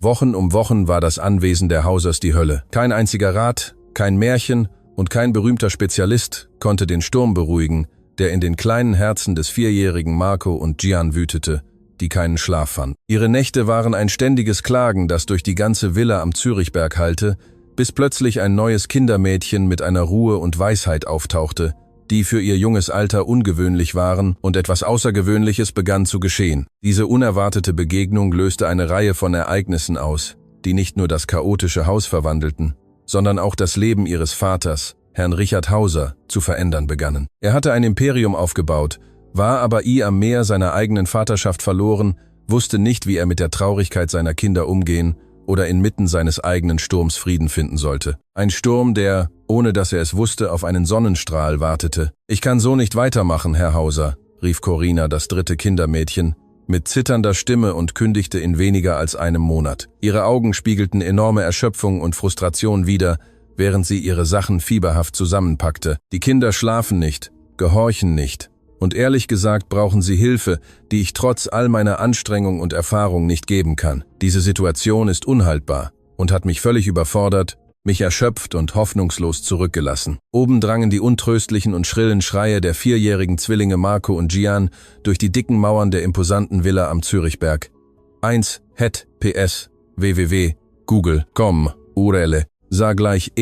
Wochen um Wochen war das Anwesen der Hausers die Hölle. Kein einziger Rat, kein Märchen und kein berühmter Spezialist konnte den Sturm beruhigen, der in den kleinen Herzen des 4-jährigen Marco und Gian wütete, die keinen Schlaf fanden. Ihre Nächte waren ein ständiges Klagen, das durch die ganze Villa am Zürichberg hallte, bis plötzlich ein neues Kindermädchen mit einer Ruhe und Weisheit auftauchte, die für ihr junges Alter ungewöhnlich waren, und etwas Außergewöhnliches begann zu geschehen. Diese unerwartete Begegnung löste eine Reihe von Ereignissen aus, die nicht nur das chaotische Haus verwandelten, sondern auch das Leben ihres Vaters, Herrn Richard Hauser, zu verändern begannen. Er hatte ein Imperium aufgebaut, war aber am Meer seiner eigenen Vaterschaft verloren, wusste nicht, wie er mit der Traurigkeit seiner Kinder umgehen oder inmitten seines eigenen Sturms Frieden finden sollte. Ein Sturm, der, ohne dass er es wusste, auf einen Sonnenstrahl wartete. »Ich kann so nicht weitermachen, Herr Hauser«, rief Corina, das 3. Kindermädchen, mit zitternder Stimme und kündigte in weniger als einem Monat. Ihre Augen spiegelten enorme Erschöpfung und Frustration wider, während sie ihre Sachen fieberhaft zusammenpackte. Die Kinder schlafen nicht, gehorchen nicht. Und ehrlich gesagt brauchen sie Hilfe, die ich trotz all meiner Anstrengung und Erfahrung nicht geben kann. Diese Situation ist unhaltbar und hat mich völlig überfordert, mich erschöpft und hoffnungslos zurückgelassen. Oben drangen die untröstlichen und schrillen Schreie der 4-jährigen Zwillinge Marco und Gian durch die dicken Mauern der imposanten Villa am Zürichberg. 1. Het, ps, www, google.com, URL, sah gleich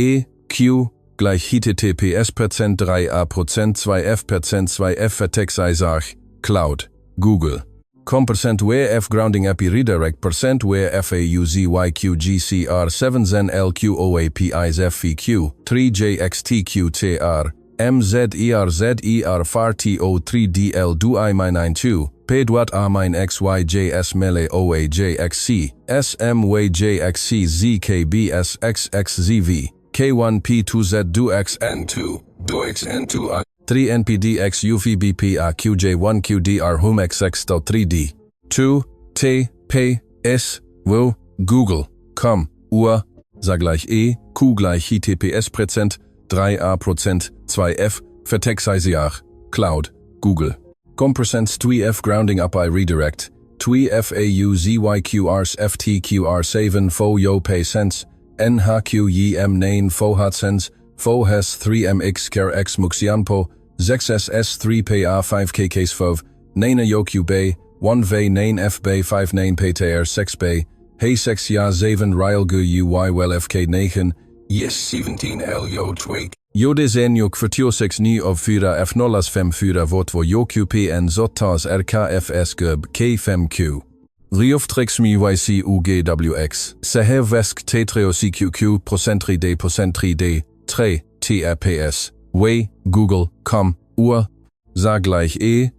q gleich https % 3a % 2f % 2f vertexai sag, Cloud, Google. Com% wf grounding api redirect % where fauzyqgcr 7 zen lqoapis feq 3jxtqtr mzer far to 3dl dui my 92 pedwat a mine xyjs mele oajxc smyjxc zkbs xxzv K1P2Z DUXN2, DUXN2I 3NPDX UVBPA QJ1QDR HUMXX 3D 2 T P S W Google.com sah gleich q gleich https % 3a % 2f vertexisiach Cloud Google Com% 2f grounding up I redirect 2FAUZYQRs FTQR7 fo yo pay sense NHQYM Nain Fohatsens, Fohes 3MX Ker X Muxianpo, 6SS 3PA 5KKs Fov, Nana Yoku Bay, 1V Nain F Bay 5 Nain PTR 6 Bay, Hey 6 Ja 7 Rylgu UY Well FK 9, Yes 17 L Yo Twig. Jode Zenjuk för 6 ny av 4 F054 vårt Yoku PN Zottas RKFS Gub K5Q. Rioftrex MYC UGWX, Sahev Vesk Tetreo CQQ, %3D, %3D, 3, TRPS, Way, Google.com, sah gleich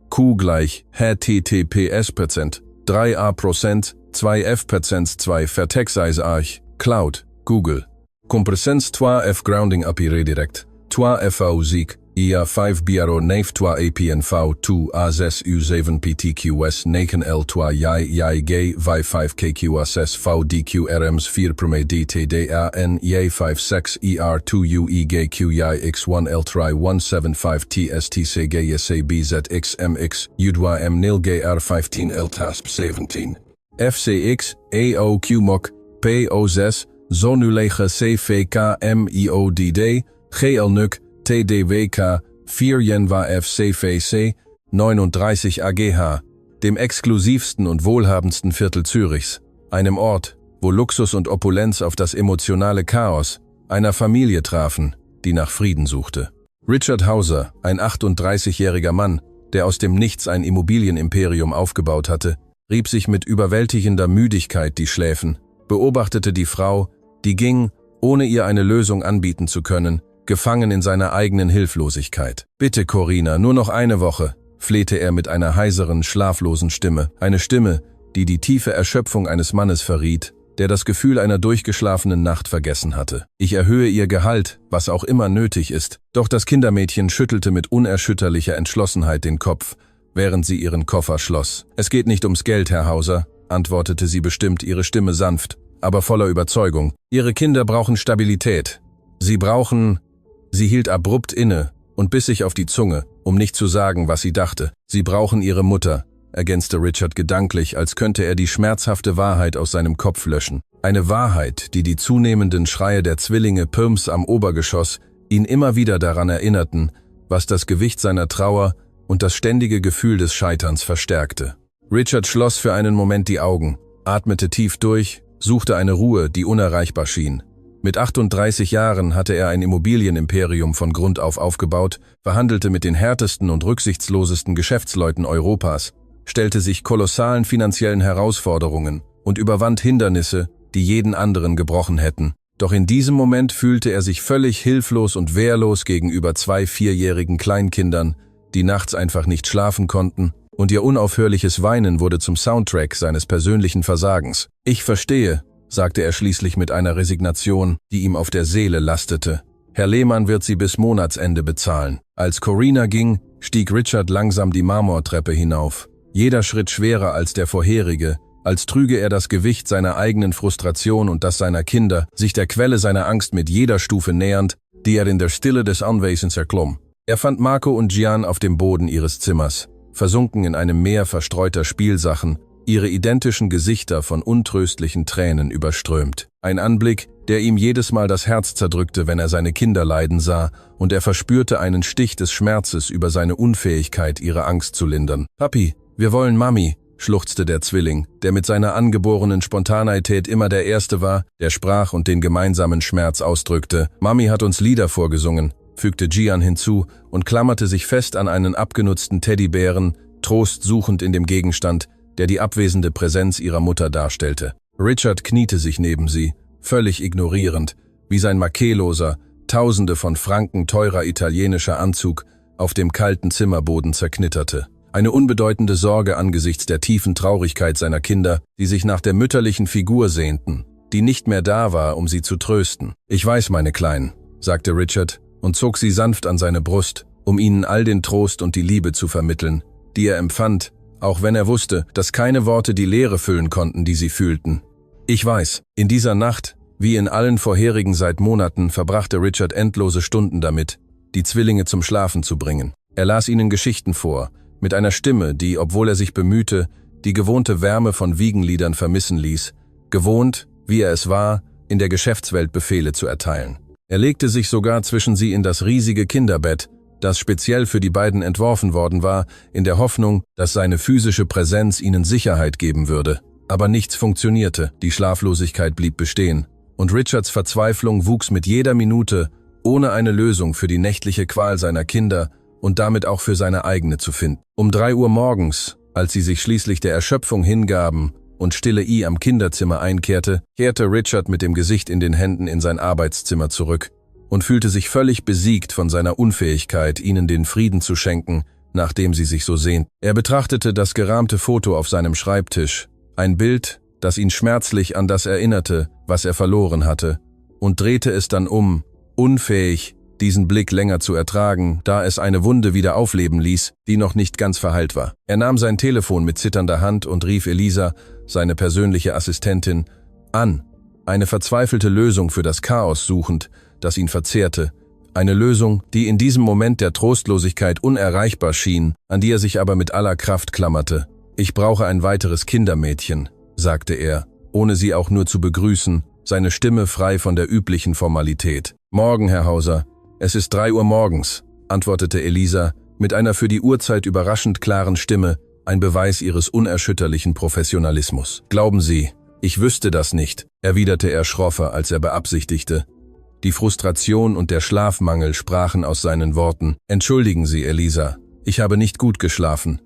q gleich HTTPS %, 3a %, 2f %, 2 vertexis arch, Cloud, Google. Kompresens 2f grounding api redirect, 2 Zik, IA 5 Biaro Nave 2 APNV 2 AZS U7 PTQS Naken L 2 Yai Gay Vi 5 KQSS VDQ RMS 4 Prime DTDAN Yai 5 6 ER 2 UE Gay Q Yai X1 L 3 175 TSTC Gay SABZ XMX UDWA M Nil Gay R15 L TASP 17 FCX AOQ MOC POZS Zonulege CVK MIODD GL NUC TDWK 4 Jenwa FCVC 39 AGH, dem exklusivsten und wohlhabendsten Viertel Zürichs, einem Ort, wo Luxus und Opulenz auf das emotionale Chaos einer Familie trafen, die nach Frieden suchte. Richard Hauser, ein 38-jähriger Mann, der aus dem Nichts ein Immobilienimperium aufgebaut hatte, rieb sich mit überwältigender Müdigkeit die Schläfen, beobachtete die Frau, die ging, ohne ihr eine Lösung anbieten zu können, gefangen in seiner eigenen Hilflosigkeit. »Bitte, Corina, nur noch eine Woche«, flehte er mit einer heiseren, schlaflosen Stimme. Eine Stimme, die die tiefe Erschöpfung eines Mannes verriet, der das Gefühl einer durchgeschlafenen Nacht vergessen hatte. »Ich erhöhe ihr Gehalt, was auch immer nötig ist.« Doch das Kindermädchen schüttelte mit unerschütterlicher Entschlossenheit den Kopf, während sie ihren Koffer schloss. »Es geht nicht ums Geld, Herr Hauser«, antwortete sie bestimmt, ihre Stimme sanft, aber voller Überzeugung. »Ihre Kinder brauchen Stabilität. Sie brauchen...« Sie hielt abrupt inne und biss sich auf die Zunge, um nicht zu sagen, was sie dachte. »Sie brauchen ihre Mutter«, ergänzte Richard gedanklich, als könnte er die schmerzhafte Wahrheit aus seinem Kopf löschen. Eine Wahrheit, die die zunehmenden Schreie der Zwillinge Pirms am Obergeschoss ihn immer wieder daran erinnerten, was das Gewicht seiner Trauer und das ständige Gefühl des Scheiterns verstärkte. Richard schloss für einen Moment die Augen, atmete tief durch, suchte eine Ruhe, die unerreichbar schien. Mit 38 Jahren hatte er ein Immobilienimperium von Grund auf aufgebaut, verhandelte mit den härtesten und rücksichtslosesten Geschäftsleuten Europas, stellte sich kolossalen finanziellen Herausforderungen und überwand Hindernisse, die jeden anderen gebrochen hätten. Doch in diesem Moment fühlte er sich völlig hilflos und wehrlos gegenüber 2 vierjährigen Kleinkindern, die nachts einfach nicht schlafen konnten, und ihr unaufhörliches Weinen wurde zum Soundtrack seines persönlichen Versagens. »Ich verstehe«, sagte er schließlich mit einer Resignation, die ihm auf der Seele lastete. »Herr Lehmann wird sie bis Monatsende bezahlen.« Als Corina ging, stieg Richard langsam die Marmortreppe hinauf. Jeder Schritt schwerer als der vorherige, als trüge er das Gewicht seiner eigenen Frustration und das seiner Kinder, sich der Quelle seiner Angst mit jeder Stufe nähernd, die er in der Stille des Anwesens erklomm. Er fand Marco und Gian auf dem Boden ihres Zimmers, versunken in einem Meer verstreuter Spielsachen, ihre identischen Gesichter von untröstlichen Tränen überströmt. Ein Anblick, der ihm jedes Mal das Herz zerdrückte, wenn er seine Kinder leiden sah, und er verspürte einen Stich des Schmerzes über seine Unfähigkeit, ihre Angst zu lindern. »Papi, wir wollen Mami«, schluchzte der Zwilling, der mit seiner angeborenen Spontaneität immer der Erste war, der sprach und den gemeinsamen Schmerz ausdrückte. »Mami hat uns Lieder vorgesungen«, fügte Gian hinzu und klammerte sich fest an einen abgenutzten Teddybären, Trost suchend in dem Gegenstand, der die abwesende Präsenz ihrer Mutter darstellte. Richard kniete sich neben sie, völlig ignorierend, wie sein makelloser, Tausende von Franken teurer italienischer Anzug auf dem kalten Zimmerboden zerknitterte. Eine unbedeutende Sorge angesichts der tiefen Traurigkeit seiner Kinder, die sich nach der mütterlichen Figur sehnten, die nicht mehr da war, um sie zu trösten. »Ich weiß, meine Kleinen«, sagte Richard und zog sie sanft an seine Brust, um ihnen all den Trost und die Liebe zu vermitteln, die er empfand, auch wenn er wusste, dass keine Worte die Leere füllen konnten, die sie fühlten. »Ich weiß«, in dieser Nacht, wie in allen vorherigen seit Monaten, verbrachte Richard endlose Stunden damit, die Zwillinge zum Schlafen zu bringen. Er las ihnen Geschichten vor, mit einer Stimme, die, obwohl er sich bemühte, die gewohnte Wärme von Wiegenliedern vermissen ließ, gewohnt, wie er es war, in der Geschäftswelt Befehle zu erteilen. Er legte sich sogar zwischen sie in das riesige Kinderbett, das speziell für die beiden entworfen worden war, in der Hoffnung, dass seine physische Präsenz ihnen Sicherheit geben würde. Aber nichts funktionierte, die Schlaflosigkeit blieb bestehen, und Richards Verzweiflung wuchs mit jeder Minute, ohne eine Lösung für die nächtliche Qual seiner Kinder und damit auch für seine eigene zu finden. Um 3 Uhr morgens, als sie sich schließlich der Erschöpfung hingaben und stille I am Kinderzimmer einkehrte, kehrte Richard mit dem Gesicht in den Händen in sein Arbeitszimmer zurück und fühlte sich völlig besiegt von seiner Unfähigkeit, ihnen den Frieden zu schenken, nachdem sie sich so sehnten. Er betrachtete das gerahmte Foto auf seinem Schreibtisch, ein Bild, das ihn schmerzlich an das erinnerte, was er verloren hatte, und drehte es dann um, unfähig, diesen Blick länger zu ertragen, da es eine Wunde wieder aufleben ließ, die noch nicht ganz verheilt war. Er nahm sein Telefon mit zitternder Hand und rief Elisa, seine persönliche Assistentin, an, eine verzweifelte Lösung für das Chaos suchend, das ihn verzehrte, eine Lösung, die in diesem Moment der Trostlosigkeit unerreichbar schien, an die er sich aber mit aller Kraft klammerte. »Ich brauche ein weiteres Kindermädchen«, sagte er, ohne sie auch nur zu begrüßen, seine Stimme frei von der üblichen Formalität. »Morgen, Herr Hauser. Es ist 3 Uhr morgens«, antwortete Elisa, mit einer für die Uhrzeit überraschend klaren Stimme, ein Beweis ihres unerschütterlichen Professionalismus. »Glauben Sie, ich wüsste das nicht«, erwiderte er schroffer, als er beabsichtigte. Die Frustration und der Schlafmangel sprachen aus seinen Worten. »Entschuldigen Sie, Elisa, ich habe nicht gut geschlafen.«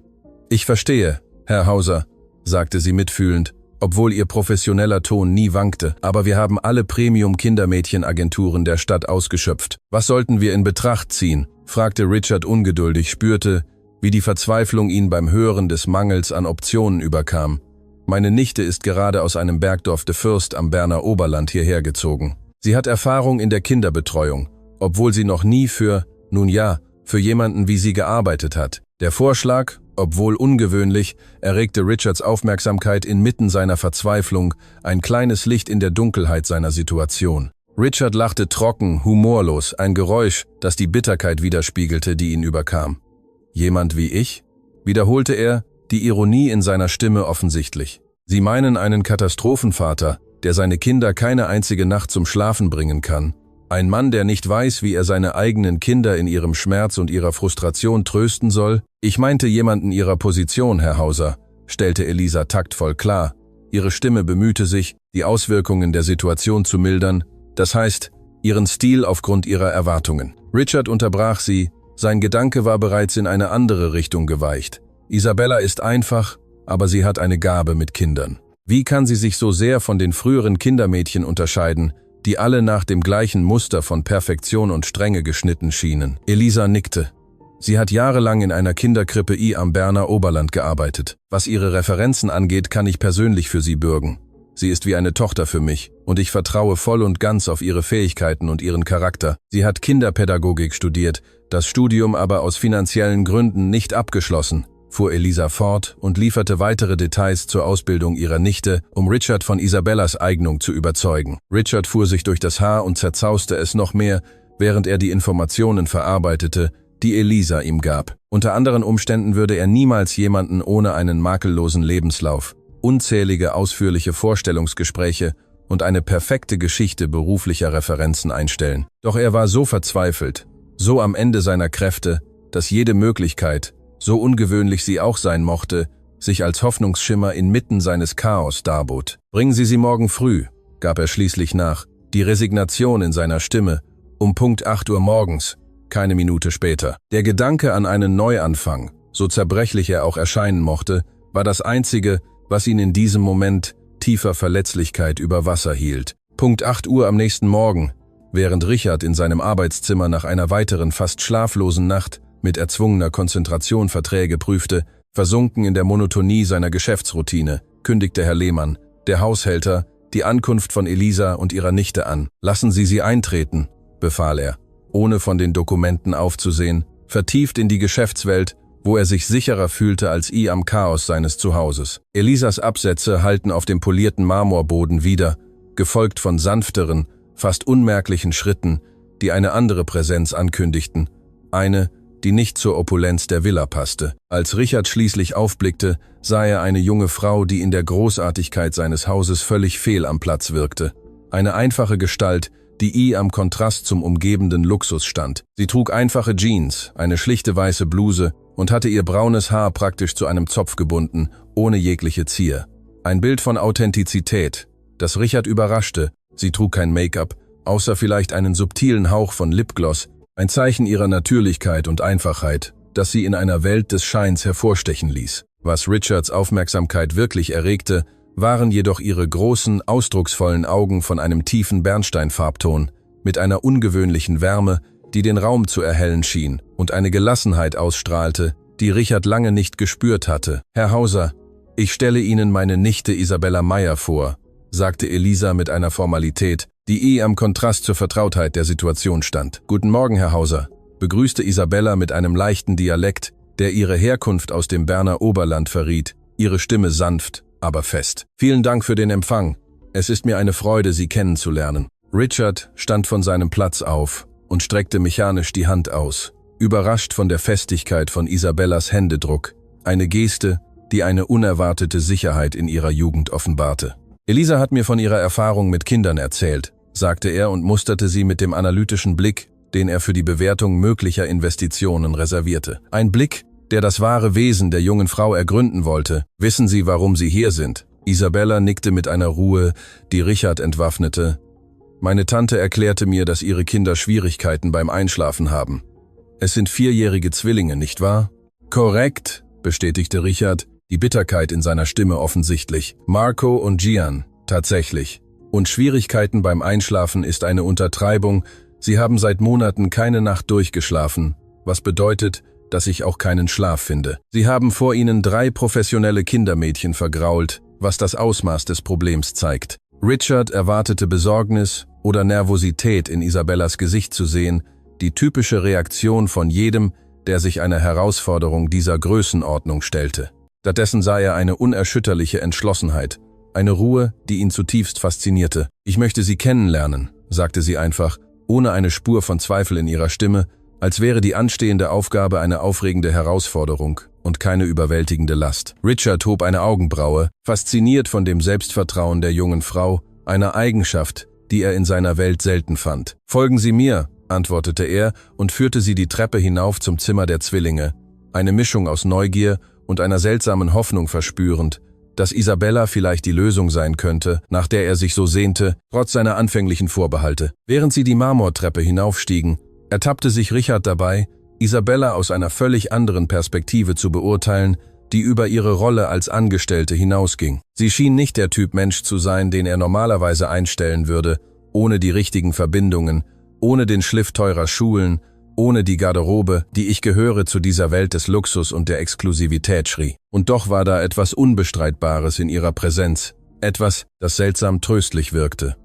»Ich verstehe, Herr Hauser«, sagte sie mitfühlend, obwohl ihr professioneller Ton nie wankte, »aber wir haben alle Premium-Kindermädchenagenturen der Stadt ausgeschöpft. Was sollten wir in Betracht ziehen?« fragte Richard ungeduldig, spürte, wie die Verzweiflung ihn beim Hören des Mangels an Optionen überkam. »Meine Nichte ist gerade aus einem Bergdorf de Fürst am Berner Oberland hierher gezogen. Sie hat Erfahrung in der Kinderbetreuung, obwohl sie noch nie für jemanden wie sie gearbeitet hat. Der Vorschlag, obwohl ungewöhnlich, erregte Richards Aufmerksamkeit inmitten seiner Verzweiflung, ein kleines Licht in der Dunkelheit seiner Situation. Richard lachte trocken, humorlos, ein Geräusch, das die Bitterkeit widerspiegelte, die ihn überkam. »Jemand wie ich?« wiederholte er, die Ironie in seiner Stimme offensichtlich. »Sie meinen einen Katastrophenvater?« der seine Kinder keine einzige Nacht zum Schlafen bringen kann. Ein Mann, der nicht weiß, wie er seine eigenen Kinder in ihrem Schmerz und ihrer Frustration trösten soll? Ich meinte jemanden Ihrer Position, Herr Hauser, stellte Elisa taktvoll klar. Ihre Stimme bemühte sich, die Auswirkungen der Situation zu mildern, das heißt, ihren Stil aufgrund ihrer Erwartungen. Richard unterbrach sie, sein Gedanke war bereits in eine andere Richtung geweicht. Isabella ist einfach, aber sie hat eine Gabe mit Kindern. Wie kann sie sich so sehr von den früheren Kindermädchen unterscheiden, die alle nach dem gleichen Muster von Perfektion und Strenge geschnitten schienen? Elisa nickte. Sie hat jahrelang in einer Kinderkrippe am Berner Oberland gearbeitet. Was ihre Referenzen angeht, kann ich persönlich für sie bürgen. Sie ist wie eine Tochter für mich und ich vertraue voll und ganz auf ihre Fähigkeiten und ihren Charakter. Sie hat Kinderpädagogik studiert, das Studium aber aus finanziellen Gründen nicht abgeschlossen, fuhr Elisa fort und lieferte weitere Details zur Ausbildung ihrer Nichte, um Richard von Isabellas Eignung zu überzeugen. Richard fuhr sich durch das Haar und zerzauste es noch mehr, während er die Informationen verarbeitete, die Elisa ihm gab. Unter anderen Umständen würde er niemals jemanden ohne einen makellosen Lebenslauf, unzählige ausführliche Vorstellungsgespräche und eine perfekte Geschichte beruflicher Referenzen einstellen. Doch er war so verzweifelt, so am Ende seiner Kräfte, dass jede Möglichkeit, so ungewöhnlich sie auch sein mochte, sich als Hoffnungsschimmer inmitten seines Chaos darbot. »Bringen Sie sie morgen früh«, gab er schließlich nach, die Resignation in seiner Stimme, um Punkt 8 Uhr morgens, keine Minute später. Der Gedanke an einen Neuanfang, so zerbrechlich er auch erscheinen mochte, war das Einzige, was ihn in diesem Moment tiefer Verletzlichkeit über Wasser hielt. Punkt 8 Uhr am nächsten Morgen, während Richard in seinem Arbeitszimmer nach einer weiteren fast schlaflosen Nacht mit erzwungener Konzentration Verträge prüfte, versunken in der Monotonie seiner Geschäftsroutine, kündigte Herr Lehmann, der Haushälter, die Ankunft von Elisa und ihrer Nichte an. »Lassen Sie sie eintreten«, befahl er, ohne von den Dokumenten aufzusehen, vertieft in die Geschäftswelt, wo er sich sicherer fühlte als am Chaos seines Zuhauses. Elisas Absätze hallten auf dem polierten Marmorboden wieder, gefolgt von sanfteren, fast unmerklichen Schritten, die eine andere Präsenz ankündigten, eine, die nicht zur Opulenz der Villa passte. Als Richard schließlich aufblickte, sah er eine junge Frau, die in der Großartigkeit seines Hauses völlig fehl am Platz wirkte. Eine einfache Gestalt, die am Kontrast zum umgebenden Luxus stand. Sie trug einfache Jeans, eine schlichte weiße Bluse und hatte ihr braunes Haar praktisch zu einem Zopf gebunden, ohne jegliche Zier. Ein Bild von Authentizität, das Richard überraschte. Sie trug kein Make-up, außer vielleicht einen subtilen Hauch von Lipgloss, ein Zeichen ihrer Natürlichkeit und Einfachheit, das sie in einer Welt des Scheins hervorstechen ließ. Was Richards Aufmerksamkeit wirklich erregte, waren jedoch ihre großen, ausdrucksvollen Augen von einem tiefen Bernsteinfarbton, mit einer ungewöhnlichen Wärme, die den Raum zu erhellen schien, und eine Gelassenheit ausstrahlte, die Richard lange nicht gespürt hatte. »Herr Hauser, ich stelle Ihnen meine Nichte Isabella Meyer vor«, sagte Elisa mit einer Formalität, die am Kontrast zur Vertrautheit der Situation stand. »Guten Morgen, Herr Hauser«, begrüßte Isabella mit einem leichten Dialekt, der ihre Herkunft aus dem Berner Oberland verriet, ihre Stimme sanft, aber fest. »Vielen Dank für den Empfang. Es ist mir eine Freude, Sie kennenzulernen.« Richard stand von seinem Platz auf und streckte mechanisch die Hand aus, überrascht von der Festigkeit von Isabellas Händedruck, eine Geste, die eine unerwartete Sicherheit in ihrer Jugend offenbarte. »Elisa hat mir von ihrer Erfahrung mit Kindern erzählt«, sagte er und musterte sie mit dem analytischen Blick, den er für die Bewertung möglicher Investitionen reservierte. Ein Blick, der das wahre Wesen der jungen Frau ergründen wollte. »Wissen Sie, warum Sie hier sind?« Isabella nickte mit einer Ruhe, die Richard entwaffnete. »Meine Tante erklärte mir, dass ihre Kinder Schwierigkeiten beim Einschlafen haben. Es sind 4-jährige Zwillinge, nicht wahr?« »Korrekt«, bestätigte Richard, die Bitterkeit in seiner Stimme offensichtlich. »Marco und Gian, tatsächlich. Und Schwierigkeiten beim Einschlafen ist eine Untertreibung. Sie haben seit Monaten keine Nacht durchgeschlafen, was bedeutet, dass ich auch keinen Schlaf finde. Sie haben vor ihnen 3 professionelle Kindermädchen vergrault, was das Ausmaß des Problems zeigt.« Richard erwartete Besorgnis oder Nervosität in Isabellas Gesicht zu sehen, die typische Reaktion von jedem, der sich einer Herausforderung dieser Größenordnung stellte. Stattdessen sah er eine unerschütterliche Entschlossenheit, eine Ruhe, die ihn zutiefst faszinierte. »Ich möchte Sie kennenlernen«, sagte sie einfach, ohne eine Spur von Zweifel in ihrer Stimme, als wäre die anstehende Aufgabe eine aufregende Herausforderung und keine überwältigende Last. Richard hob eine Augenbraue, fasziniert von dem Selbstvertrauen der jungen Frau einer Eigenschaft, die er in seiner Welt selten fand. »Folgen Sie mir«, antwortete er und führte sie die Treppe hinauf zum Zimmer der Zwillinge, eine Mischung aus Neugier und einer seltsamen Hoffnung verspürend, dass Isabella vielleicht die Lösung sein könnte, nach der er sich so sehnte, trotz seiner anfänglichen Vorbehalte. Während sie die Marmortreppe hinaufstiegen, ertappte sich Richard dabei, Isabella aus einer völlig anderen Perspektive zu beurteilen, die über ihre Rolle als Angestellte hinausging. Sie schien nicht der Typ Mensch zu sein, den er normalerweise einstellen würde, ohne die richtigen Verbindungen, ohne den Schliff teurer Schulen, ohne die Garderobe, die ich gehöre zu dieser Welt des Luxus und der Exklusivität schrie. Und doch war da etwas Unbestreitbares in ihrer Präsenz, etwas, das seltsam tröstlich wirkte.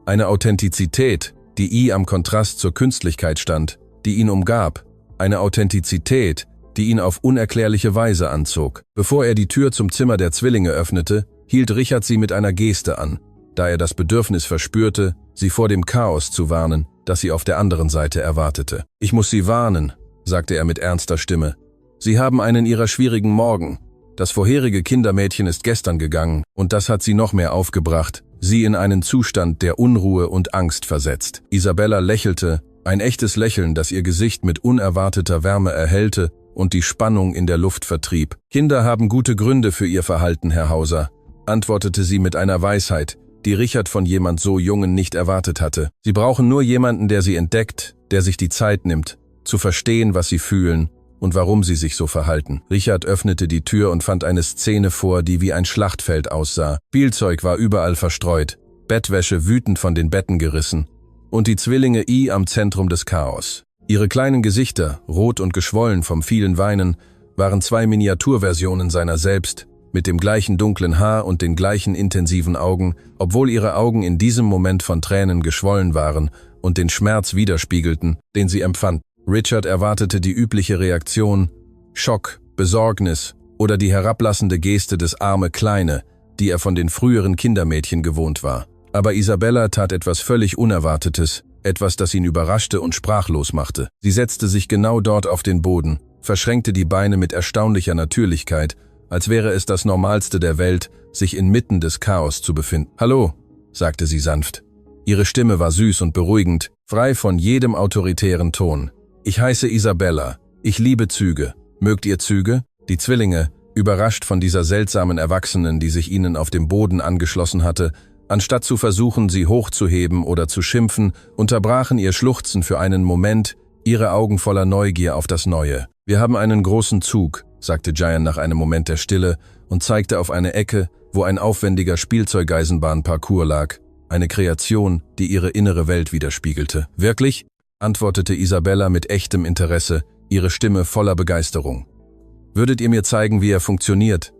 Eine Authentizität, die am Kontrast zur Künstlichkeit stand, die ihn umgab, eine Authentizität, die ihn auf unerklärliche Weise anzog. Bevor er die Tür zum Zimmer der Zwillinge öffnete, hielt Richard sie mit einer Geste an, da er das Bedürfnis verspürte, sie vor dem Chaos zu warnen, das sie auf der anderen Seite erwartete. »Ich muss Sie warnen«, sagte er mit ernster Stimme. »Sie haben einen Ihrer schwierigen Morgen. Das vorherige Kindermädchen ist gestern gegangen, und das hat sie noch mehr aufgebracht, sie in einen Zustand der Unruhe und Angst versetzt.« Isabella lächelte, ein echtes Lächeln, das ihr Gesicht mit unerwarteter Wärme erhellte und die Spannung in der Luft vertrieb. »Kinder haben gute Gründe für ihr Verhalten, Herr Hauser«, antwortete sie mit einer Weisheit, die Richard von jemand so Jungen nicht erwartet hatte. Sie brauchen nur jemanden, der sie entdeckt, der sich die Zeit nimmt, zu verstehen, was sie fühlen und warum sie sich so verhalten. Richard öffnete die Tür und fand eine Szene vor, die wie ein Schlachtfeld aussah. Spielzeug war überall verstreut, Bettwäsche wütend von den Betten gerissen und die Zwillinge am Zentrum des Chaos. Ihre kleinen Gesichter, rot und geschwollen vom vielen Weinen, waren zwei Miniaturversionen seiner selbst, mit dem gleichen dunklen Haar und den gleichen intensiven Augen, obwohl ihre Augen in diesem Moment von Tränen geschwollen waren und den Schmerz widerspiegelten, den sie empfand. Richard erwartete die übliche Reaktion, Schock, Besorgnis oder die herablassende Geste des arme Kleine, die er von den früheren Kindermädchen gewohnt war. Aber Isabella tat etwas völlig Unerwartetes, etwas, das ihn überraschte und sprachlos machte. Sie setzte sich genau dort auf den Boden, verschränkte die Beine mit erstaunlicher Natürlichkeit, als wäre es das Normalste der Welt, sich inmitten des Chaos zu befinden. »Hallo«, sagte sie sanft. Ihre Stimme war süß und beruhigend, frei von jedem autoritären Ton. »Ich heiße Isabella. Ich liebe Züge. Mögt ihr Züge?« Die Zwillinge, überrascht von dieser seltsamen Erwachsenen, die sich ihnen auf dem Boden angeschlossen hatte, anstatt zu versuchen, sie hochzuheben oder zu schimpfen, unterbrachen ihr Schluchzen für einen Moment, ihre Augen voller Neugier auf das Neue. »Wir haben einen großen Zug«, sagte Gian nach einem Moment der Stille und zeigte auf eine Ecke, wo ein aufwendiger Spielzeugeisenbahnparcours lag, eine Kreation, die ihre innere Welt widerspiegelte. »Wirklich?«, antwortete Isabella mit echtem Interesse, ihre Stimme voller Begeisterung. »Würdet ihr mir zeigen, wie er funktioniert?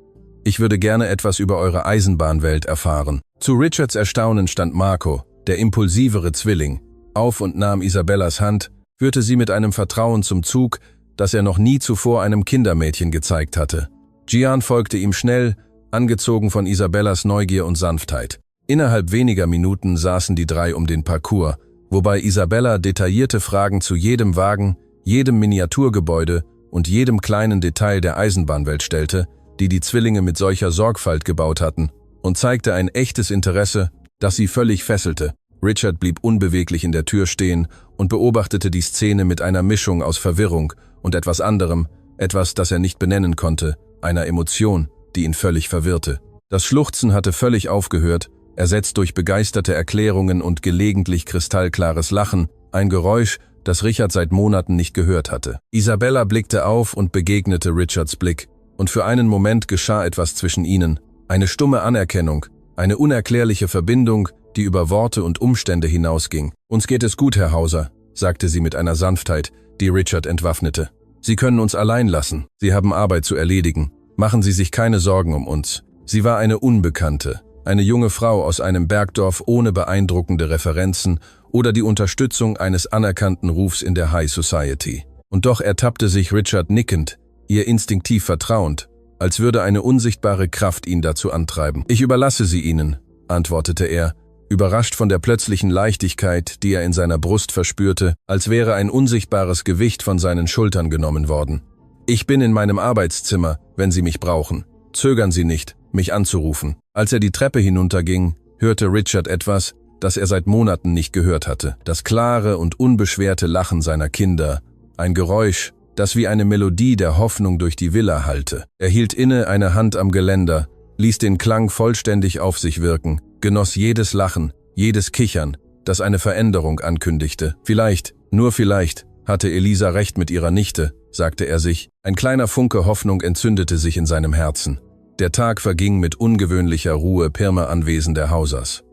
Ich würde gerne etwas über eure Eisenbahnwelt erfahren.« Zu Richards Erstaunen stand Marco, der impulsivere Zwilling, auf und nahm Isabellas Hand, führte sie mit einem Vertrauen zum Zug, das er noch nie zuvor einem Kindermädchen gezeigt hatte. Gian folgte ihm schnell, angezogen von Isabellas Neugier und Sanftheit. Innerhalb weniger Minuten saßen die drei um den Parcours, wobei Isabella detaillierte Fragen zu jedem Wagen, jedem Miniaturgebäude und jedem kleinen Detail der Eisenbahnwelt stellte, die die Zwillinge mit solcher Sorgfalt gebaut hatten, und zeigte ein echtes Interesse, das sie völlig fesselte. Richard blieb unbeweglich in der Tür stehen und beobachtete die Szene mit einer Mischung aus Verwirrung und etwas anderem, etwas, das er nicht benennen konnte, einer Emotion, die ihn völlig verwirrte. Das Schluchzen hatte völlig aufgehört, ersetzt durch begeisterte Erklärungen und gelegentlich kristallklares Lachen, ein Geräusch, das Richard seit Monaten nicht gehört hatte. Isabella blickte auf und begegnete Richards Blick, und für einen Moment geschah etwas zwischen ihnen, eine stumme Anerkennung, eine unerklärliche Verbindung, die über Worte und Umstände hinausging. »Uns geht es gut, Herr Hauser«, sagte sie mit einer Sanftheit, die Richard entwaffnete. »Sie können uns allein lassen. Sie haben Arbeit zu erledigen. Machen Sie sich keine Sorgen um uns.« Sie war eine Unbekannte, eine junge Frau aus einem Bergdorf ohne beeindruckende Referenzen oder die Unterstützung eines anerkannten Rufs in der High Society. Und doch ertappte sich Richard nickend, ihr instinktiv vertrauend, als würde eine unsichtbare Kraft ihn dazu antreiben. »Ich überlasse sie Ihnen«, antwortete er, überrascht von der plötzlichen Leichtigkeit, die er in seiner Brust verspürte, als wäre ein unsichtbares Gewicht von seinen Schultern genommen worden. »Ich bin in meinem Arbeitszimmer, wenn Sie mich brauchen. Zögern Sie nicht, mich anzurufen.« Als er die Treppe hinunterging, hörte Richard etwas, das er seit Monaten nicht gehört hatte. Das klare und unbeschwerte Lachen seiner Kinder, ein Geräusch, das wie eine Melodie der Hoffnung durch die Villa hallte. Er hielt inne, eine Hand am Geländer, ließ den Klang vollständig auf sich wirken, genoss jedes Lachen, jedes Kichern, das eine Veränderung ankündigte. Vielleicht, nur vielleicht, hatte Elisa recht mit ihrer Nichte, sagte er sich. Ein kleiner Funke Hoffnung entzündete sich in seinem Herzen. Der Tag verging mit ungewöhnlicher Ruhe Pirma Anwesen der Hausers.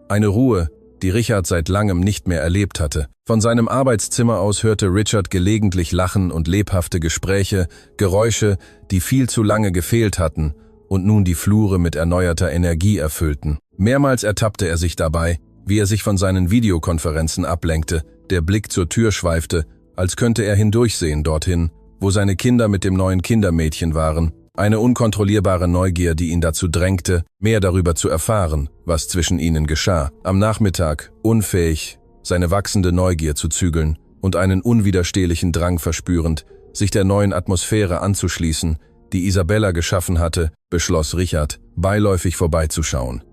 Eine Ruhe, die Richard seit langem nicht mehr erlebt hatte. Von seinem Arbeitszimmer aus hörte Richard gelegentlich Lachen und lebhafte Gespräche, Geräusche, die viel zu lange gefehlt hatten und nun die Flure mit erneuerter Energie erfüllten. Mehrmals ertappte er sich dabei, wie er sich von seinen Videokonferenzen ablenkte, der Blick zur Tür schweifte, als könnte er hindurchsehen dorthin, wo seine Kinder mit dem neuen Kindermädchen waren. Eine unkontrollierbare Neugier, die ihn dazu drängte, mehr darüber zu erfahren, was zwischen ihnen geschah. Am Nachmittag, unfähig, seine wachsende Neugier zu zügeln und einen unwiderstehlichen Drang verspürend, sich der neuen Atmosphäre anzuschließen, die Isabella geschaffen hatte, beschloss Richard, beiläufig vorbeizuschauen.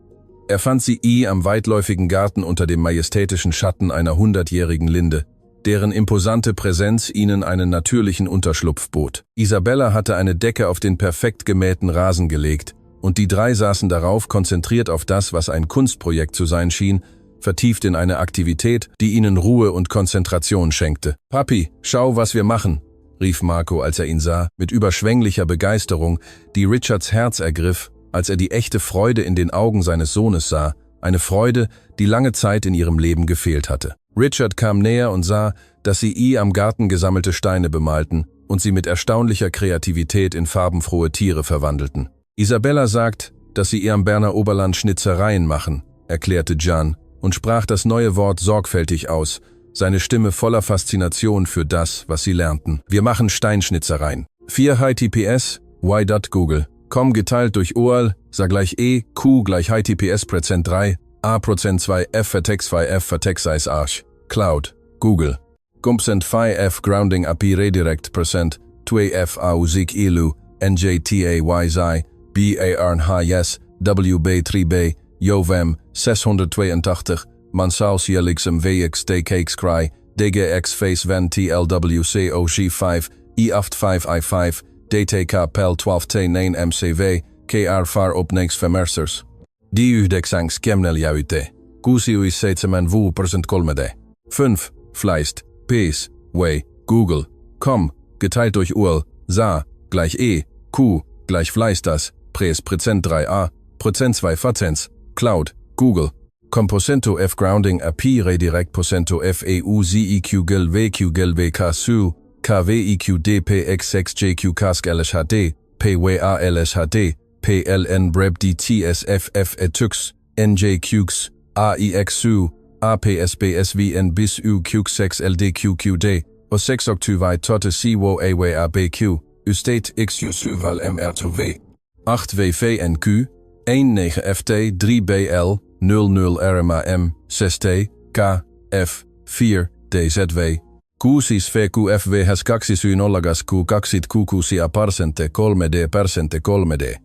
Er fand sie am weitläufigen Garten unter dem majestätischen Schatten einer 100-jährigen Linde, deren imposante Präsenz ihnen einen natürlichen Unterschlupf bot. Isabella hatte eine Decke auf den perfekt gemähten Rasen gelegt, und die drei saßen darauf, konzentriert auf das, was ein Kunstprojekt zu sein schien, vertieft in eine Aktivität, die ihnen Ruhe und Konzentration schenkte. »Papi, schau, was wir machen«, rief Marco, als er ihn sah, mit überschwänglicher Begeisterung, die Richards Herz ergriff, als er die echte Freude in den Augen seines Sohnes sah, eine Freude, die lange Zeit in ihrem Leben gefehlt hatte. Richard kam näher und sah, dass sie am Garten gesammelte Steine bemalten und sie mit erstaunlicher Kreativität in farbenfrohe Tiere verwandelten. Isabella sagt, dass sie am Berner Oberland Schnitzereien machen, erklärte Gian und sprach das neue Wort sorgfältig aus, seine Stimme voller Faszination für das, was sie lernten. Wir machen Steinschnitzereien. 4 HTTPS, y.google. Com geteilt durch OAL, sah gleich Q gleich HTTPS Prozent 3, A Prozent 2 F Vertex 2 F Vertex 1 Arch. Cloud, Google. Gumpsent 5 F Grounding API Redirect Percent 2 F Auzik Ilu, NJTA YZI, BAR Yes, WB 3B, Jovem 682, Mansals Jelixum VXT Cakes Cry, DGX Face Van TLWC OG5, E85 I5, DTK Pel 12T9 MCV, KR Far Opnex Vermersers. Die Skemnel Jaute. 6,7% 5. Fleist, Ps, Way, Google, Com, geteilt durch URL, Sa, gleich Q, gleich Fleistas, Pres Prozent 3a, Prozent 2 Fazenz, Cloud, Google, Composento F Grounding API Redirect Posento FEU ZEQ Gil VQ Gil VK Su, KWEQ DPX6JQ Cask LSHD, PWA LSHD, PLN Breb DTSFF Etux, NJQX, AIXU, APSBSVN bis UQ6 LDQQD, O6 Octuvai Totte CWO AWABQ, Ustate XU Suval MR2V, 8 WVNQ, 19FT 3BL, 00 RMAM, 6T, K, F, 4, DZW. Kuusis VQFV has 2 Q2 QQCA parsente 3D persente 3D.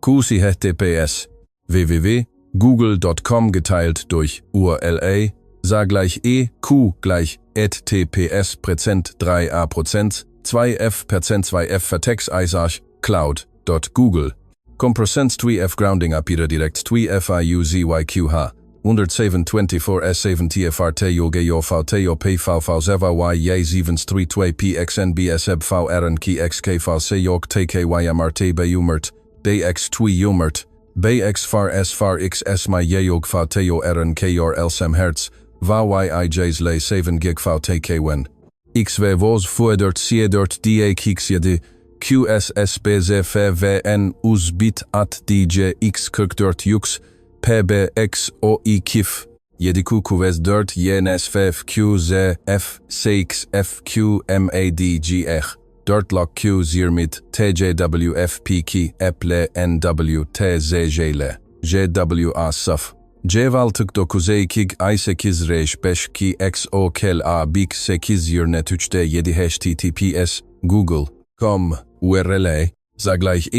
Kuusi HTTPS www.google.com geteilt durch URLA, sa gleich Q gleich HTTPS Prozent 3a Prozent 2f Prozent 2f Vertex Isarch Cloud.google. Compressens 2f Grounding API Direct 2f IUZYQH 10724 S7 TFRT YOGEO VTO PVV ZEVA Y 732 PXNBSEB VRN Key XK SEYOG TKYMRT BUMERT BX2 UMERT BX FAR S FAR XS My YEOG VTO RN KR LSM Hertz VYIJs Lay 7 Gig VTKWN XV VOZ FUEDERT SIEDERT DA KIXYEDI QSSBZFVN UZBIT AT DJ X KIRKDERT YUX PBXOI KIF YEDIKUKUVES DIRT YNSFF QZF CXFQ MADGH DIRTLOCK Q ZIRMIT TJWF PK EPLE NW TZJLE JWA SAF Cevaltık 9 i8 reş 5 ki XO kel a bik 8 yirnet 3'te 7 HTTPS Google.com URL, sa gleich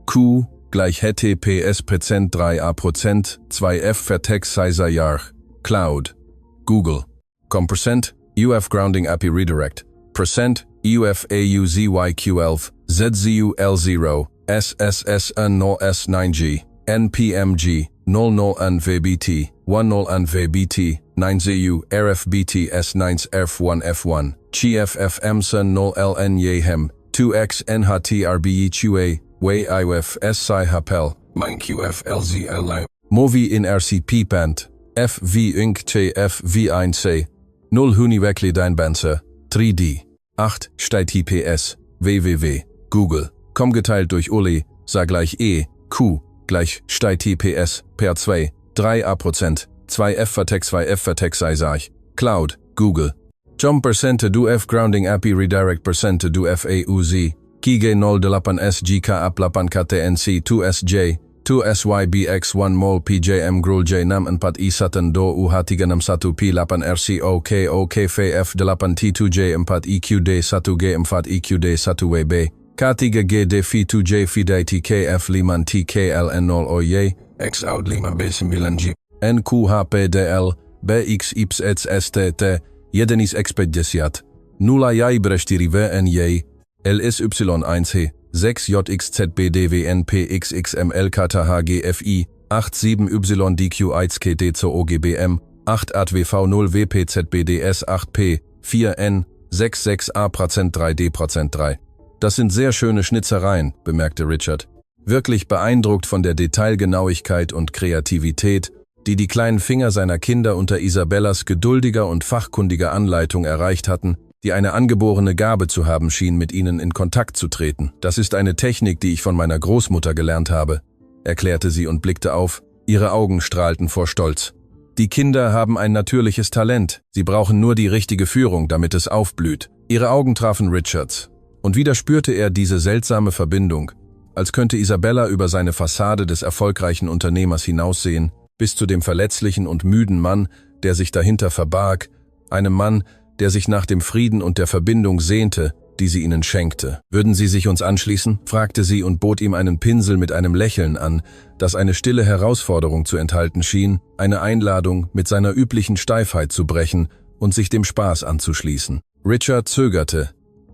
Q, gleich HTTPS Prozent 3a Prozent 2f Vertex Sizer Jahr. Cloud. Google. Comprcent, UF Grounding API Redirect. Percent, UF AUZYQ11, ZZUL0, SSSN0S9G, NPMG, 00NVBT, 10NVBT, 9ZU, RFBT S9F1F1, GFFMSN 0LNYHEM, 2X NHTRBEQA, WAIWF SI HAPEL, MeinQFLZL. Movi in RCP Band, FV Inc. FV1C, 0 Huniwekli Deinbanzer, 3D, 8 HTTPS, www, Google, com geteilt durch Uli, sah gleich E, Q, gleich HTTPS, per 2, 3a Prozent, 2f Vertex 2f Vertex Isach, Cloud, Google. Jump Percente du F Grounding API Redirect Percente du FAUZ, Kige 0 de Lapan SGK Aplapan KTNC 2SJ, 2SYBX1 Mol PJM Grul J Nam Empat I Satan Do UH361 P Lapan RCOK FF de Lapan T2J Empat EQD 1G Empat EQD 1WB, K3 GD F2J Fidei TKF Liman TKLN 0 OJ, X Out Lima B9G, NQHPDL, BXYSSTT, Jedenis Expeditiat, 0 Jai Breštiri VNJ, LSY1H, 6JXZBDWNPXXML KTHGFI, 87YDQ1KD2OGBM, 8 ATWV0 WPZBDS 8P, 4N, 66A Prozent 3D Prozent 3. Das sind sehr schöne Schnitzereien, bemerkte Richard. Wirklich beeindruckt von der Detailgenauigkeit und Kreativität, die die kleinen Finger seiner Kinder unter Isabellas geduldiger und fachkundiger Anleitung erreicht hatten, die eine angeborene Gabe zu haben schien, mit ihnen in Kontakt zu treten. Das ist eine Technik, die ich von meiner Großmutter gelernt habe, erklärte sie und blickte auf, ihre Augen strahlten vor Stolz. Die Kinder haben ein natürliches Talent, sie brauchen nur die richtige Führung, damit es aufblüht. Ihre Augen trafen Richards. Und wieder spürte er diese seltsame Verbindung, als könnte Isabella über seine Fassade des erfolgreichen Unternehmers hinaussehen, bis zu dem verletzlichen und müden Mann, der sich dahinter verbarg, einem Mann, der sich nach dem Frieden und der Verbindung sehnte, die sie ihnen schenkte. »Würden Sie sich uns anschließen?« fragte sie und bot ihm einen Pinsel mit einem Lächeln an, das eine stille Herausforderung zu enthalten schien, eine Einladung, mit seiner üblichen Steifheit zu brechen und sich dem Spaß anzuschließen. Richard zögerte.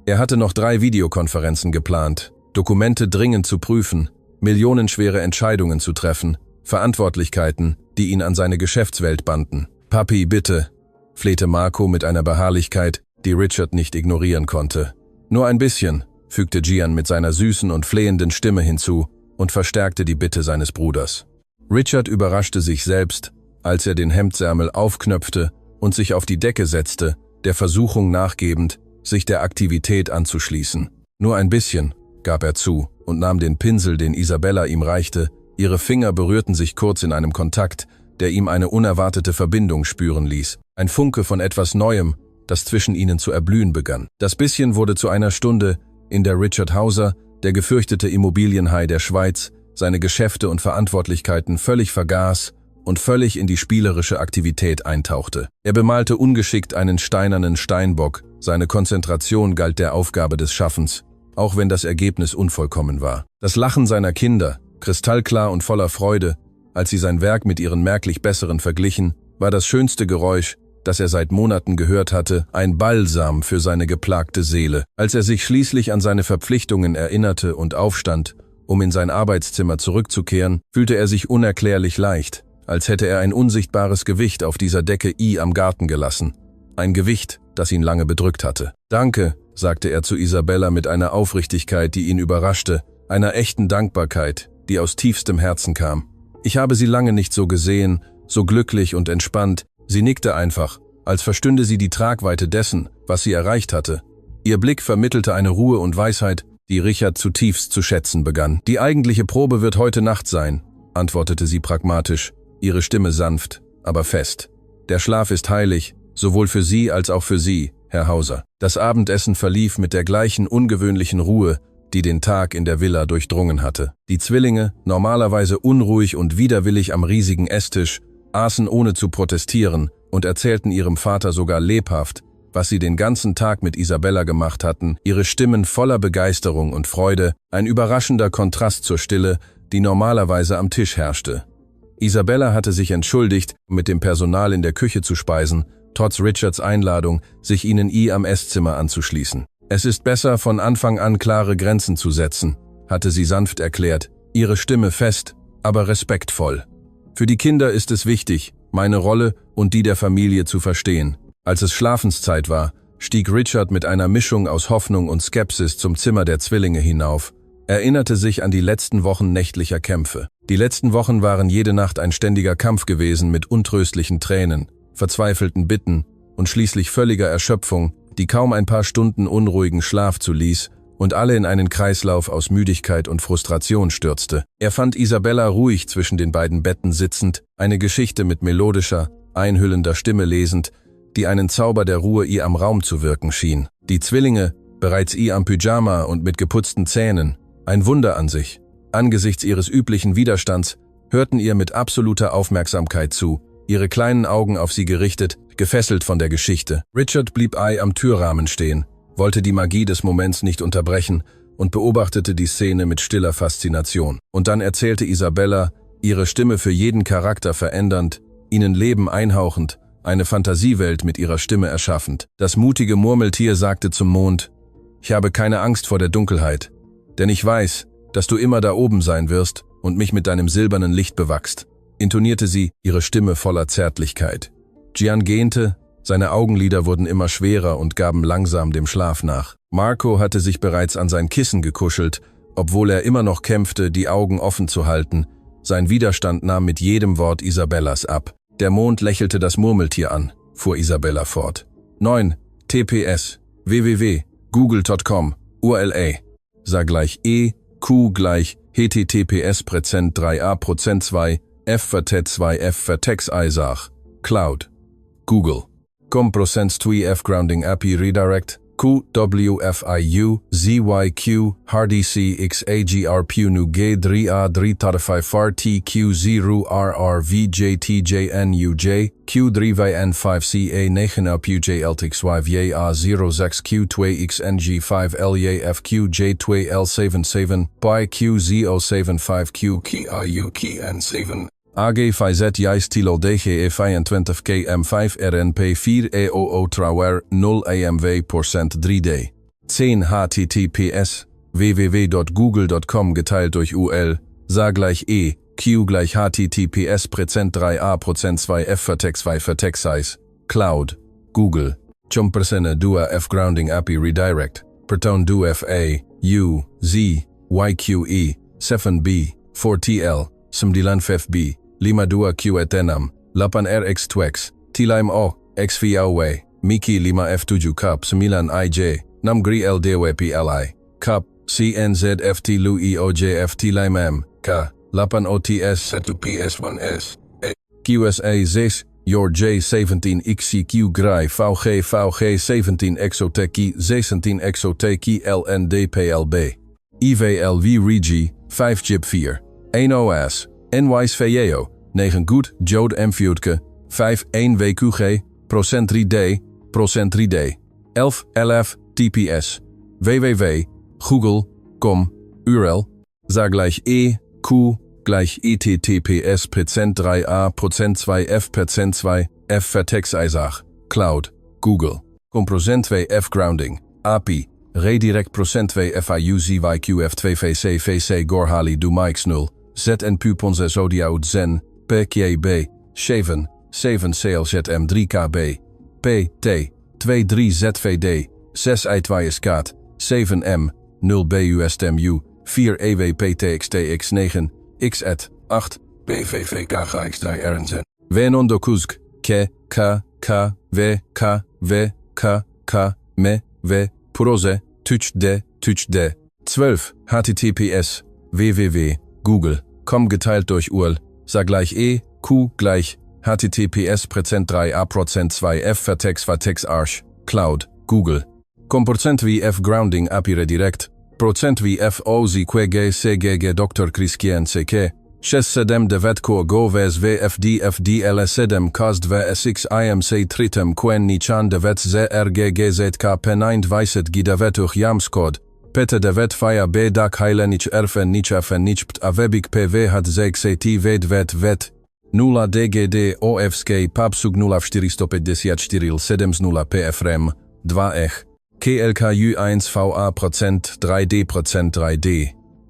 Er hatte noch 3 Videokonferenzen geplant, Dokumente dringend zu prüfen, millionenschwere Entscheidungen zu treffen, Verantwortlichkeiten, die ihn an seine Geschäftswelt banden. »Papi, bitte«, flehte Marco mit einer Beharrlichkeit, die Richard nicht ignorieren konnte. »Nur ein bisschen«, fügte Gian mit seiner süßen und flehenden Stimme hinzu und verstärkte die Bitte seines Bruders. Richard überraschte sich selbst, als er den Hemdsärmel aufknöpfte und sich auf die Decke setzte, der Versuchung nachgebend, sich der Aktivität anzuschließen. »Nur ein bisschen«, gab er zu und nahm den Pinsel, den Isabella ihm reichte. Ihre Finger berührten sich kurz in einem Kontakt, der ihm eine unerwartete Verbindung spüren ließ. Ein Funke von etwas Neuem, das zwischen ihnen zu erblühen begann. Das bisschen wurde zu einer Stunde, in der Richard Hauser, der gefürchtete Immobilienhai der Schweiz, seine Geschäfte und Verantwortlichkeiten völlig vergaß und völlig in die spielerische Aktivität eintauchte. Er bemalte ungeschickt einen steinernen Steinbock, seine Konzentration galt der Aufgabe des Schaffens, auch wenn das Ergebnis unvollkommen war. Das Lachen seiner Kinder, kristallklar und voller Freude, als sie sein Werk mit ihren merklich besseren verglichen, war das schönste Geräusch, das er seit Monaten gehört hatte, ein Balsam für seine geplagte Seele. Als er sich schließlich an seine Verpflichtungen erinnerte und aufstand, um in sein Arbeitszimmer zurückzukehren, fühlte er sich unerklärlich leicht, als hätte er ein unsichtbares Gewicht auf dieser Decke I am Garten gelassen. Ein Gewicht, das ihn lange bedrückt hatte. »Danke«, sagte er zu Isabella mit einer Aufrichtigkeit, die ihn überraschte, einer echten Dankbarkeit, die aus tiefstem Herzen kam. Ich habe sie lange nicht so gesehen, so glücklich und entspannt. Sie nickte einfach, als verstünde sie die Tragweite dessen, was sie erreicht hatte. Ihr Blick vermittelte eine Ruhe und Weisheit, die Richard zutiefst zu schätzen begann. »Die eigentliche Probe wird heute Nacht sein«, antwortete sie pragmatisch, ihre Stimme sanft, aber fest. »Der Schlaf ist heilig, sowohl für Sie als auch für Sie, Herr Hauser.« Das Abendessen verlief mit der gleichen ungewöhnlichen Ruhe, die den Tag in der Villa durchdrungen hatte. Die Zwillinge, normalerweise unruhig und widerwillig am riesigen Esstisch, aßen ohne zu protestieren und erzählten ihrem Vater sogar lebhaft, was sie den ganzen Tag mit Isabella gemacht hatten, ihre Stimmen voller Begeisterung und Freude, ein überraschender Kontrast zur Stille, die normalerweise am Tisch herrschte. Isabella hatte sich entschuldigt, mit dem Personal in der Küche zu speisen, trotz Richards Einladung, sich ihnen am Esszimmer anzuschließen. Es ist besser, von Anfang an klare Grenzen zu setzen, hatte sie sanft erklärt, ihre Stimme fest, aber respektvoll. Für die Kinder ist es wichtig, meine Rolle und die der Familie zu verstehen. Als es Schlafenszeit war, stieg Richard mit einer Mischung aus Hoffnung und Skepsis zum Zimmer der Zwillinge hinauf, erinnerte sich an die letzten Wochen nächtlicher Kämpfe. Die letzten Wochen waren jede Nacht ein ständiger Kampf gewesen mit untröstlichen Tränen, verzweifelten Bitten und schließlich völliger Erschöpfung, die kaum ein paar Stunden unruhigen Schlaf zuließ und alle in einen Kreislauf aus Müdigkeit und Frustration stürzte. Er fand Isabella ruhig zwischen den beiden Betten sitzend, eine Geschichte mit melodischer, einhüllender Stimme lesend, die einen Zauber der Ruhe ihr am Raum zu wirken schien. Die Zwillinge, bereits am Pyjama und mit geputzten Zähnen, ein Wunder an sich. Angesichts ihres üblichen Widerstands hörten ihr mit absoluter Aufmerksamkeit zu, ihre kleinen Augen auf sie gerichtet, gefesselt von der Geschichte. Richard blieb am Türrahmen stehen, wollte die Magie des Moments nicht unterbrechen und beobachtete die Szene mit stiller Faszination. Und dann erzählte Isabella, ihre Stimme für jeden Charakter verändernd, ihnen Leben einhauchend, eine Fantasiewelt mit ihrer Stimme erschaffend. Das mutige Murmeltier sagte zum Mond: Ich habe keine Angst vor der Dunkelheit, denn ich weiß, dass du immer da oben sein wirst und mich mit deinem silbernen Licht bewachst, intonierte sie, ihre Stimme voller Zärtlichkeit. Gian gähnte, seine Augenlider wurden immer schwerer und gaben langsam dem Schlaf nach. Marco hatte sich bereits an sein Kissen gekuschelt, obwohl er immer noch kämpfte, die Augen offen zu halten. Sein Widerstand nahm mit jedem Wort Isabellas ab. Der Mond lächelte das Murmeltier an, fuhr Isabella fort. 9. TPS www.google.com URL sah gleich Q gleich HTTPS Prozent 3a Prozent 2 F vertet 2 F vertex Isach Cloud Google Prozent 2 F Grounding API Redirect QWFIU ZYQ HardC XAGR nu G 3A 3 TQ0 RRVJTJNUJ Q3VN5CA 9 PUJLTXYVA 06 Q2XNG5 LYFQJ2L77 by QZ075 QKIUKN7 AG FZ Jistilo DGE 25 KM5 RNP 4 EOO Trauer 0 AMW Prozent 3D 10 HTTPS www.google.com geteilt durch UL sah gleich Q gleich HTTPS Prozent 3a Prozent 2 F vertex 2 vertex size Cloud Google Chompersene 2 F Grounding API Redirect Proton 2 FA U Z YQE 7B 4TL Semdilan FFB Lima 2 Q etenam, Lapan RX Twex, Tilaim O, XVAW, Miki Lima F7 Cup 9 IJ, Namgri LDW PLI, Cup, CNZFT Lu EOJFT Lime M, K, Lapan OTS Setu PS1S, QSA 6, Your J17 XCQ Grai VG 17 Exoteki 17 Exoteki LND PLB, IVLV Regi, 5 Chip 4, 1 OS, NYSVEO, 9 Goed, Jode M. Fjutke, 5 1 WQG, Procent 3D, Procent 3D, 11 LF, TPS, www.google.com, URL, sah gleich Q gleich ETTPS Prozent 3a Prozent 2 F Prozent 2 F vertex Isach, Cloud, Google, Prozent 2 F Grounding, API, Redirect Prozent 2 FIU ZYQF2 VC VC Gorhali du Mix 0, ZNPU Ponze Zodia Zen, PKB, 7, 7 CLZM 3KB, PT, 23 ZVD, 6 I2 SCAT, 7M, 0 BUSTMU, 4 EWPTXTX9, XET, 8, BVVKXDRNZ. Venondo Kuzk, K, V, K, Me, V, Proze, Tuch D, 12, HTTPS, www.google.com geteilt durch URL, sah gleich Q gleich HTTPS Prozent 3a Prozent 2 F vertex Arch, Cloud, Google. Prozent VF Grounding API Redirect, Prozent VF OZQG CGG Dr. Christian CK, 6 devetko govez VFDFDL7 Kast VSX IMC Tritem Quen Nichan Devet ZRGGZK P9 Weiset Gidevetuch Jamskod, Peter de vet fire b dak heilenich erfen nich pt avebik pv hat zeg seti vet nula dgd ofsk papsug 0454 70 pfrem 2 klkü 1 va Prozent 3D.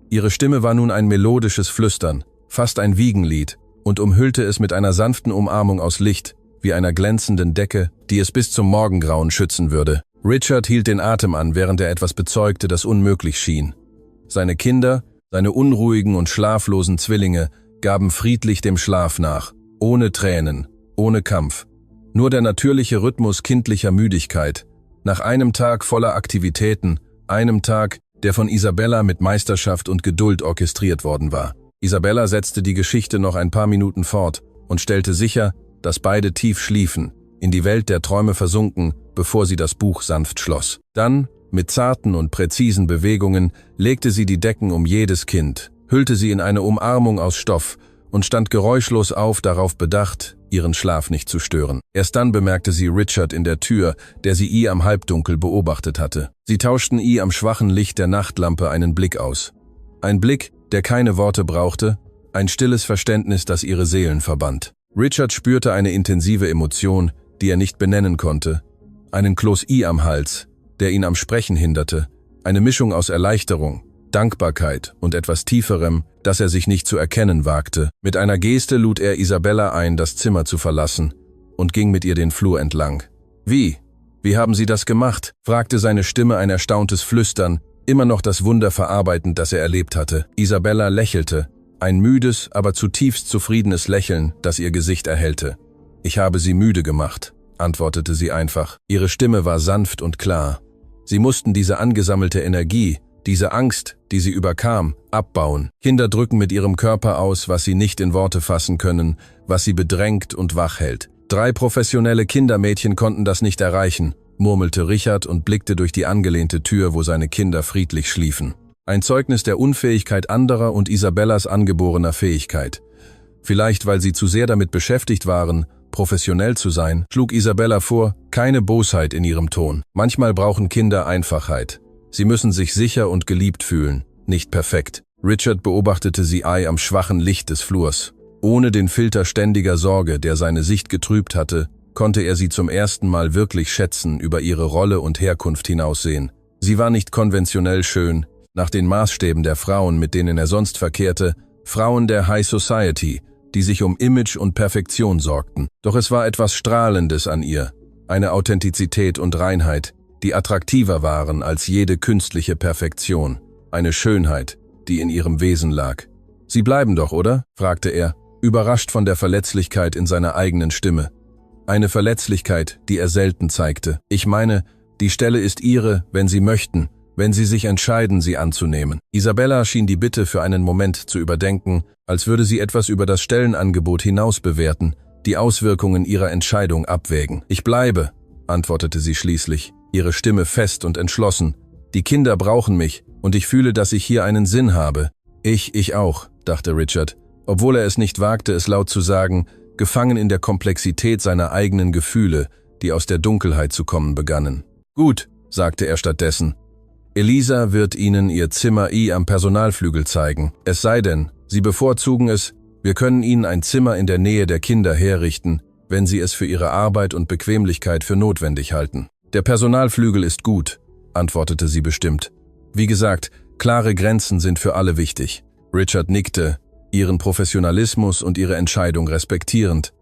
Ihre Stimme war nun ein melodisches Flüstern, fast ein Wiegenlied, und umhüllte es mit einer sanften Umarmung aus Licht, wie einer glänzenden Decke, die es bis zum Morgengrauen schützen würde. Richard hielt den Atem an, während er etwas bezeugte, das unmöglich schien. Seine Kinder, seine unruhigen und schlaflosen Zwillinge, gaben friedlich dem Schlaf nach, ohne Tränen, ohne Kampf. Nur der natürliche Rhythmus kindlicher Müdigkeit, nach einem Tag voller Aktivitäten, einem Tag, der von Isabella mit Meisterschaft und Geduld orchestriert worden war. Isabella setzte die Geschichte noch ein paar Minuten fort und stellte sicher, dass beide tief schliefen, in die Welt der Träume versunken, bevor sie das Buch sanft schloss. Dann, mit zarten und präzisen Bewegungen, legte sie die Decken um jedes Kind, hüllte sie in eine Umarmung aus Stoff und stand geräuschlos auf, darauf bedacht, ihren Schlaf nicht zu stören. Erst dann bemerkte sie Richard in der Tür, der sie am Halbdunkel beobachtet hatte. Sie tauschten am schwachen Licht der Nachtlampe einen Blick aus. Ein Blick, der keine Worte brauchte, ein stilles Verständnis, das ihre Seelen verband. Richard spürte eine intensive Emotion, die er nicht benennen konnte, einen Kloß am Hals, der ihn am Sprechen hinderte, eine Mischung aus Erleichterung, Dankbarkeit und etwas Tieferem, das er sich nicht zu erkennen wagte. Mit einer Geste lud er Isabella ein, das Zimmer zu verlassen, und ging mit ihr den Flur entlang. »Wie? Wie haben Sie das gemacht?« fragte seine Stimme ein erstauntes Flüstern, immer noch das Wunder verarbeitend, das er erlebt hatte. Isabella lächelte, ein müdes, aber zutiefst zufriedenes Lächeln, das ihr Gesicht erhellte. »Ich habe Sie müde gemacht«, antwortete sie einfach. Ihre Stimme war sanft und klar. Sie mussten diese angesammelte Energie, diese Angst, die sie überkam, abbauen. Kinder drücken mit ihrem Körper aus, was sie nicht in Worte fassen können, was sie bedrängt und wach hält. 3 professionelle Kindermädchen konnten das nicht erreichen, murmelte Richard und blickte durch die angelehnte Tür, wo seine Kinder friedlich schliefen. Ein Zeugnis der Unfähigkeit anderer und Isabellas angeborener Fähigkeit. Vielleicht, weil sie zu sehr damit beschäftigt waren, professionell zu sein, schlug Isabella vor, keine Bosheit in ihrem Ton. Manchmal brauchen Kinder Einfachheit. Sie müssen sich sicher und geliebt fühlen, nicht perfekt. Richard beobachtete sie am schwachen Licht des Flurs. Ohne den Filter ständiger Sorge, der seine Sicht getrübt hatte, konnte er sie zum ersten Mal wirklich schätzen, über ihre Rolle und Herkunft hinaussehen. Sie war nicht konventionell schön, nach den Maßstäben der Frauen, mit denen er sonst verkehrte, Frauen der High Society, die sich um Image und Perfektion sorgten. Doch es war etwas Strahlendes an ihr, eine Authentizität und Reinheit, die attraktiver waren als jede künstliche Perfektion, eine Schönheit, die in ihrem Wesen lag. »Sie bleiben doch, oder?« fragte er, überrascht von der Verletzlichkeit in seiner eigenen Stimme. Eine Verletzlichkeit, die er selten zeigte. »Ich meine, die Stelle ist Ihre, wenn Sie möchten, wenn Sie sich entscheiden, sie anzunehmen.« Isabella schien die Bitte für einen Moment zu überdenken, als würde sie etwas über das Stellenangebot hinaus bewerten, die Auswirkungen ihrer Entscheidung abwägen. »Ich bleibe«, antwortete sie schließlich, ihre Stimme fest und entschlossen. »Die Kinder brauchen mich, und ich fühle, dass ich hier einen Sinn habe.« Ich auch«, dachte Richard, obwohl er es nicht wagte, es laut zu sagen, gefangen in der Komplexität seiner eigenen Gefühle, die aus der Dunkelheit zu kommen begannen. »Gut«, sagte er stattdessen. »Elisa wird Ihnen Ihr Zimmer am Personalflügel zeigen. Es sei denn, Sie bevorzugen es, wir können Ihnen ein Zimmer in der Nähe der Kinder herrichten, wenn Sie es für Ihre Arbeit und Bequemlichkeit für notwendig halten.« »Der Personalflügel ist gut«, antwortete sie bestimmt. Wie gesagt, klare Grenzen sind für alle wichtig. Richard nickte, ihren Professionalismus und ihre Entscheidung respektierend.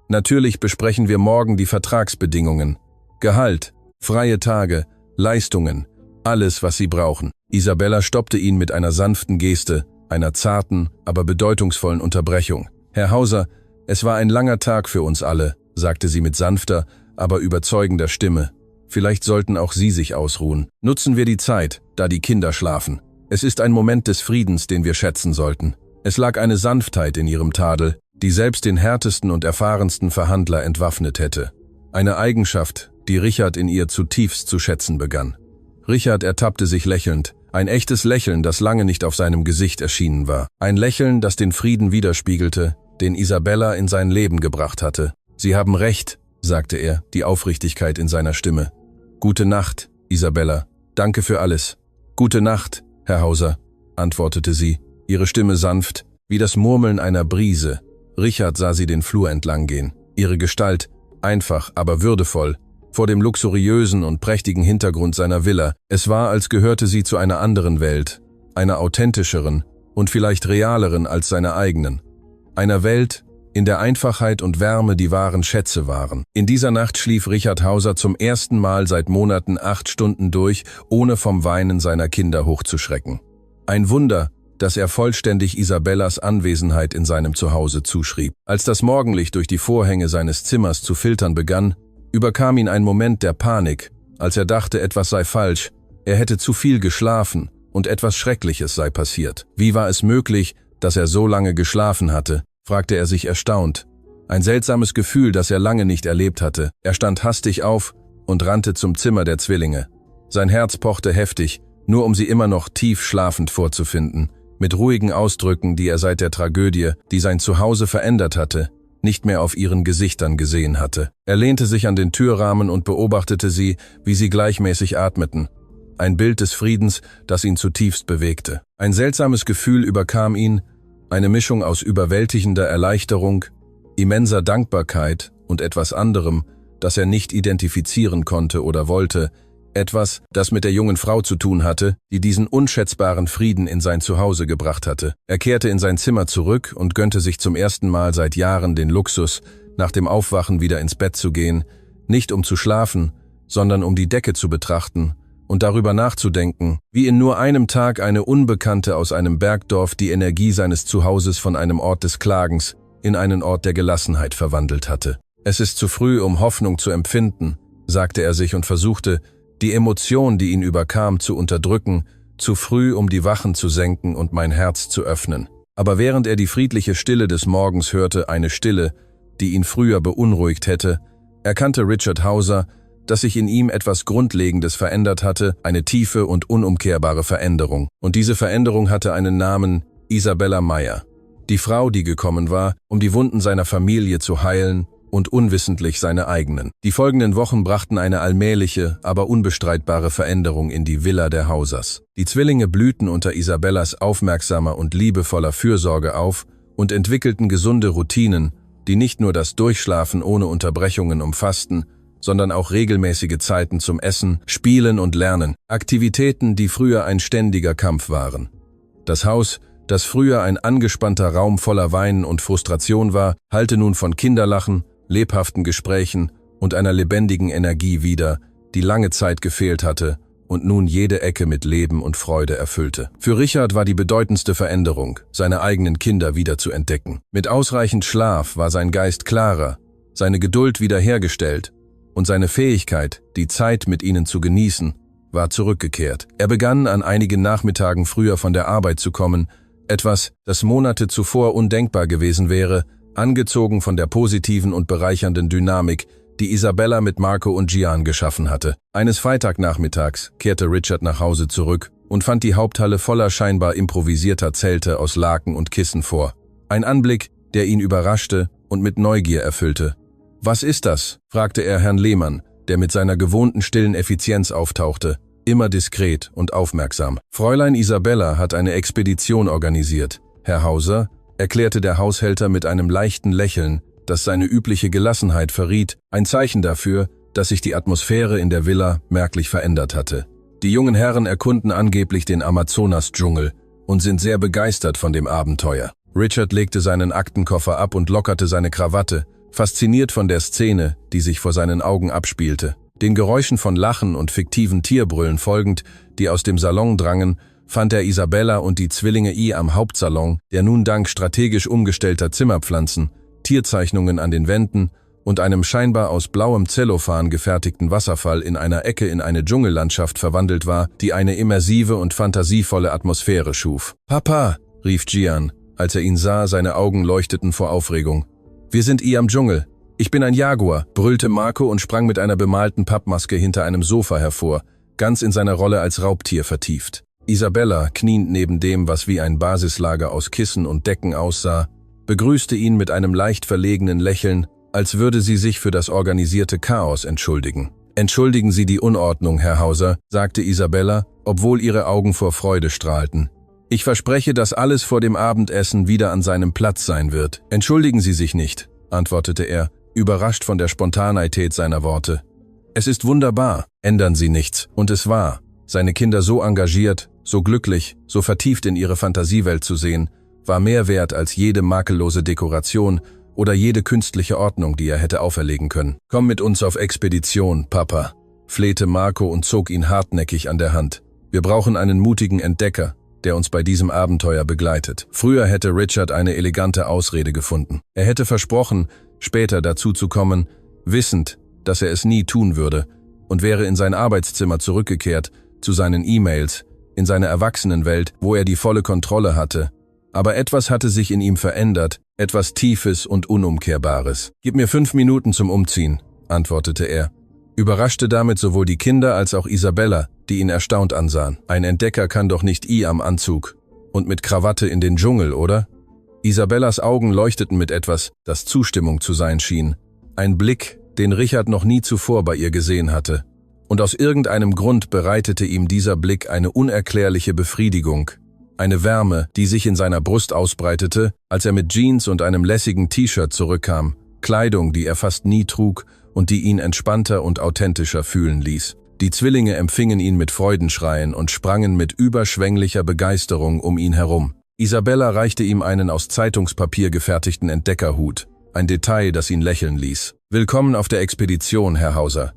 »Natürlich besprechen wir morgen die Vertragsbedingungen. Gehalt, freie Tage, Leistungen, alles, was Sie brauchen.« Isabella stoppte ihn mit einer sanften Geste, einer zarten, aber bedeutungsvollen Unterbrechung. »Herr Hauser, es war ein langer Tag für uns alle«, sagte sie mit sanfter, aber überzeugender Stimme. »Vielleicht sollten auch Sie sich ausruhen. Nutzen wir die Zeit, da die Kinder schlafen. Es ist ein Moment des Friedens, den wir schätzen sollten.« Es lag eine Sanftheit in ihrem Tadel, die selbst den härtesten und erfahrensten Verhandler entwaffnet hätte. Eine Eigenschaft, die Richard in ihr zutiefst zu schätzen begann. Richard ertappte sich lächelnd, ein echtes Lächeln, das lange nicht auf seinem Gesicht erschienen war. Ein Lächeln, das den Frieden widerspiegelte, den Isabella in sein Leben gebracht hatte. »Sie haben recht«, sagte er, die Aufrichtigkeit in seiner Stimme. »Gute Nacht, Isabella. Danke für alles. »Gute Nacht, Herr Hauser«, antwortete sie, ihre Stimme sanft, wie das Murmeln einer Brise. Richard sah sie den Flur entlang gehen. Ihre Gestalt, einfach, aber würdevoll, vor dem luxuriösen und prächtigen Hintergrund seiner Villa. Es war, als gehörte sie zu einer anderen Welt, einer authentischeren und vielleicht realeren als seiner eigenen. Einer Welt, in der Einfachheit und Wärme die wahren Schätze waren. In dieser Nacht schlief Richard Hauser zum ersten Mal seit Monaten 8 Stunden durch, ohne vom Weinen seiner Kinder hochzuschrecken. Ein Wunder, dass er vollständig Isabellas Anwesenheit in seinem Zuhause zuschrieb. Als das Morgenlicht durch die Vorhänge seines Zimmers zu filtern begann, überkam ihn ein Moment der Panik, als er dachte, etwas sei falsch, er hätte zu viel geschlafen und etwas Schreckliches sei passiert. Wie war es möglich, dass er so lange geschlafen hatte, fragte er sich erstaunt. Ein seltsames Gefühl, das er lange nicht erlebt hatte. Er stand hastig auf und rannte zum Zimmer der Zwillinge. Sein Herz pochte heftig, nur um sie immer noch tief schlafend vorzufinden, mit ruhigen Ausdrücken, die er seit der Tragödie, die sein Zuhause verändert hatte, nicht mehr auf ihren Gesichtern gesehen hatte. Er lehnte sich an den Türrahmen und beobachtete sie, wie sie gleichmäßig atmeten. Ein Bild des Friedens, das ihn zutiefst bewegte. Ein seltsames Gefühl überkam ihn, eine Mischung aus überwältigender Erleichterung, immenser Dankbarkeit und etwas anderem, das er nicht identifizieren konnte oder wollte, etwas, das mit der jungen Frau zu tun hatte, die diesen unschätzbaren Frieden in sein Zuhause gebracht hatte. Er kehrte in sein Zimmer zurück und gönnte sich zum ersten Mal seit Jahren den Luxus, nach dem Aufwachen wieder ins Bett zu gehen, nicht um zu schlafen, sondern um die Decke zu betrachten und darüber nachzudenken, wie in nur einem Tag eine Unbekannte aus einem Bergdorf die Energie seines Zuhauses von einem Ort des Klagens in einen Ort der Gelassenheit verwandelt hatte. Es ist zu früh, um Hoffnung zu empfinden, sagte er sich und versuchte, die Emotion, die ihn überkam, zu unterdrücken, zu früh, um die Wachen zu senken und mein Herz zu öffnen. Aber während er die friedliche Stille des Morgens hörte, eine Stille, die ihn früher beunruhigt hätte, erkannte Richard Hauser, dass sich in ihm etwas Grundlegendes verändert hatte, eine tiefe und unumkehrbare Veränderung. Und diese Veränderung hatte einen Namen: Isabella Meyer. Die Frau, die gekommen war, um die Wunden seiner Familie zu heilen und unwissentlich seine eigenen. Die folgenden Wochen brachten eine allmähliche, aber unbestreitbare Veränderung in die Villa der Hausers. Die Zwillinge blühten unter Isabellas aufmerksamer und liebevoller Fürsorge auf und entwickelten gesunde Routinen, die nicht nur das Durchschlafen ohne Unterbrechungen umfassten, sondern auch regelmäßige Zeiten zum Essen, Spielen und Lernen, Aktivitäten, die früher ein ständiger Kampf waren. Das Haus, das früher ein angespannter Raum voller Weinen und Frustration war, hallte nun von Kinderlachen, lebhaften Gesprächen und einer lebendigen Energie wieder, die lange Zeit gefehlt hatte und nun jede Ecke mit Leben und Freude erfüllte. Für Richard war die bedeutendste Veränderung, seine eigenen Kinder wieder zu entdecken. Mit ausreichend Schlaf war sein Geist klarer, seine Geduld wiederhergestellt und seine Fähigkeit, die Zeit mit ihnen zu genießen, war zurückgekehrt. Er begann, an einigen Nachmittagen früher von der Arbeit zu kommen, etwas, das Monate zuvor undenkbar gewesen wäre, angezogen von der positiven und bereichernden Dynamik, die Isabella mit Marco und Gian geschaffen hatte. Eines Freitagnachmittags kehrte Richard nach Hause zurück und fand die Haupthalle voller scheinbar improvisierter Zelte aus Laken und Kissen vor. Ein Anblick, der ihn überraschte und mit Neugier erfüllte. »Was ist das?« fragte er Herrn Lehmann, der mit seiner gewohnten stillen Effizienz auftauchte, immer diskret und aufmerksam. »Fräulein Isabella hat eine Expedition organisiert, Herr Hauser«, erklärte der Haushälter mit einem leichten Lächeln, das seine übliche Gelassenheit verriet, ein Zeichen dafür, dass sich die Atmosphäre in der Villa merklich verändert hatte. Die jungen Herren erkunden angeblich den Amazonas-Dschungel und sind sehr begeistert von dem Abenteuer. Richard legte seinen Aktenkoffer ab und lockerte seine Krawatte, fasziniert von der Szene, die sich vor seinen Augen abspielte. Den Geräuschen von Lachen und fiktiven Tierbrüllen folgend, die aus dem Salon drangen, fand er Isabella und die Zwillinge am Hauptsalon, der nun dank strategisch umgestellter Zimmerpflanzen, Tierzeichnungen an den Wänden und einem scheinbar aus blauem Zellophan gefertigten Wasserfall in einer Ecke in eine Dschungellandschaft verwandelt war, die eine immersive und fantasievolle Atmosphäre schuf. »Papa«, rief Gian, als er ihn sah, seine Augen leuchteten vor Aufregung. »Wir sind am Dschungel. Ich bin ein Jaguar«, brüllte Marco und sprang mit einer bemalten Pappmaske hinter einem Sofa hervor, ganz in seiner Rolle als Raubtier vertieft. Isabella, kniend neben dem, was wie ein Basislager aus Kissen und Decken aussah, begrüßte ihn mit einem leicht verlegenen Lächeln, als würde sie sich für das organisierte Chaos entschuldigen. »Entschuldigen Sie die Unordnung, Herr Hauser«, sagte Isabella, obwohl ihre Augen vor Freude strahlten. »Ich verspreche, dass alles vor dem Abendessen wieder an seinem Platz sein wird.« »Entschuldigen Sie sich nicht«, antwortete er, überrascht von der Spontaneität seiner Worte. »Es ist wunderbar, ändern Sie nichts.« Und es war, seine Kinder so engagiert, so glücklich, so vertieft in ihre Fantasiewelt zu sehen, war mehr wert als jede makellose Dekoration oder jede künstliche Ordnung, die er hätte auferlegen können. »Komm mit uns auf Expedition, Papa«, flehte Marco und zog ihn hartnäckig an der Hand. »Wir brauchen einen mutigen Entdecker, der uns bei diesem Abenteuer begleitet.« Früher hätte Richard eine elegante Ausrede gefunden. Er hätte versprochen, später dazu zu kommen, wissend, dass er es nie tun würde, und wäre in sein Arbeitszimmer zurückgekehrt, zu seinen E-Mails, in seine Erwachsenenwelt, wo er die volle Kontrolle hatte. Aber etwas hatte sich in ihm verändert, etwas Tiefes und Unumkehrbares. »Gib mir 5 Minuten zum Umziehen«, antwortete er, überraschte damit sowohl die Kinder als auch Isabella, die ihn erstaunt ansahen. »Ein Entdecker kann doch nicht am Anzug und mit Krawatte in den Dschungel, oder?« Isabellas Augen leuchteten mit etwas, das Zustimmung zu sein schien. Ein Blick, den Richard noch nie zuvor bei ihr gesehen hatte. Und aus irgendeinem Grund bereitete ihm dieser Blick eine unerklärliche Befriedigung, eine Wärme, die sich in seiner Brust ausbreitete, als er mit Jeans und einem lässigen T-Shirt zurückkam, Kleidung, die er fast nie trug und die ihn entspannter und authentischer fühlen ließ. Die Zwillinge empfingen ihn mit Freudenschreien und sprangen mit überschwänglicher Begeisterung um ihn herum. Isabella reichte ihm einen aus Zeitungspapier gefertigten Entdeckerhut, ein Detail, das ihn lächeln ließ. »Willkommen auf der Expedition, Herr Hauser«,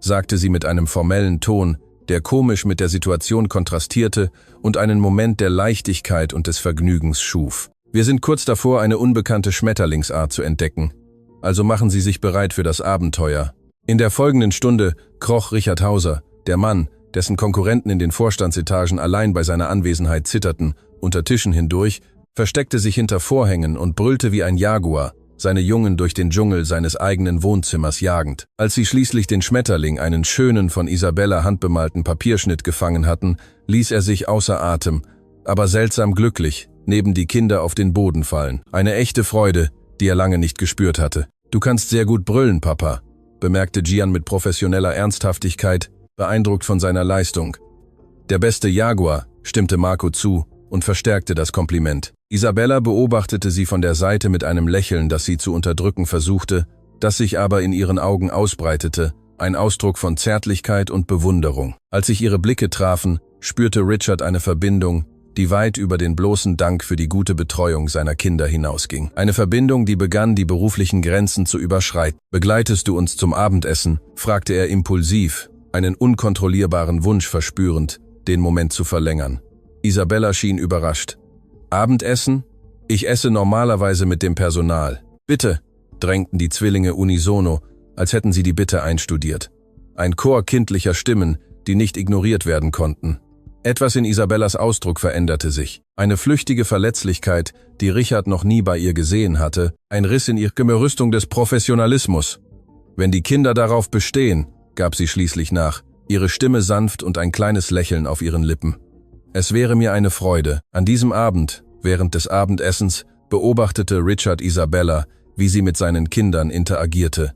sagte sie mit einem formellen Ton, der komisch mit der Situation kontrastierte und einen Moment der Leichtigkeit und des Vergnügens schuf. »Wir sind kurz davor, eine unbekannte Schmetterlingsart zu entdecken. Also machen Sie sich bereit für das Abenteuer.« In der folgenden Stunde kroch Richard Hauser, der Mann, dessen Konkurrenten in den Vorstandsetagen allein bei seiner Anwesenheit zitterten, unter Tischen hindurch, versteckte sich hinter Vorhängen und brüllte wie ein Jaguar, seine Jungen durch den Dschungel seines eigenen Wohnzimmers jagend. Als sie schließlich den Schmetterling, einen schönen, von Isabella handbemalten Papierschnitt gefangen hatten, ließ er sich außer Atem, aber seltsam glücklich, neben die Kinder auf den Boden fallen. Eine echte Freude, die er lange nicht gespürt hatte. »Du kannst sehr gut brüllen, Papa«, bemerkte Gian mit professioneller Ernsthaftigkeit, beeindruckt von seiner Leistung. »Der beste Jaguar«, stimmte Marco zu und verstärkte das Kompliment. Isabella beobachtete sie von der Seite mit einem Lächeln, das sie zu unterdrücken versuchte, das sich aber in ihren Augen ausbreitete, ein Ausdruck von Zärtlichkeit und Bewunderung. Als sich ihre Blicke trafen, spürte Richard eine Verbindung, die weit über den bloßen Dank für die gute Betreuung seiner Kinder hinausging. Eine Verbindung, die begann, die beruflichen Grenzen zu überschreiten. »Begleitest du uns zum Abendessen?«, fragte er impulsiv, einen unkontrollierbaren Wunsch verspürend, den Moment zu verlängern. Isabella schien überrascht. »Abendessen? Ich esse normalerweise mit dem Personal.« »Bitte«, drängten die Zwillinge unisono, als hätten sie die Bitte einstudiert. Ein Chor kindlicher Stimmen, die nicht ignoriert werden konnten. Etwas in Isabellas Ausdruck veränderte sich. Eine flüchtige Verletzlichkeit, die Richard noch nie bei ihr gesehen hatte, ein Riss in ihrer Rüstung des Professionalismus. »Wenn die Kinder darauf bestehen«, gab sie schließlich nach, ihre Stimme sanft und ein kleines Lächeln auf ihren Lippen. »Es wäre mir eine Freude.« An diesem Abend, während des Abendessens, beobachtete Richard Isabella, wie sie mit seinen Kindern interagierte.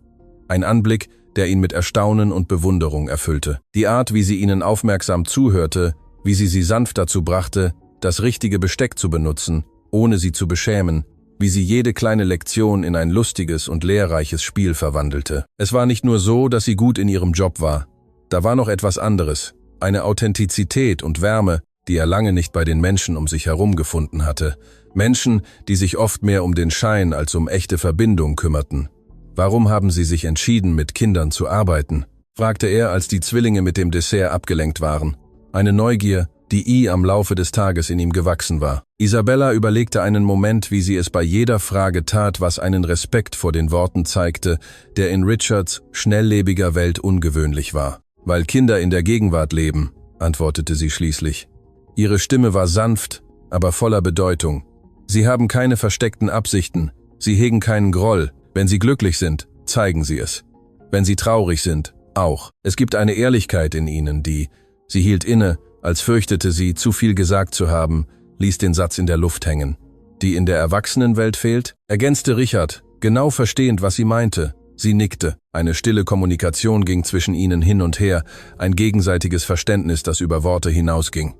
Ein Anblick, der ihn mit Erstaunen und Bewunderung erfüllte. Die Art, wie sie ihnen aufmerksam zuhörte, wie sie sanft dazu brachte, das richtige Besteck zu benutzen, ohne sie zu beschämen, wie sie jede kleine Lektion in ein lustiges und lehrreiches Spiel verwandelte. Es war nicht nur so, dass sie gut in ihrem Job war. Da war noch etwas anderes, eine Authentizität und Wärme, die er lange nicht bei den Menschen um sich herum gefunden hatte. Menschen, die sich oft mehr um den Schein als um echte Verbindung kümmerten. »Warum haben Sie sich entschieden, mit Kindern zu arbeiten?«, fragte er, als die Zwillinge mit dem Dessert abgelenkt waren. Eine Neugier, die am Laufe des Tages in ihm gewachsen war. Isabella überlegte einen Moment, wie sie es bei jeder Frage tat, was einen Respekt vor den Worten zeigte, der in Richards schnelllebiger Welt ungewöhnlich war. »Weil Kinder in der Gegenwart leben«, antwortete sie schließlich. Ihre Stimme war sanft, aber voller Bedeutung. »Sie haben keine versteckten Absichten, sie hegen keinen Groll. Wenn sie glücklich sind, zeigen sie es. Wenn sie traurig sind, auch. Es gibt eine Ehrlichkeit in ihnen, die…« Sie hielt inne, als fürchtete sie, zu viel gesagt zu haben, ließ den Satz in der Luft hängen. »Die in der Erwachsenenwelt fehlt?«, ergänzte Richard, genau verstehend, was sie meinte. Sie nickte. Eine stille Kommunikation ging zwischen ihnen hin und her, ein gegenseitiges Verständnis, das über Worte hinausging.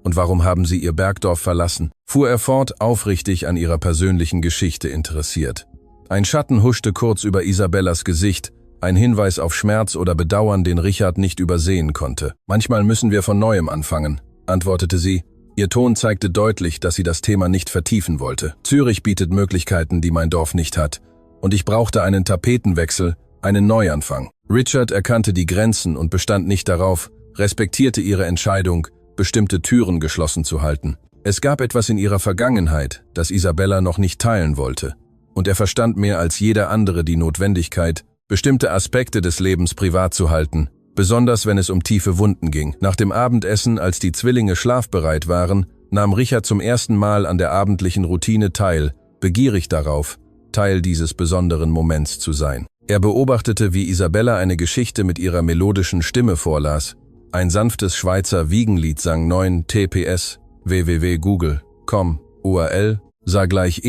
»Und warum haben Sie Ihr Bergdorf verlassen?« fuhr er fort, aufrichtig an ihrer persönlichen Geschichte interessiert. Ein Schatten huschte kurz über Isabellas Gesicht, ein Hinweis auf Schmerz oder Bedauern, den Richard nicht übersehen konnte. »Manchmal müssen wir von Neuem anfangen«, antwortete sie. Ihr Ton zeigte deutlich, dass sie das Thema nicht vertiefen wollte. »Zürich bietet Möglichkeiten, die mein Dorf nicht hat. Und ich brauchte einen Tapetenwechsel, einen Neuanfang.« Richard erkannte die Grenzen und bestand nicht darauf, respektierte ihre Entscheidung, bestimmte Türen geschlossen zu halten. Es gab etwas in ihrer Vergangenheit, das Isabella noch nicht teilen wollte. Und er verstand mehr als jeder andere die Notwendigkeit, bestimmte Aspekte des Lebens privat zu halten, besonders wenn es um tiefe Wunden ging. Nach dem Abendessen, als die Zwillinge schlafbereit waren, nahm Richard zum ersten Mal an der abendlichen Routine teil, begierig darauf, Teil dieses besonderen Moments zu sein. Er beobachtete, wie Isabella eine Geschichte mit ihrer melodischen Stimme vorlas, ein sanftes Schweizer Wiegenlied sang 9 TPS, www.google.com, URL, sah gleich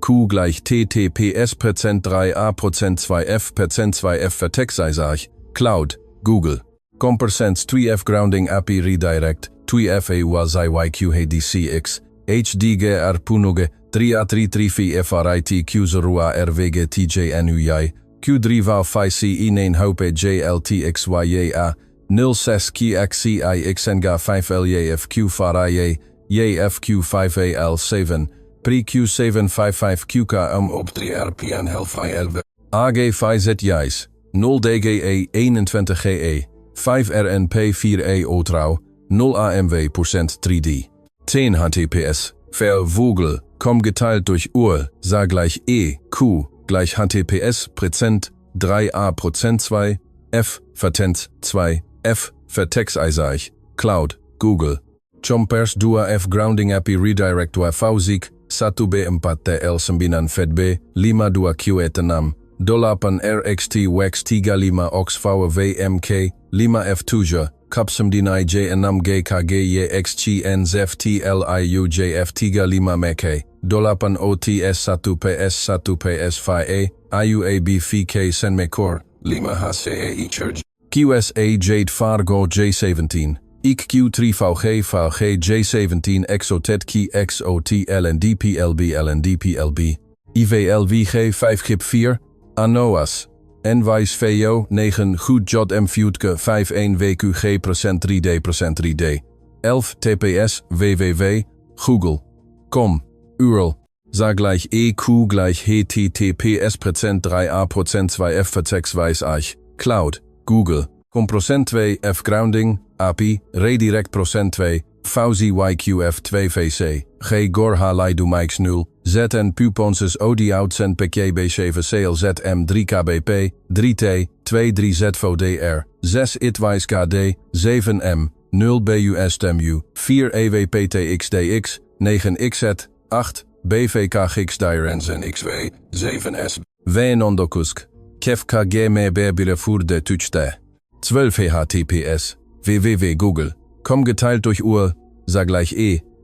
Q gleich TTPS Prozent 3a Prozent 2f Prozent 2f Vertexeisach, Cloud, Google. Compercents 2f Grounding API Redirect, 2f AUAZYQ HDCX, HDGR Punuge, 3A334 FRIT Q0A RVG TJNUI, Q3 5 CE 9 Hope JLTXYA, 0 SES KXCIXNGA 5 LYFQ FARAY, YFQ5 AL7, Pre-Q755 QK op 3 RPN Helfai 11. AG 5Z Jais, 0 DGE 21 GE, 5 RNP 4E Otrouw, 0 AMW % 3D. 10 HTTPS, Vervogel, geteilt durch URL, sah gleich Q gleich HTTPS Prozent 3a Prozent 2, F Vertent 2, F Vertexeisach, Cloud, Google. Chompers 2F Grounding API Redirect 2 VZIC, 1B4 TL9 FedB, Lima 2 Q6 Dolapan RXT Wex Tiga Lima Ox VMK, Lima F Tuja, Kapsum Dinai J6 GKG YXGN ZEF TLIU JF Tiga Lima Meke, Dolapan OTS 1PS 1PS 5A, IUAB FK Senmekor, Lima HCE Church, QSA Jade Fargo J17. IQ3VG VG J17 Exotet Key XOT LNDPLB LNDPLB IVLVG 5 GIP 4 ANOAS NWIS VO 9 Goed Jod M Futke 51 WQG % 3D % 3D 11 TPS www Google.com URL sah gleich EQ gleich HTTPS % 3a % 2f Vertexeisach Cloud Google Comprocent 2 F Grounding API, Redirect Procent 2, VZYQF 2 VC, G Gorha Leidu Mix 0, ZN Puponses OD Outcent PKB7 Sale ZM 3 KBP, 3T, 23 ZVDR, 6 ITWISE KD, 7M, 0 BUSTMU, 4 EWPTXDX, 9 XZ, 8, BVK Gixdirens en XW, 7S, Wnondokusk, Kefka GME Berbire de Tuchte, 12 HTTPS, www.google.com geteilt durch URL, sah gleich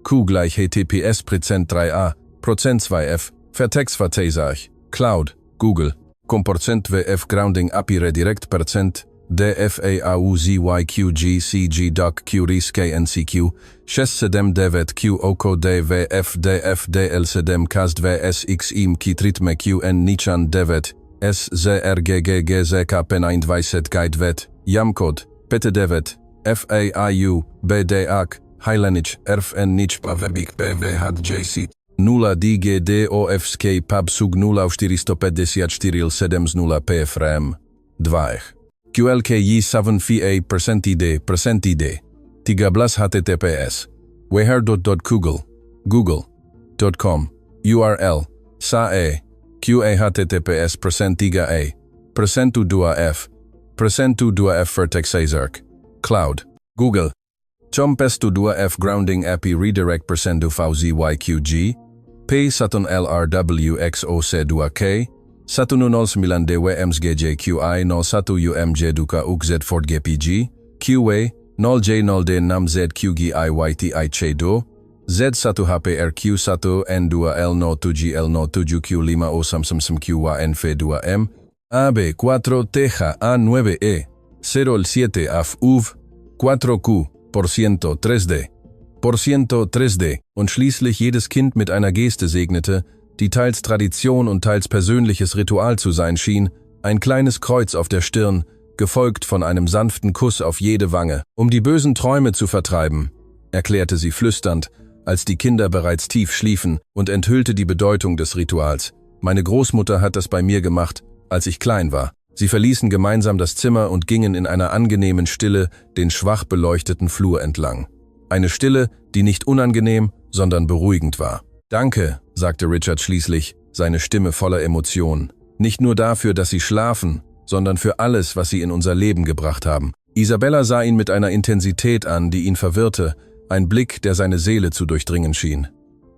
Q gleich HTTPS Prozent 3a, Prozent 2f, Vertexeisach, Cloud, Google, Comporcent WF Grounding API Redirect Percent, DFAUZYQGCG Doc Q Riske NCQ, 6 Devet Q Oko DVF DF DL Cast VSX Im Kitritme QN Nichan Devet, SZRGGGZK Pen 21 Guide Vet, Jamcode, Pete Devet, FAIU, BDAC, Heilenich, RFN Nichpa Webik PWHJC, 0 DGDOFSK PAB SUG 0 454 7 PFRM, 2. QLKJ 7VA % ID, 13 HTTPS, weher.google.com, URL, SAE, QA HTTPS %3A, %2F, %2F Vertexeisach, Cloud, Google. Chompestu 2F Grounding API Redirect % VZYQG, P Saturn LRWXOC2K, Saturn 09 DWMSGJQI 01 UMJ Duka UGZ Ford GPG, QA 0J0D NAM ZQGIYTI Chedo, Z1 HPRQ 1 N2 L02G L02Q Lima O Samsum QA NF2M, AB 4 Teja A9E 07 AF UV 4Q % 3D % 3D und schließlich jedes Kind mit einer Geste segnete, die teils Tradition und teils persönliches Ritual zu sein schien, ein kleines Kreuz auf der Stirn, gefolgt von einem sanften Kuss auf jede Wange. Um die bösen Träume zu vertreiben, erklärte sie flüsternd, als die Kinder bereits tief schliefen, und enthüllte die Bedeutung des Rituals. Meine Großmutter hat das bei mir gemacht, als ich klein war. Sie verließen gemeinsam das Zimmer und gingen in einer angenehmen Stille den schwach beleuchteten Flur entlang. Eine Stille, die nicht unangenehm, sondern beruhigend war. »Danke«, sagte Richard schließlich, seine Stimme voller Emotion. »Nicht nur dafür, dass Sie schlafen, sondern für alles, was Sie in unser Leben gebracht haben.« Isabella sah ihn mit einer Intensität an, die ihn verwirrte, ein Blick, der seine Seele zu durchdringen schien.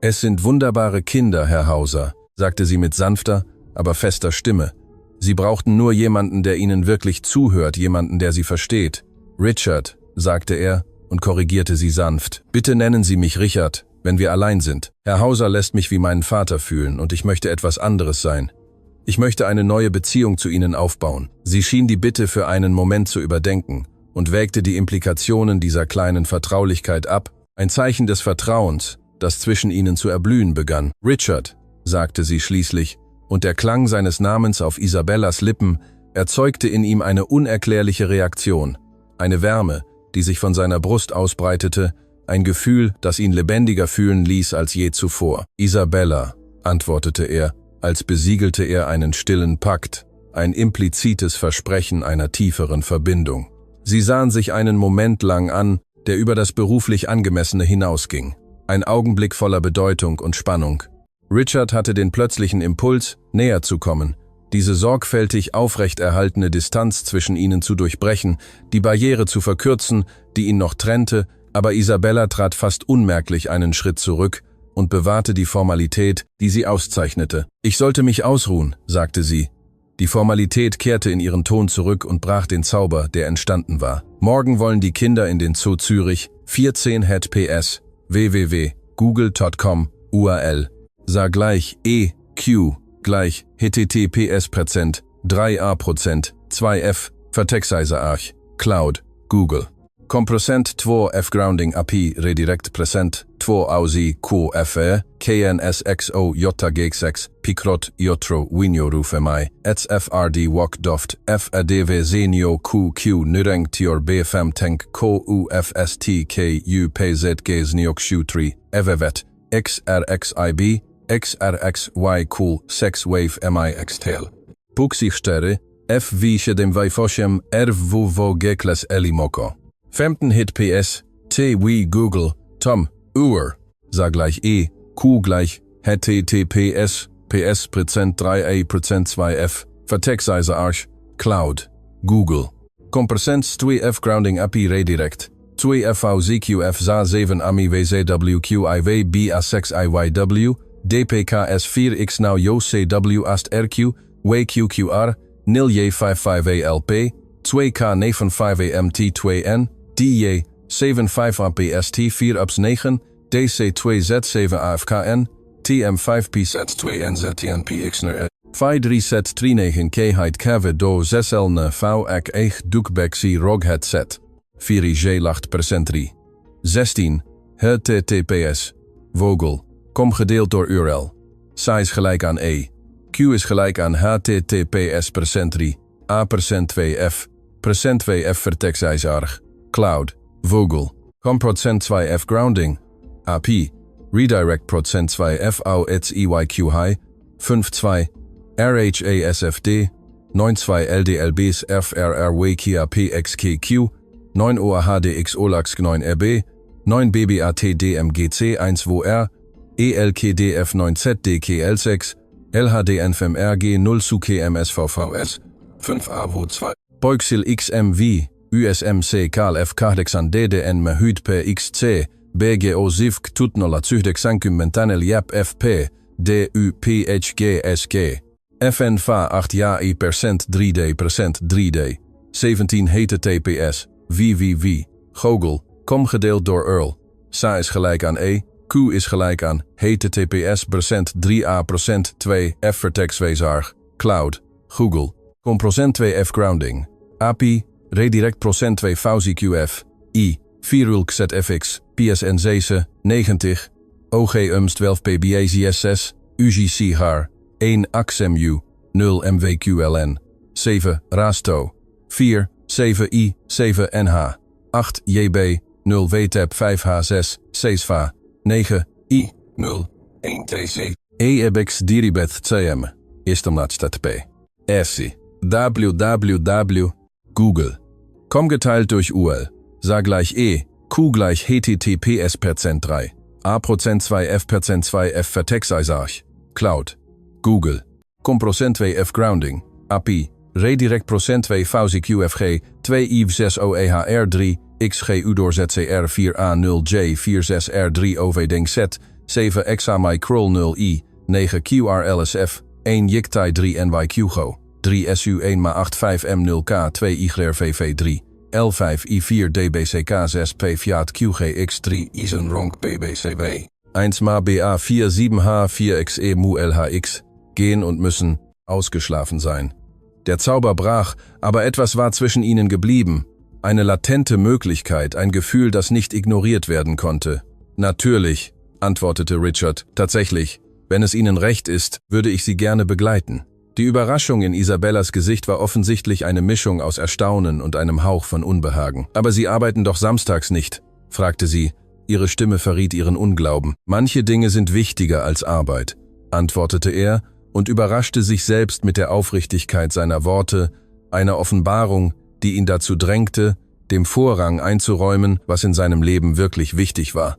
»Es sind wunderbare Kinder, Herr Hauser«, sagte sie mit sanfter, aber fester Stimme. »Sie brauchten nur jemanden, der ihnen wirklich zuhört, jemanden, der sie versteht.« »Richard«, sagte er und korrigierte sie sanft. »Bitte nennen Sie mich Richard, wenn wir allein sind. Herr Hauser lässt mich wie meinen Vater fühlen und ich möchte etwas anderes sein. Ich möchte eine neue Beziehung zu Ihnen aufbauen.« Sie schien die Bitte für einen Moment zu überdenken und wägte die Implikationen dieser kleinen Vertraulichkeit ab, ein Zeichen des Vertrauens, das zwischen ihnen zu erblühen begann. »Richard«, sagte sie schließlich, und der Klang seines Namens auf Isabellas Lippen erzeugte in ihm eine unerklärliche Reaktion, eine Wärme, die sich von seiner Brust ausbreitete, ein Gefühl, das ihn lebendiger fühlen ließ als je zuvor. »Isabella«, antwortete er, als besiegelte er einen stillen Pakt, ein implizites Versprechen einer tieferen Verbindung. Sie sahen sich einen Moment lang an, der über das beruflich Angemessene hinausging. Ein Augenblick voller Bedeutung und Spannung. Richard hatte den plötzlichen Impuls, näher zu kommen, diese sorgfältig aufrechterhaltene Distanz zwischen ihnen zu durchbrechen, die Barriere zu verkürzen, die ihn noch trennte, aber Isabella trat fast unmerklich einen Schritt zurück und bewahrte die Formalität, die sie auszeichnete. »Ich sollte mich ausruhen«, sagte sie. Die Formalität kehrte in ihren Ton zurück und brach den Zauber, der entstanden war. »Morgen wollen die Kinder in den Zoo Zürich, 14 het PS, www.google.com, URL, sah gleich EQ, gleich https% 3a%, 2f, Vertextizer Arch, Cloud, Google. Komprosent 2f Grounding API Redirect Present 2 Ausi QFE KNSXO JG6 Pikrot Jotro Winyo Rufemai FRD Walk Doft FADV Zenio QQ Nyreng Tior BFM Tank KUFST KUPZG Zniok Shutri Evevet XRXIB XRXY Cool Sex Wave MIX Tail Puxich 4 FV728 RWWG Kles Elimoko 5. Hit PS, T wie Google, Tom, Uhr, sah gleich E, Q gleich, HTTPS, PS Prozent 3a Prozent 2f, Vertextizer Arch, Cloud, Google. Kompressent 2f Grounding API Redirect, 2FV ZQF ZA 7 AMI WZWQIW BA6 IYW, DPKS 4X Now Yo CW Ast RQ, WQQR, NIL J55ALP, 2K95AMT2N, DJ 75APST 4 ups 9, DC2Z7AFKN, TM5PZ2NZTNPXNR, 53Z39K Kave do 6L VAK Eich Doekbexi ROG headset, 4G8%3. 16. HTTPS, Vogel, kom gedeeld door URL. Size gelijk aan E. Q is gelijk aan HTTPS%3, A%2F, %2F Vertextizer Cloud, Vogel, Com%2F Grounding, AP, Redirect %2F AUX EYQ High, 5.2, RHASFD, 9.2 LDLBs FRR Wakia PXKQ, 9 OAHDX OLAX 9 RB, 9 BBAT DMGC 12R, ELKDF 9Z DKL6, LHDNFMRG 0 SUKMSVVS, 5AWO2, Boixil XMV, USMC KLF Kardexan DDN Mahut PXC, BGO ZIVK Tutnola Zuhdexankum Mentanel YAP FP, DUPHGSG, FNFA 8 JAI % 3D, 17 HTTPS, www, Google, com gedeeld door URL, SA is gelijk aan E, Q is gelijk aan HTTPS % 3A% 2 F Vertextwezaar, Cloud, Google. Comprocent 2F grounding. API, redirect procent 2 VZQF, I, Virul XZFX, PSN 7, 90, OG 12 PBAZS6, UGC HAR, 1 AXMU, 0 MWQLN, 7 RASTO, 4 7I, 7 NH, 8 JB, 0 WTAP 5H6, CESFA, 9 I, 0, 1 TC, EBX Diribeth CM, P. SC, www, Google. Com geteilt durch UL, Sa gleich E, Q gleich HTTPS Percent 3, A Prozent 2 F Percent 2 F Vertexisarch, Cloud, Google. Comprocent 2 F grounding, API, redirect procent 2 VZQFG, 2 IV 6 OEHR 3, XGU door ZCR 4A0J 46R3 OV Denk Z, 7 Examai Kroll 0I, 9 QRLSF, 1 Yiktai 3 NYQGO, 3 SU1 Ma85 M0K 2 YRVV3, L5 I4 DBCK 6 P Fiat QGX3 Isenronk PBCW, 1 Ma BA4 7H 4 XE Mu LHX, gehen und müssen, ausgeschlafen sein. Der Zauber brach, aber etwas war zwischen ihnen geblieben. Eine latente Möglichkeit, ein Gefühl, das nicht ignoriert werden konnte. Natürlich, antwortete Richard, tatsächlich. Wenn es Ihnen recht ist, würde ich Sie gerne begleiten. Die Überraschung in Isabellas Gesicht war offensichtlich eine Mischung aus Erstaunen und einem Hauch von Unbehagen. »Aber Sie arbeiten doch samstags nicht?« fragte sie. Ihre Stimme verriet ihren Unglauben. »Manche Dinge sind wichtiger als Arbeit«, antwortete er und überraschte sich selbst mit der Aufrichtigkeit seiner Worte, einer Offenbarung, die ihn dazu drängte, dem Vorrang einzuräumen, was in seinem Leben wirklich wichtig war.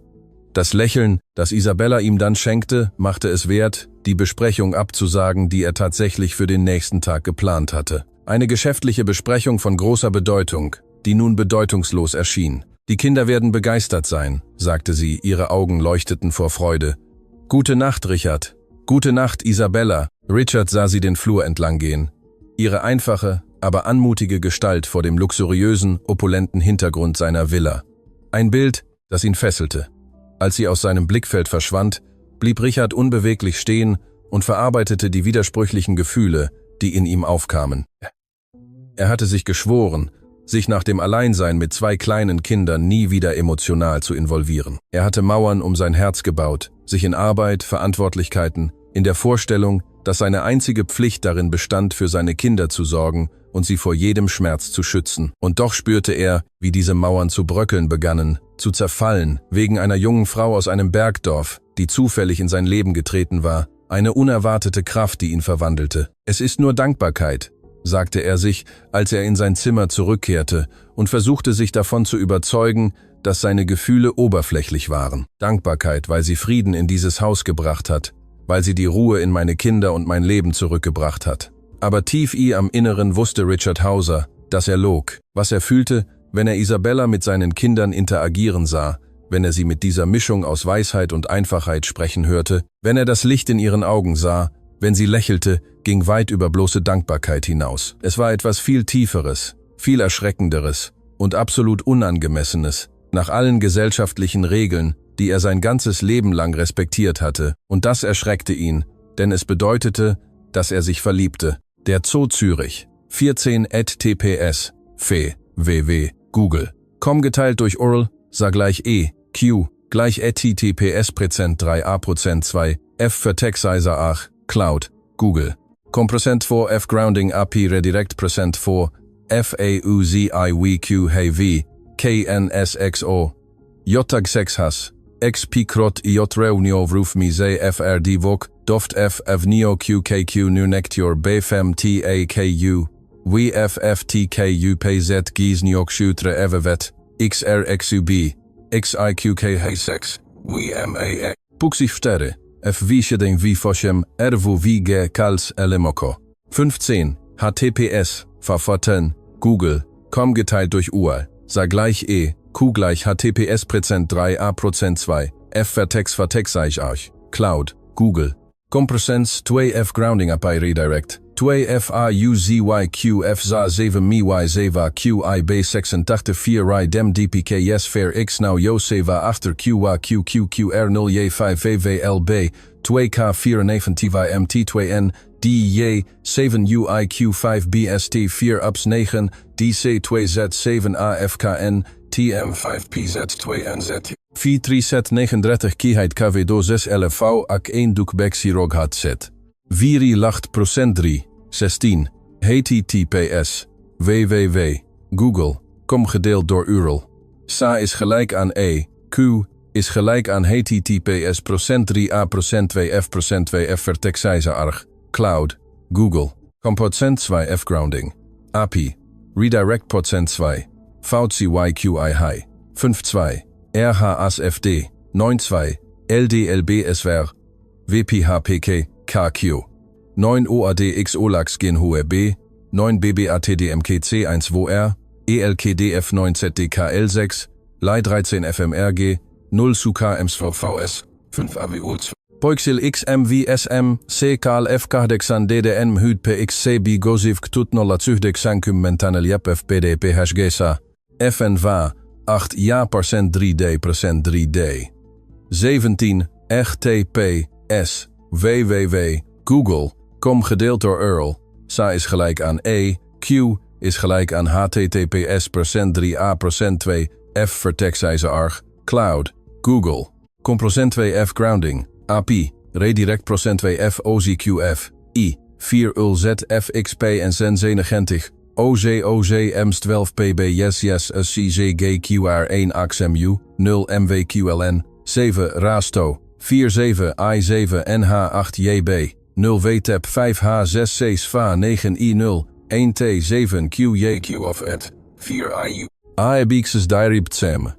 Das Lächeln, das Isabella ihm dann schenkte, machte es wert, die Besprechung abzusagen, die er tatsächlich für den nächsten Tag geplant hatte. Eine geschäftliche Besprechung von großer Bedeutung, die nun bedeutungslos erschien. »Die Kinder werden begeistert sein«, sagte sie, ihre Augen leuchteten vor Freude. »Gute Nacht, Richard.« »Gute Nacht, Isabella.« Richard sah sie den Flur entlang gehen. Ihre einfache, aber anmutige Gestalt vor dem luxuriösen, opulenten Hintergrund seiner Villa. Ein Bild, das ihn fesselte. Als sie aus seinem Blickfeld verschwand, blieb Richard unbeweglich stehen und verarbeitete die widersprüchlichen Gefühle, die in ihm aufkamen. Er hatte sich geschworen, sich nach dem Alleinsein mit 2 kleinen Kindern nie wieder emotional zu involvieren. Er hatte Mauern um sein Herz gebaut, sich in Arbeit, Verantwortlichkeiten, in der Vorstellung, dass seine einzige Pflicht darin bestand, für seine Kinder zu sorgen und sie vor jedem Schmerz zu schützen. Und doch spürte er, wie diese Mauern zu bröckeln begannen, zu zerfallen, wegen einer jungen Frau aus einem Bergdorf, die zufällig in sein Leben getreten war, eine unerwartete Kraft, die ihn verwandelte. »Es ist nur Dankbarkeit«, sagte er sich, als er in sein Zimmer zurückkehrte und versuchte sich davon zu überzeugen, dass seine Gefühle oberflächlich waren. Dankbarkeit, weil sie Frieden in dieses Haus gebracht hat, weil sie die Ruhe in meine Kinder und mein Leben zurückgebracht hat. Aber tief am Inneren wusste Richard Hauser, dass er log. Was er fühlte, wenn er Isabella mit seinen Kindern interagieren sah, wenn er sie mit dieser Mischung aus Weisheit und Einfachheit sprechen hörte, wenn er das Licht in ihren Augen sah, wenn sie lächelte, ging weit über bloße Dankbarkeit hinaus. Es war etwas viel Tieferes, viel Erschreckenderes und absolut Unangemessenes, nach allen gesellschaftlichen Regeln, die er sein ganzes Leben lang respektiert hatte, und das erschreckte ihn, denn es bedeutete, dass er sich verliebte. Der Zoo Zürich, 14 @tps, fe, ww, Google. Com geteilt durch URL, Sa gleich E, Q, gleich HTTPS Prozent 3A Prozent 2, F Vertexisar Ach, Cloud, Google. Comprocent 4 F Grounding API Redirect Percent 4, FAUZIWQ HV, KNSXO, Jotag 6 Has, XP Krot Iot Reunio Vruf Mise FRD Vok, Doft F Avnio QKQ Nunectur BFM TAKU, WFFTKU PZ Gies Nyok Shutre Evevet, XRXUB, XIQK H6, WMA, Puxi 4, FV7 V8, RWG Kals Elemoko. 15, HTTPS, Verfoten, Google, Com geteilt durch URL, Sa gleich E, Q gleich HTTPS Prozent 3A Prozent 2, F Vertexisarch, Cloud, Google. Comprocents 2F Grounding API Redirect, 2F AUZYQF ZA 7 MY Zeva QIB 86 4 Dem DPK Yes Fair X Now Yo Seva After QA QQQR 0 J 5 VVLB, 2K 4 Naven TY MT 2N, DJ 7UIQ5BST4 UPS 9 DC2Z7AFKN TM5PZ2NZ 437 Kiheid KW 6 LV AK 1 Doekbexi Roghat Z Viri lacht procent 3 16 https www Google com gedeeld door URL SA is gelijk aan E Q is gelijk aan https procent 3a procent 2f procent 2f vertexijze arg Cloud Google Compotent 2 F grounding API Redirect Procent 2 VCYQI High 52 RHASFD 92 LDLBSWR WPHPK KQ 9 OADX OLAX GNHOE B 9 BBATDMKC 12R ELKDF 9 ZDKL6 LI 13 FMRG 0 SUKMSVVS 5 AWO 2 Poixil XMVSM C Karl F Kardexan DDN Hüd PXC Bigosiv Ktut Nolla Zuhdexan Küm Mentanel Jap FPD PHGSA FNVA 8 ja % 3D % 3D 17 RTPS www Google com gedeeld door URL SA is gelijk aan E Q is gelijk aan https % 3a % 2 F vertexijze arg Cloud Google com % 2 F grounding API redirect % 2 F OZQF I 4 UL Z FXP en Zen 97 OZ EMS 12 PB Yes Yes CZG QR1 AXMU 0 MWQLN 7 Rasto 47 I7 NH8 JB 0 WTEP 5H6 C SVA 9 I0 1 T7 QJQ of ED 4 IU AEBX's Diary Ptsem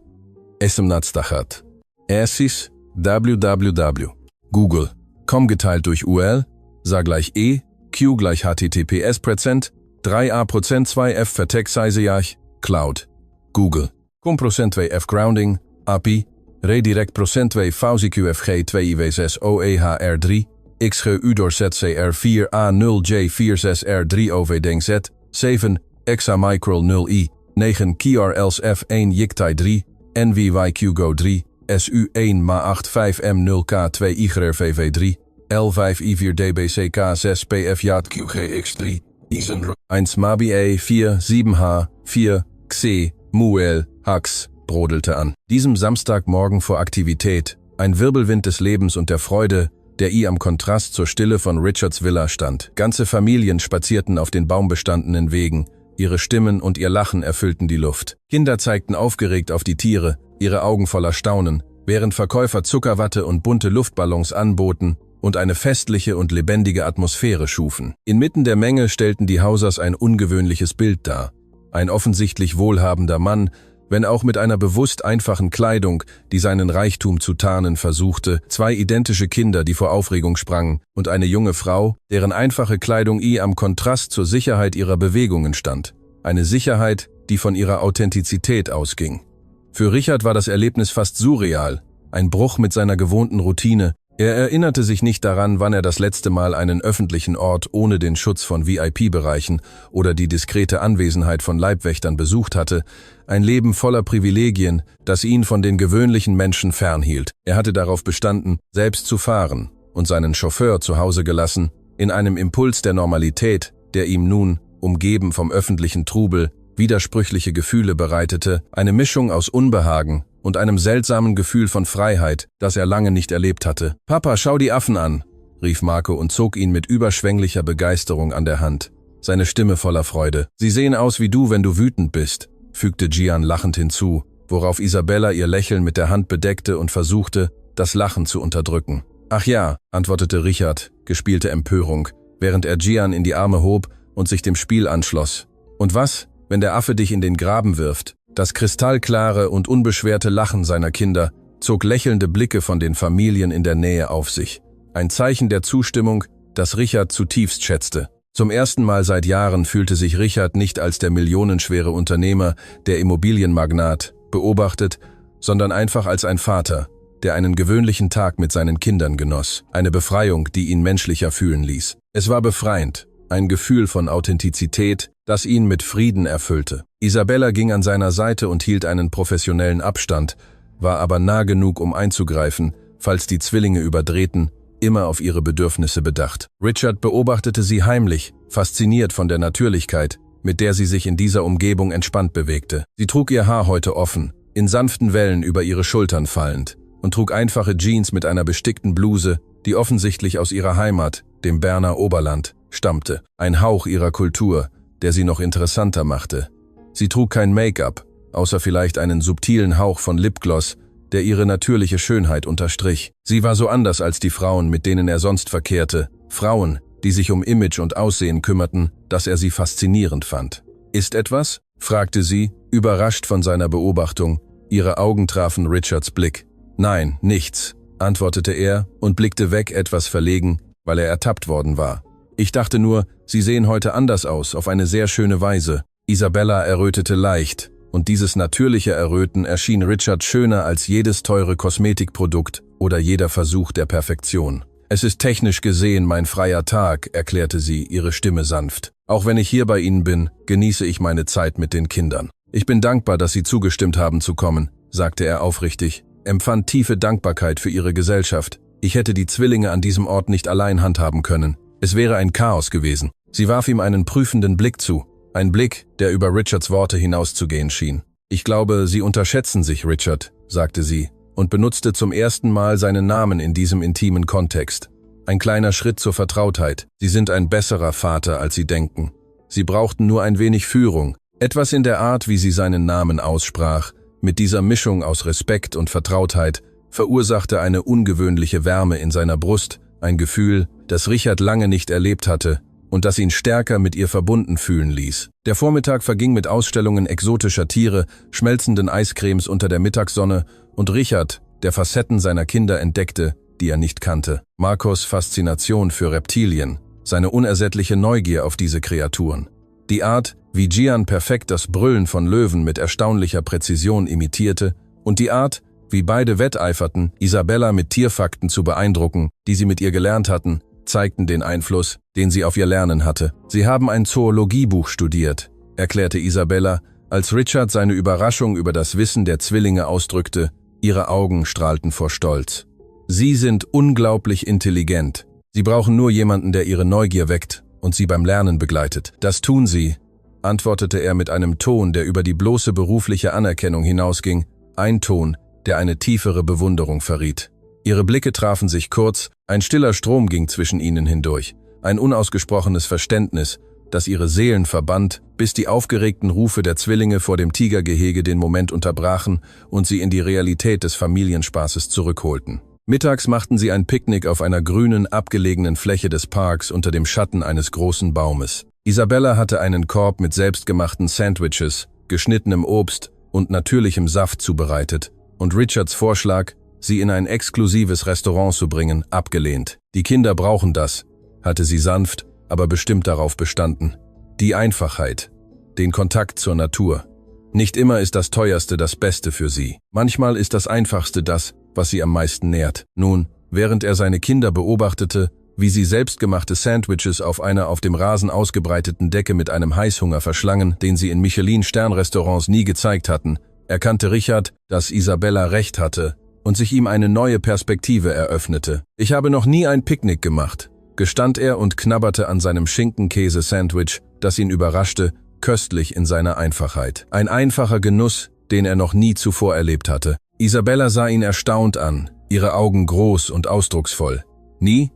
Esem Nadstachat Ersis www Google com geteilt durch URL SA gleich E Q gleich HTTPS % 3a % 2 F vertexijze Jach Cloud Google com % 2 F grounding API redirect % 2 VCQFG 2 IW6 OEHR3 XGU door ZCR 4 A0 J46R 3 OV Z 7 Examicrol 0 I 9 KRLS F1 Yiktai 3 NVYQ Go 3 SU1 MA8 5M0K 2 YRVV3 L5 I4 DBCK 6 PF Yacht QGX3 Isen 1 Mabi A4 7H 4 Xe Muel Hax brodelte an. Diesem Samstagmorgen vor Aktivität, ein Wirbelwind des Lebens und der Freude, der am Kontrast zur Stille von Richards Villa stand. Ganze Familien spazierten auf den baumbestandenen Wegen, ihre Stimmen und ihr Lachen erfüllten die Luft. Kinder zeigten aufgeregt auf die Tiere, ihre Augen voller Staunen, während Verkäufer Zuckerwatte und bunte Luftballons anboten und eine festliche und lebendige Atmosphäre schufen. Inmitten der Menge stellten die Hausers ein ungewöhnliches Bild dar. Ein offensichtlich wohlhabender Mann, wenn auch mit einer bewusst einfachen Kleidung, die seinen Reichtum zu tarnen versuchte, 2 identische Kinder, die vor Aufregung sprangen, und eine junge Frau, deren einfache Kleidung am Kontrast zur Sicherheit ihrer Bewegungen stand. Eine Sicherheit, die von ihrer Authentizität ausging. Für Richard war das Erlebnis fast surreal, ein Bruch mit seiner gewohnten Routine. Er erinnerte sich nicht daran, wann er das letzte Mal einen öffentlichen Ort ohne den Schutz von VIP-Bereichen oder die diskrete Anwesenheit von Leibwächtern besucht hatte, ein Leben voller Privilegien, das ihn von den gewöhnlichen Menschen fernhielt. Er hatte darauf bestanden, selbst zu fahren und seinen Chauffeur zu Hause gelassen, in einem Impuls der Normalität, der ihm nun, umgeben vom öffentlichen Trubel, widersprüchliche Gefühle bereitete, eine Mischung aus Unbehagen und einem seltsamen Gefühl von Freiheit, das er lange nicht erlebt hatte. »Papa, schau die Affen an«, rief Marco und zog ihn mit überschwänglicher Begeisterung an der Hand, seine Stimme voller Freude. »Sie sehen aus wie du, wenn du wütend bist«, fügte Gian lachend hinzu, worauf Isabella ihr Lächeln mit der Hand bedeckte und versuchte, das Lachen zu unterdrücken. »Ach ja«, antwortete Richard, gespielte Empörung, während er Gian in die Arme hob und sich dem Spiel anschloss. »Und was, wenn der Affe dich in den Graben wirft?« Das kristallklare und unbeschwerte Lachen seiner Kinder zog lächelnde Blicke von den Familien in der Nähe auf sich. Ein Zeichen der Zustimmung, das Richard zutiefst schätzte. Zum ersten Mal seit Jahren fühlte sich Richard nicht als der millionenschwere Unternehmer, der Immobilienmagnat, beobachtet, sondern einfach als ein Vater, der einen gewöhnlichen Tag mit seinen Kindern genoss. Eine Befreiung, die ihn menschlicher fühlen ließ. Es war befreiend, ein Gefühl von Authentizität, das ihn mit Frieden erfüllte. Isabella ging an seiner Seite und hielt einen professionellen Abstand, war aber nah genug, um einzugreifen, falls die Zwillinge überdrehten immer auf ihre Bedürfnisse bedacht. Richard beobachtete sie heimlich, fasziniert von der Natürlichkeit, mit der sie sich in dieser Umgebung entspannt bewegte. Sie trug ihr Haar heute offen, in sanften Wellen über ihre Schultern fallend, und trug einfache Jeans mit einer bestickten Bluse, die offensichtlich aus ihrer Heimat, dem Berner Oberland, stammte. Ein Hauch ihrer Kultur, der sie noch interessanter machte. Sie trug kein Make-up, außer vielleicht einen subtilen Hauch von Lipgloss, der ihre natürliche Schönheit unterstrich. Sie war so anders als die Frauen, mit denen er sonst verkehrte. Frauen, die sich um Image und Aussehen kümmerten, dass er sie faszinierend fand. »Ist etwas?« fragte sie, überrascht von seiner Beobachtung. Ihre Augen trafen Richards Blick. »Nein, nichts«, antwortete er und blickte weg, etwas verlegen, weil er ertappt worden war. »Ich dachte nur, Sie sehen heute anders aus, auf eine sehr schöne Weise.« Isabella errötete leicht, und dieses natürliche Erröten erschien Richard schöner als jedes teure Kosmetikprodukt oder jeder Versuch der Perfektion. »Es ist technisch gesehen mein freier Tag«, erklärte sie, ihre Stimme sanft. »Auch wenn ich hier bei Ihnen bin, genieße ich meine Zeit mit den Kindern. Ich bin dankbar, dass Sie zugestimmt haben zu kommen«, sagte er aufrichtig, empfand tiefe Dankbarkeit für ihre Gesellschaft. Ich hätte die Zwillinge an diesem Ort nicht allein handhaben können. Es wäre ein Chaos gewesen. Sie warf ihm einen prüfenden Blick zu. Ein Blick, der über Richards Worte hinauszugehen schien. »Ich glaube, Sie unterschätzen sich, Richard«, sagte sie, und benutzte zum ersten Mal seinen Namen in diesem intimen Kontext. Ein kleiner Schritt zur Vertrautheit. Sie sind ein besserer Vater, als Sie denken. Sie brauchten nur ein wenig Führung. Etwas in der Art, wie sie seinen Namen aussprach, mit dieser Mischung aus Respekt und Vertrautheit, verursachte eine ungewöhnliche Wärme in seiner Brust, ein Gefühl, das Richard lange nicht erlebt hatte und das ihn stärker mit ihr verbunden fühlen ließ. Der Vormittag verging mit Ausstellungen exotischer Tiere, schmelzenden Eiscremes unter der Mittagssonne und Richard, der Facetten seiner Kinder entdeckte, die er nicht kannte. Marcos Faszination für Reptilien, seine unersättliche Neugier auf diese Kreaturen. Die Art, wie Gian perfekt das Brüllen von Löwen mit erstaunlicher Präzision imitierte und die Art, wie beide wetteiferten, Isabella mit Tierfakten zu beeindrucken, die sie mit ihr gelernt hatten, zeigten den Einfluss, den sie auf ihr Lernen hatte. »Sie haben ein Zoologiebuch studiert«, erklärte Isabella, als Richard seine Überraschung über das Wissen der Zwillinge ausdrückte. Ihre Augen strahlten vor Stolz. »Sie sind unglaublich intelligent. Sie brauchen nur jemanden, der ihre Neugier weckt und sie beim Lernen begleitet. Das tun Sie«, antwortete er mit einem Ton, der über die bloße berufliche Anerkennung hinausging, ein Ton, der eine tiefere Bewunderung verriet. Ihre Blicke trafen sich kurz, ein stiller Strom ging zwischen ihnen hindurch, ein unausgesprochenes Verständnis, das ihre Seelen verband, bis die aufgeregten Rufe der Zwillinge vor dem Tigergehege den Moment unterbrachen und sie in die Realität des Familienspaßes zurückholten. Mittags machten sie ein Picknick auf einer grünen, abgelegenen Fläche des Parks unter dem Schatten eines großen Baumes. Isabella hatte einen Korb mit selbstgemachten Sandwiches, geschnittenem Obst und natürlichem Saft zubereitet und Richards Vorschlag, sie in ein exklusives Restaurant zu bringen, abgelehnt. Die Kinder brauchen das, hatte sie sanft, aber bestimmt darauf bestanden. Die Einfachheit, den Kontakt zur Natur. Nicht immer ist das Teuerste das Beste für sie. Manchmal ist das Einfachste das, was sie am meisten nährt. Nun, während er seine Kinder beobachtete, wie sie selbstgemachte Sandwiches auf einer auf dem Rasen ausgebreiteten Decke mit einem Heißhunger verschlangen, den sie in Michelin-Stern-Restaurants nie gezeigt hatten, erkannte Richard, dass Isabella recht hatte und sich ihm eine neue Perspektive eröffnete. »Ich habe noch nie ein Picknick gemacht«, gestand er und knabberte an seinem Schinken-Käse-Sandwich, das ihn überraschte, köstlich in seiner Einfachheit. Ein einfacher Genuss, den er noch nie zuvor erlebt hatte. Isabella sah ihn erstaunt an, ihre Augen groß und ausdrucksvoll. »Nie?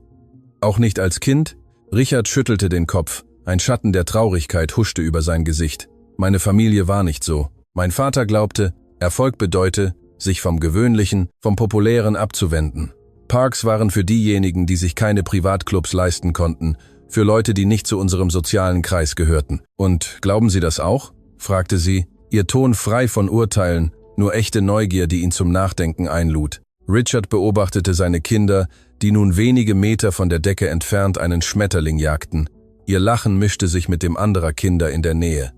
Auch nicht als Kind?« Richard schüttelte den Kopf. Ein Schatten der Traurigkeit huschte über sein Gesicht. »Meine Familie war nicht so. Mein Vater glaubte, Erfolg bedeute, sich vom Gewöhnlichen, vom Populären abzuwenden. Parks waren für diejenigen, die sich keine Privatclubs leisten konnten, für Leute, die nicht zu unserem sozialen Kreis gehörten. Und glauben Sie das auch?« fragte sie, ihr Ton frei von Urteilen, nur echte Neugier, die ihn zum Nachdenken einlud. Richard beobachtete seine Kinder, die nun wenige Meter von der Decke entfernt einen Schmetterling jagten. Ihr Lachen mischte sich mit dem anderer Kinder in der Nähe.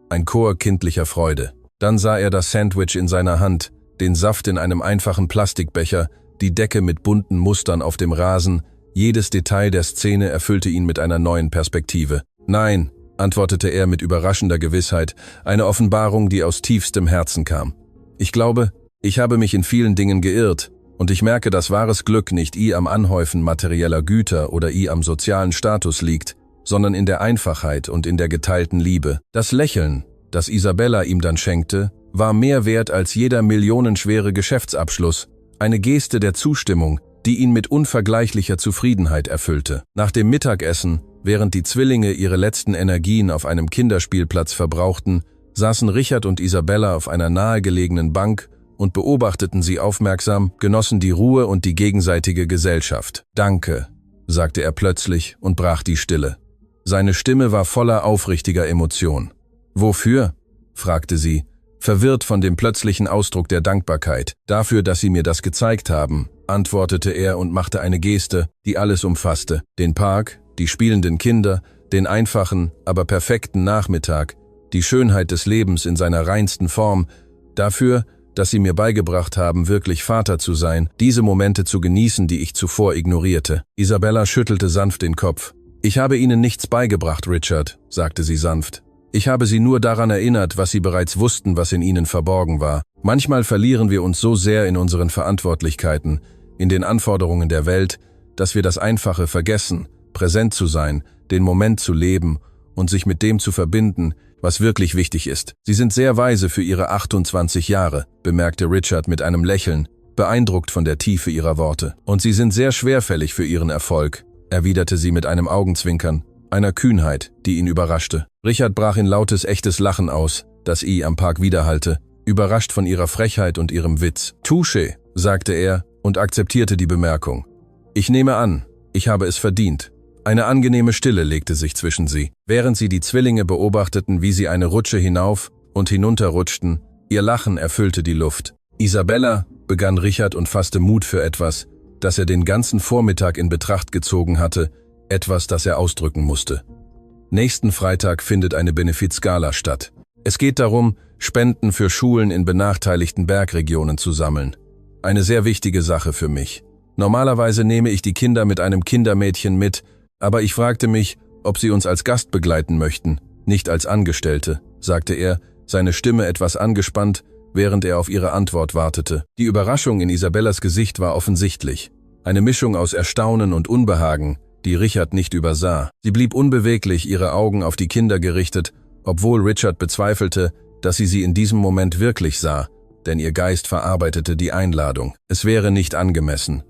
Ein Chor kindlicher Freude. Dann sah er das Sandwich in seiner Hand, den Saft in einem einfachen Plastikbecher, die Decke mit bunten Mustern auf dem Rasen. Jedes Detail der Szene erfüllte ihn mit einer neuen Perspektive. »Nein«, antwortete er mit überraschender Gewissheit, eine Offenbarung, die aus tiefstem Herzen kam. »Ich glaube, ich habe mich in vielen Dingen geirrt, Und ich merke, dass wahres Glück nicht am Anhäufen materieller Güter oder am sozialen Status liegt, sondern in der Einfachheit und in der geteilten Liebe. Das Lächeln, das Isabella ihm dann schenkte, war mehr wert als jeder millionenschwere Geschäftsabschluss, eine Geste der Zustimmung, die ihn mit unvergleichlicher Zufriedenheit erfüllte. Nach dem Mittagessen, während die Zwillinge ihre letzten Energien auf einem Kinderspielplatz verbrauchten, saßen Richard und Isabella auf einer nahegelegenen Bank und beobachteten sie aufmerksam, genossen die Ruhe und die gegenseitige Gesellschaft. »Danke«, sagte er plötzlich und brach die Stille. Seine Stimme war voller aufrichtiger Emotion. »Wofür?« fragte sie, verwirrt von dem plötzlichen Ausdruck der Dankbarkeit. »Dafür, dass Sie mir das gezeigt haben«, antwortete er und machte eine Geste, die alles umfasste. Den Park, die spielenden Kinder, den einfachen, aber perfekten Nachmittag, die Schönheit des Lebens in seiner reinsten Form, dafür, dass Sie mir beigebracht haben, wirklich Vater zu sein, diese Momente zu genießen, die ich zuvor ignorierte. Isabella schüttelte sanft den Kopf. »Ich habe Ihnen nichts beigebracht, Richard«, sagte sie sanft. »Ich habe Sie nur daran erinnert, was Sie bereits wussten, was in Ihnen verborgen war. Manchmal verlieren wir uns so sehr in unseren Verantwortlichkeiten, in den Anforderungen der Welt, dass wir das Einfache vergessen, präsent zu sein, den Moment zu leben und sich mit dem zu verbinden, was wirklich wichtig ist. Sie sind sehr weise für Ihre 28 Jahre«, bemerkte Richard mit einem Lächeln, beeindruckt von der Tiefe ihrer Worte. »Und Sie sind sehr schwerfällig für Ihren Erfolg«, erwiderte sie mit einem Augenzwinkern, einer Kühnheit, die ihn überraschte. Richard brach in lautes, echtes Lachen aus, das am Park widerhallte, überrascht von ihrer Frechheit und ihrem Witz. »Touché«, sagte er und akzeptierte die Bemerkung. »Ich nehme an, ich habe es verdient.« Eine angenehme Stille legte sich zwischen sie, während sie die Zwillinge beobachteten, wie sie eine Rutsche hinauf und hinunterrutschten. Ihr Lachen erfüllte die Luft. »Isabella«, begann Richard und fasste Mut für etwas, das er den ganzen Vormittag in Betracht gezogen hatte, etwas, das er ausdrücken musste. »Nächsten Freitag findet eine Benefizgala statt. Es geht darum, Spenden für Schulen in benachteiligten Bergregionen zu sammeln. Eine sehr wichtige Sache für mich. Normalerweise nehme ich die Kinder mit einem Kindermädchen mit, aber ich fragte mich, ob Sie uns als Gast begleiten möchten, nicht als Angestellte«, sagte er, seine Stimme etwas angespannt, während er auf ihre Antwort wartete. Die Überraschung in Isabellas Gesicht war offensichtlich. Eine Mischung aus Erstaunen und Unbehagen, die Richard nicht übersah. Sie blieb unbeweglich, ihre Augen auf die Kinder gerichtet, obwohl Richard bezweifelte, dass sie in diesem Moment wirklich sah, denn ihr Geist verarbeitete die Einladung. »Es wäre nicht angemessen«,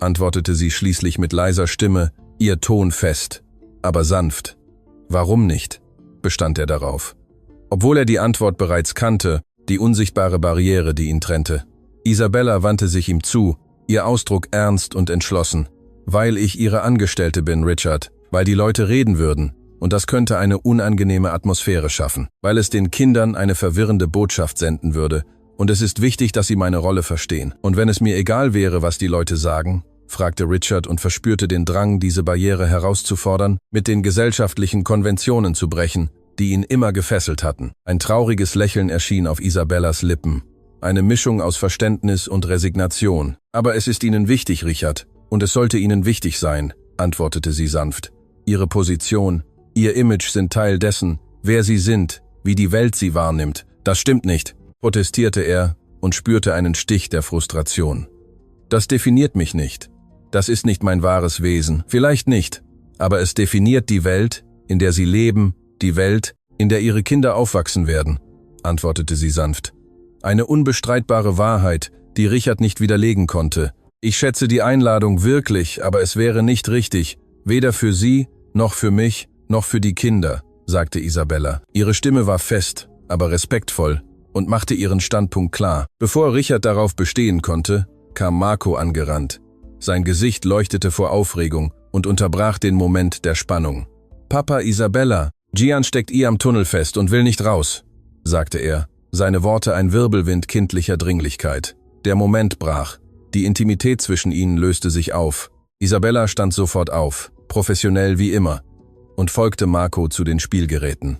antwortete sie schließlich mit leiser Stimme, ihr Ton fest, aber sanft. »Warum nicht?«, bestand er darauf. Obwohl er die Antwort bereits kannte, die unsichtbare Barriere, die ihn trennte. Isabella wandte sich ihm zu, ihr Ausdruck ernst und entschlossen. »Weil ich Ihre Angestellte bin, Richard, weil die Leute reden würden, und das könnte eine unangenehme Atmosphäre schaffen, weil es den Kindern eine verwirrende Botschaft senden würde, und es ist wichtig, dass sie meine Rolle verstehen. Und wenn es mir egal wäre, was die Leute sagen«, fragte Richard und verspürte den Drang, diese Barriere herauszufordern, mit den gesellschaftlichen Konventionen zu brechen, die ihn immer gefesselt hatten. Ein trauriges Lächeln erschien auf Isabellas Lippen, eine Mischung aus Verständnis und Resignation. »Aber es ist Ihnen wichtig, Richard, und es sollte Ihnen wichtig sein«, antwortete sie sanft. »Ihre Position, Ihr Image sind Teil dessen, wer Sie sind, wie die Welt Sie wahrnimmt.« »Das stimmt nicht«, protestierte er und spürte einen Stich der Frustration. »Das definiert mich nicht. Das ist nicht mein wahres Wesen. Vielleicht nicht, aber es definiert die Welt, in der Sie leben, die Welt, in der Ihre Kinder aufwachsen werden«, antwortete sie sanft. Eine unbestreitbare Wahrheit, die Richard nicht widerlegen konnte. »Ich schätze die Einladung wirklich, aber es wäre nicht richtig, weder für Sie, noch für mich, noch für die Kinder«, sagte Isabella. Ihre Stimme war fest, aber respektvoll und machte ihren Standpunkt klar. Bevor Richard darauf bestehen konnte, kam Marco angerannt. Sein Gesicht leuchtete vor Aufregung und unterbrach den Moment der Spannung. »Papa, Isabella, Gian steckt am Tunnel fest und will nicht raus«, sagte er, seine Worte ein Wirbelwind kindlicher Dringlichkeit. Der Moment brach. Die Intimität zwischen ihnen löste sich auf. Isabella stand sofort auf, professionell wie immer, und folgte Marco zu den Spielgeräten.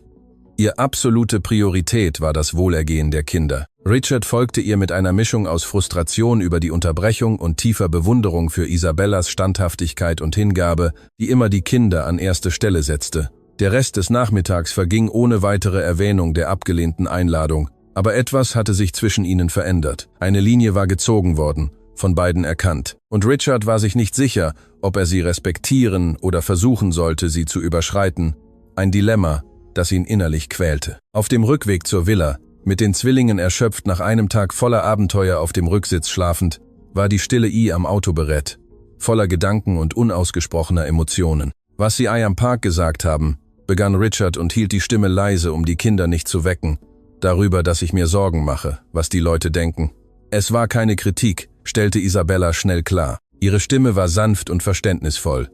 Ihr absolute Priorität war das Wohlergehen der Kinder. Richard folgte ihr mit einer Mischung aus Frustration über die Unterbrechung und tiefer Bewunderung für Isabellas Standhaftigkeit und Hingabe, die immer die Kinder an erste Stelle setzte. Der Rest des Nachmittags verging ohne weitere Erwähnung der abgelehnten Einladung, aber etwas hatte sich zwischen ihnen verändert. Eine Linie war gezogen worden, von beiden erkannt. Und Richard war sich nicht sicher, ob er sie respektieren oder versuchen sollte, sie zu überschreiten. Ein Dilemma, das ihn innerlich quälte. Auf dem Rückweg zur Villa, mit den Zwillingen erschöpft nach einem Tag voller Abenteuer auf dem Rücksitz schlafend, war die stille I am Autoberät, voller Gedanken und unausgesprochener Emotionen. Was sie am Park gesagt haben, begann Richard und hielt die Stimme leise, um die Kinder nicht zu wecken, darüber, dass ich mir Sorgen mache, was die Leute denken. Es war keine Kritik, stellte Isabella schnell klar. Ihre Stimme war sanft und verständnisvoll.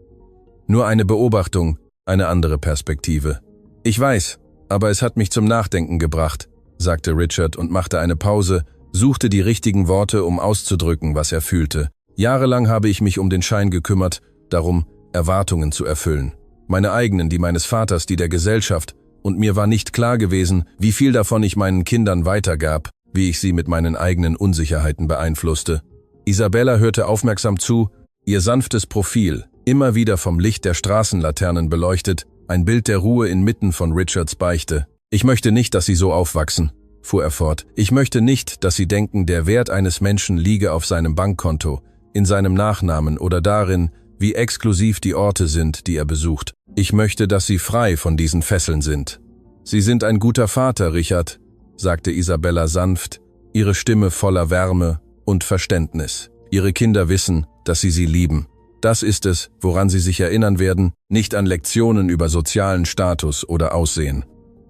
Nur eine Beobachtung, eine andere Perspektive. Ich weiß, aber es hat mich zum Nachdenken gebracht, sagte Richard und machte eine Pause, suchte die richtigen Worte, um auszudrücken, was er fühlte. Jahrelang habe ich mich um den Schein gekümmert, darum, Erwartungen zu erfüllen. Meine eigenen, die meines Vaters, die der Gesellschaft, und mir war nicht klar gewesen, wie viel davon ich meinen Kindern weitergab, wie ich sie mit meinen eigenen Unsicherheiten beeinflusste. Isabella hörte aufmerksam zu, ihr sanftes Profil, immer wieder vom Licht der Straßenlaternen beleuchtet, ein Bild der Ruhe inmitten von Richards Beichte. Ich möchte nicht, dass sie so aufwachsen, fuhr er fort. Ich möchte nicht, dass sie denken, der Wert eines Menschen liege auf seinem Bankkonto, in seinem Nachnamen oder darin, wie exklusiv die Orte sind, die er besucht. Ich möchte, dass sie frei von diesen Fesseln sind. Sie sind ein guter Vater, Richard, sagte Isabella sanft, ihre Stimme voller Wärme und Verständnis. Ihre Kinder wissen, dass sie lieben. Das ist es, woran sie sich erinnern werden, nicht an Lektionen über sozialen Status oder Aussehen.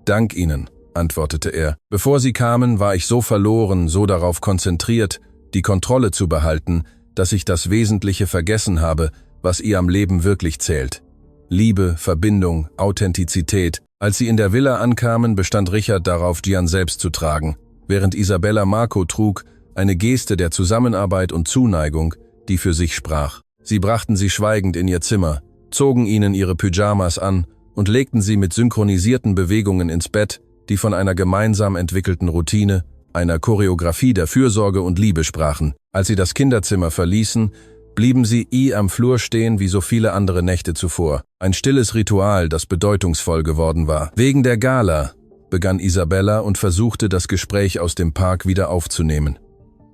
Dank Ihnen, antwortete er. Bevor Sie kamen, war ich so verloren, so darauf konzentriert, die Kontrolle zu behalten, dass ich das Wesentliche vergessen habe, was ihr am Leben wirklich zählt. Liebe, Verbindung, Authentizität. Als sie in der Villa ankamen, bestand Richard darauf, Gian selbst zu tragen, während Isabella Marco trug, eine Geste der Zusammenarbeit und Zuneigung, die für sich sprach. Sie brachten sie schweigend in ihr Zimmer, zogen ihnen ihre Pyjamas an und legten sie mit synchronisierten Bewegungen ins Bett, die von einer gemeinsam entwickelten Routine, einer Choreografie der Fürsorge und Liebe sprachen. Als sie das Kinderzimmer verließen, blieben sie am Flur stehen wie so viele andere Nächte zuvor. Ein stilles Ritual, das bedeutungsvoll geworden war. Wegen der Gala, begann Isabella und versuchte, das Gespräch aus dem Park wieder aufzunehmen.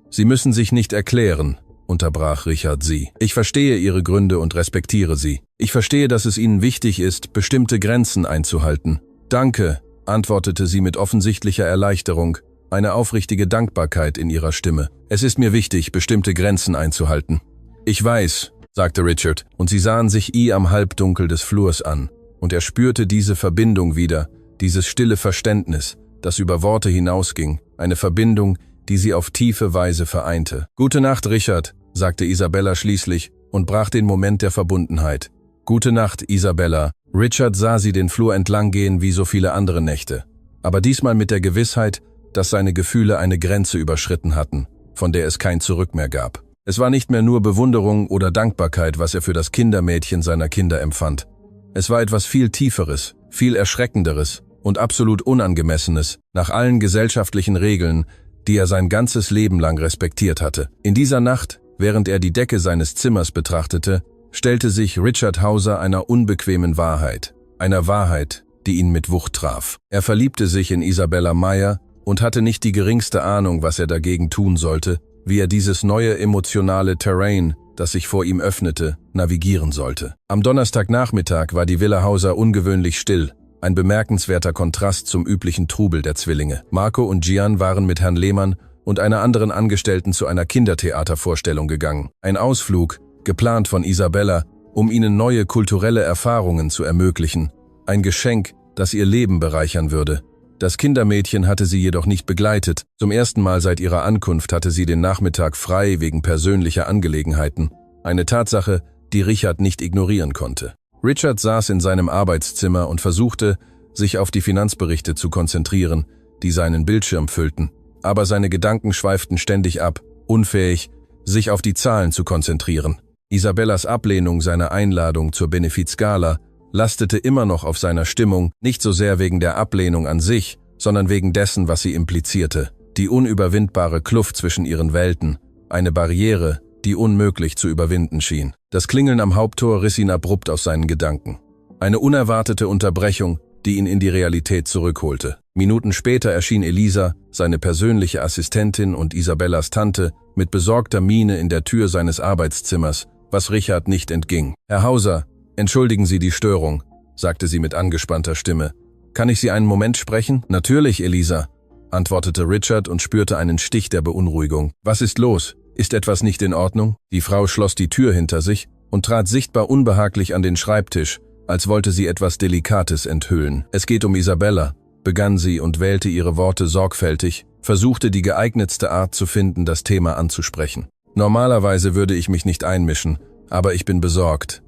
Sie müssen sich nicht erklären, unterbrach Richard sie. Ich verstehe Ihre Gründe und respektiere sie. Ich verstehe, dass es Ihnen wichtig ist, bestimmte Grenzen einzuhalten. Danke, antwortete sie mit offensichtlicher Erleichterung, eine aufrichtige Dankbarkeit in ihrer Stimme. Es ist mir wichtig, bestimmte Grenzen einzuhalten. Ich weiß, sagte Richard, und sie sahen sich am Halbdunkel des Flurs an, und er spürte diese Verbindung wieder, dieses stille Verständnis, das über Worte hinausging, eine Verbindung, die sie auf tiefe Weise vereinte. Gute Nacht, Richard, sagte Isabella schließlich und brach den Moment der Verbundenheit. Gute Nacht, Isabella. Richard sah sie den Flur entlang gehen wie so viele andere Nächte, aber diesmal mit der Gewissheit, dass seine Gefühle eine Grenze überschritten hatten, von der es kein Zurück mehr gab. Es war nicht mehr nur Bewunderung oder Dankbarkeit, was er für das Kindermädchen seiner Kinder empfand. Es war etwas viel Tieferes, viel Erschreckenderes und absolut Unangemessenes, nach allen gesellschaftlichen Regeln, die er sein ganzes Leben lang respektiert hatte. In dieser Nacht, während er die Decke seines Zimmers betrachtete, stellte sich Richard Hauser einer unbequemen Wahrheit, einer Wahrheit, die ihn mit Wucht traf. Er verliebte sich in Isabella Meyer und hatte nicht die geringste Ahnung, was er dagegen tun sollte, wie er dieses neue emotionale Terrain, das sich vor ihm öffnete, navigieren sollte. Am Donnerstagnachmittag war die Villa Hauser ungewöhnlich still, ein bemerkenswerter Kontrast zum üblichen Trubel der Zwillinge. Marco und Gian waren mit Herrn Lehmann und einer anderen Angestellten zu einer Kindertheatervorstellung gegangen. Ein Ausflug, geplant von Isabella, um ihnen neue kulturelle Erfahrungen zu ermöglichen. Ein Geschenk, das ihr Leben bereichern würde. Das Kindermädchen hatte sie jedoch nicht begleitet. Zum ersten Mal seit ihrer Ankunft hatte sie den Nachmittag frei wegen persönlicher Angelegenheiten. Eine Tatsache, die Richard nicht ignorieren konnte. Richard saß in seinem Arbeitszimmer und versuchte, sich auf die Finanzberichte zu konzentrieren, die seinen Bildschirm füllten. Aber seine Gedanken schweiften ständig ab, unfähig, sich auf die Zahlen zu konzentrieren. Isabellas Ablehnung seiner Einladung zur Benefizgala lastete immer noch auf seiner Stimmung, nicht so sehr wegen der Ablehnung an sich, sondern wegen dessen, was sie implizierte. Die unüberwindbare Kluft zwischen ihren Welten, eine Barriere, die unmöglich zu überwinden schien. Das Klingeln am Haupttor riss ihn abrupt aus seinen Gedanken. Eine unerwartete Unterbrechung, die ihn in die Realität zurückholte. Minuten später erschien Elisa, seine persönliche Assistentin und Isabellas Tante, mit besorgter Miene in der Tür seines Arbeitszimmers, was Richard nicht entging. »Herr Hauser, entschuldigen Sie die Störung«, sagte sie mit angespannter Stimme. »Kann ich Sie einen Moment sprechen?« »Natürlich, Elisa«, antwortete Richard und spürte einen Stich der Beunruhigung. »Was ist los? Ist etwas nicht in Ordnung?« Die Frau schloss die Tür hinter sich und trat sichtbar unbehaglich an den Schreibtisch, als wollte sie etwas Delikates enthüllen. »Es geht um Isabella«, begann sie und wählte ihre Worte sorgfältig, versuchte die geeignetste Art zu finden, das Thema anzusprechen. »Normalerweise würde ich mich nicht einmischen, aber ich bin besorgt.«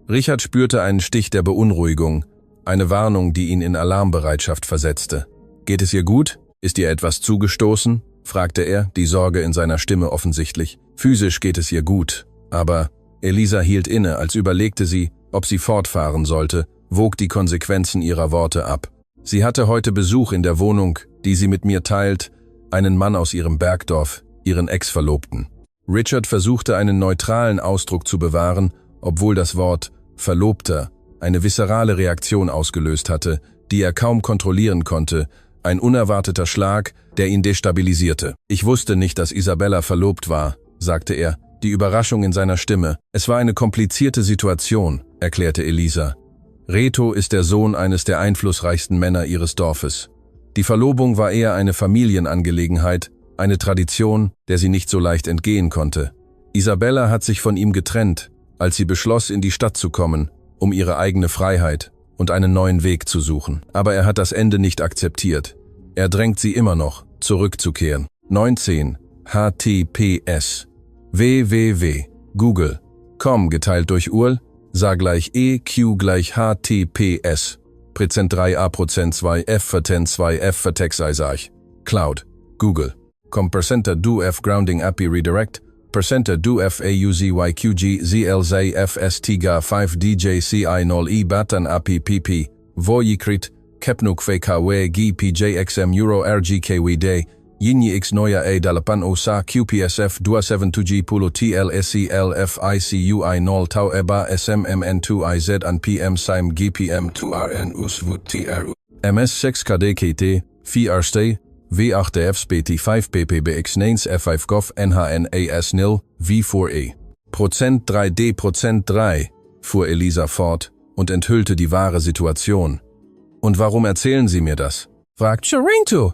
Richard spürte einen Stich der Beunruhigung, eine Warnung, die ihn in Alarmbereitschaft versetzte. »Geht es ihr gut? Ist ihr etwas zugestoßen?« fragte er, die Sorge in seiner Stimme offensichtlich. »Physisch geht es ihr gut, aber…« Elisa hielt inne, als überlegte sie, ob sie fortfahren sollte, wog die Konsequenzen ihrer Worte ab. Sie hatte heute Besuch in der Wohnung, die sie mit mir teilt, einen Mann aus ihrem Bergdorf, ihren Ex-Verlobten. Richard versuchte einen neutralen Ausdruck zu bewahren, obwohl das Wort »Verlobter« eine viszerale Reaktion ausgelöst hatte, die er kaum kontrollieren konnte, ein unerwarteter Schlag, der ihn destabilisierte. »Ich wusste nicht, dass Isabella verlobt war«, sagte er, die Überraschung in seiner Stimme. »Es war eine komplizierte Situation«, erklärte Elisa. »Reto ist der Sohn eines der einflussreichsten Männer ihres Dorfes. Die Verlobung war eher eine Familienangelegenheit, eine Tradition, der sie nicht so leicht entgehen konnte. Isabella hat sich von ihm getrennt, als sie beschloss, in die Stadt zu kommen, um ihre eigene Freiheit und einen neuen Weg zu suchen. Aber er hat das Ende nicht akzeptiert. Er drängt sie immer noch, zurückzukehren. 19 https www.google.com geteilt durch URL sah gleich EQ gleich HTTPS Prozent 3a% 2f verten 2f vertex Isach Cloud Google Percenter do f grounding API redirect Percenter do f AUZYQG ZLZ FSTGA 5 DJCI 0 E Batan API PP Voyikrit Kepnuk VKW GPJXM Euro RGKW Day Yinyi X Noya A Dalapan Osa QPSF 272G Pulo TLSELFICUI 0 Tau Eba SMMN2IZ an PM Sim GPM 2RN Uswut TRU MS 6 KDKT 4 Stay V8Fs BT5 PPBX 9 F5 GOV NHNAS NIL V4E Prozent 3D Prozent 3, fuhr Elisa fort und enthüllte die wahre Situation. »Und warum erzählen Sie mir das?« fragt Charinto.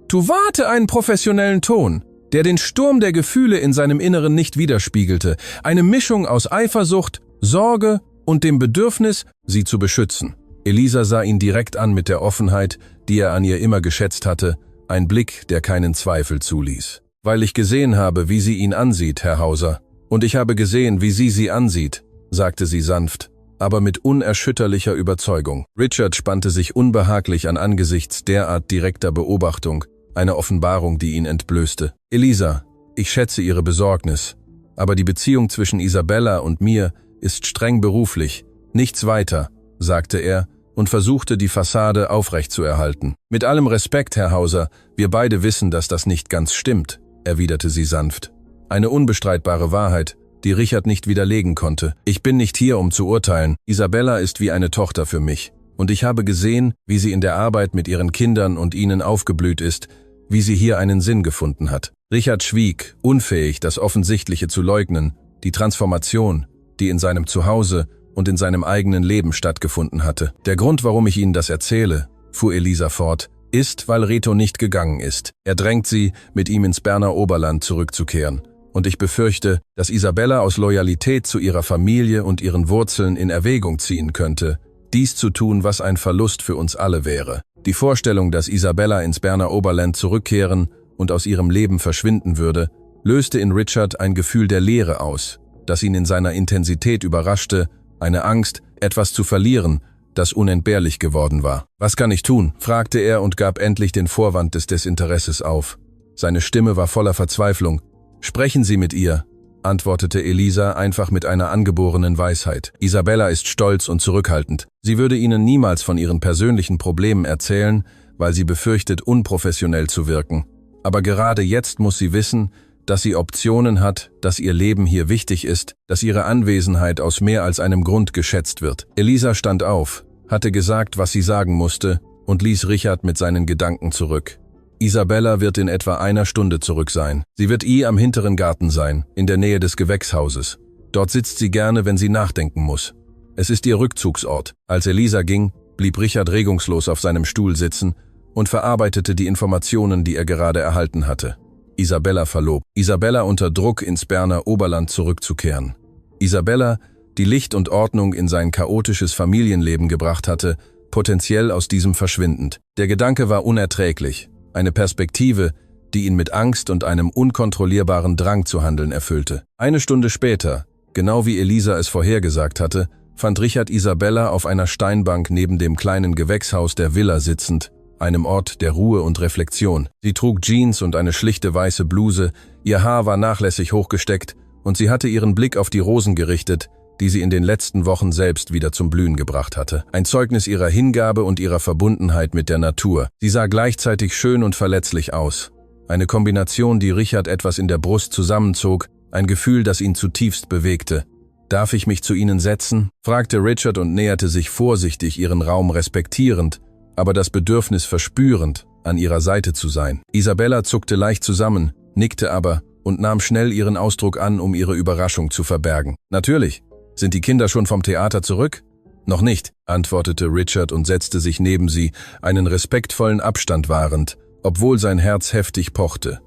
»Tu warte einen professionellen Ton, der den Sturm der Gefühle in seinem Inneren nicht widerspiegelte, eine Mischung aus Eifersucht, Sorge und dem Bedürfnis, sie zu beschützen.« Elisa sah ihn direkt an mit der Offenheit, die er an ihr immer geschätzt hatte, ein Blick, der keinen Zweifel zuließ. »Weil ich gesehen habe, wie sie ihn ansieht, Herr Hauser, und ich habe gesehen, wie sie ansieht«, sagte sie sanft, aber mit unerschütterlicher Überzeugung. Richard spannte sich unbehaglich an angesichts derart direkter Beobachtung, eine Offenbarung, die ihn entblößte. »Elisa, ich schätze Ihre Besorgnis, aber die Beziehung zwischen Isabella und mir ist streng beruflich, nichts weiter«, sagte er und versuchte, die Fassade aufrechtzuerhalten. »Mit allem Respekt, Herr Hauser, wir beide wissen, dass das nicht ganz stimmt«, erwiderte sie sanft. Eine unbestreitbare Wahrheit, die Richard nicht widerlegen konnte. »Ich bin nicht hier, um zu urteilen. Isabella ist wie eine Tochter für mich. Und ich habe gesehen, wie sie in der Arbeit mit ihren Kindern und ihnen aufgeblüht ist, wie sie hier einen Sinn gefunden hat.« Richard schwieg, unfähig, das Offensichtliche zu leugnen, die Transformation, die in seinem Zuhause und in seinem eigenen Leben stattgefunden hatte. »Der Grund, warum ich Ihnen das erzähle«, fuhr Elisa fort, »ist, weil Reto nicht gegangen ist. Er drängt sie, mit ihm ins Berner Oberland zurückzukehren. Und ich befürchte, dass Isabella aus Loyalität zu ihrer Familie und ihren Wurzeln in Erwägung ziehen könnte, dies zu tun, was ein Verlust für uns alle wäre. Die Vorstellung, dass Isabella ins Berner Oberland zurückkehren und aus ihrem Leben verschwinden würde, löste in Richard ein Gefühl der Leere aus, das ihn in seiner Intensität überraschte, eine Angst, etwas zu verlieren, das unentbehrlich geworden war. »Was kann ich tun?« fragte er und gab endlich den Vorwand des Desinteresses auf. Seine Stimme war voller Verzweiflung. »Sprechen Sie mit ihr«, antwortete Elisa einfach mit einer angeborenen Weisheit. »Isabella ist stolz und zurückhaltend. Sie würde Ihnen niemals von ihren persönlichen Problemen erzählen, weil sie befürchtet, unprofessionell zu wirken. Aber gerade jetzt muss sie wissen, dass sie Optionen hat, dass ihr Leben hier wichtig ist, dass ihre Anwesenheit aus mehr als einem Grund geschätzt wird.« Elisa stand auf, hatte gesagt, was sie sagen musste, und ließ Richard mit seinen Gedanken zurück. Isabella wird in etwa einer Stunde zurück sein. Sie wird am hinteren Garten sein, in der Nähe des Gewächshauses. Dort sitzt sie gerne, wenn sie nachdenken muss. Es ist ihr Rückzugsort. Als Elisa ging, blieb Richard regungslos auf seinem Stuhl sitzen und verarbeitete die Informationen, die er gerade erhalten hatte. Isabella verlobt. Isabella unter Druck, ins Berner Oberland zurückzukehren. Isabella, die Licht und Ordnung in sein chaotisches Familienleben gebracht hatte, potenziell aus diesem verschwindend. Der Gedanke war unerträglich. Eine Perspektive, die ihn mit Angst und einem unkontrollierbaren Drang zu handeln erfüllte. Eine Stunde später, genau wie Elisa es vorhergesagt hatte, fand Richard Isabella auf einer Steinbank neben dem kleinen Gewächshaus der Villa sitzend, einem Ort der Ruhe und Reflexion. Sie trug Jeans und eine schlichte weiße Bluse, ihr Haar war nachlässig hochgesteckt und sie hatte ihren Blick auf die Rosen gerichtet, die sie in den letzten Wochen selbst wieder zum Blühen gebracht hatte. Ein Zeugnis ihrer Hingabe und ihrer Verbundenheit mit der Natur. Sie sah gleichzeitig schön und verletzlich aus. Eine Kombination, die Richard etwas in der Brust zusammenzog, ein Gefühl, das ihn zutiefst bewegte. »Darf ich mich zu Ihnen setzen?« fragte Richard und näherte sich vorsichtig, ihren Raum respektierend, aber das Bedürfnis verspürend, an ihrer Seite zu sein. Isabella zuckte leicht zusammen, nickte aber und nahm schnell ihren Ausdruck an, um ihre Überraschung zu verbergen. »Natürlich. Sind die Kinder schon vom Theater zurück?« »Noch nicht«, antwortete Richard und setzte sich neben sie, einen respektvollen Abstand wahrend, obwohl sein Herz heftig pochte.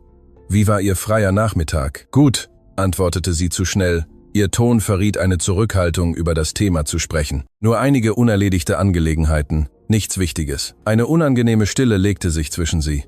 »Wie war Ihr freier Nachmittag?« »Gut«, antwortete sie zu schnell. Ihr Ton verriet eine Zurückhaltung, über das Thema zu sprechen. Nur einige unerledigte Angelegenheiten, nichts Wichtiges. Eine unangenehme Stille legte sich zwischen sie.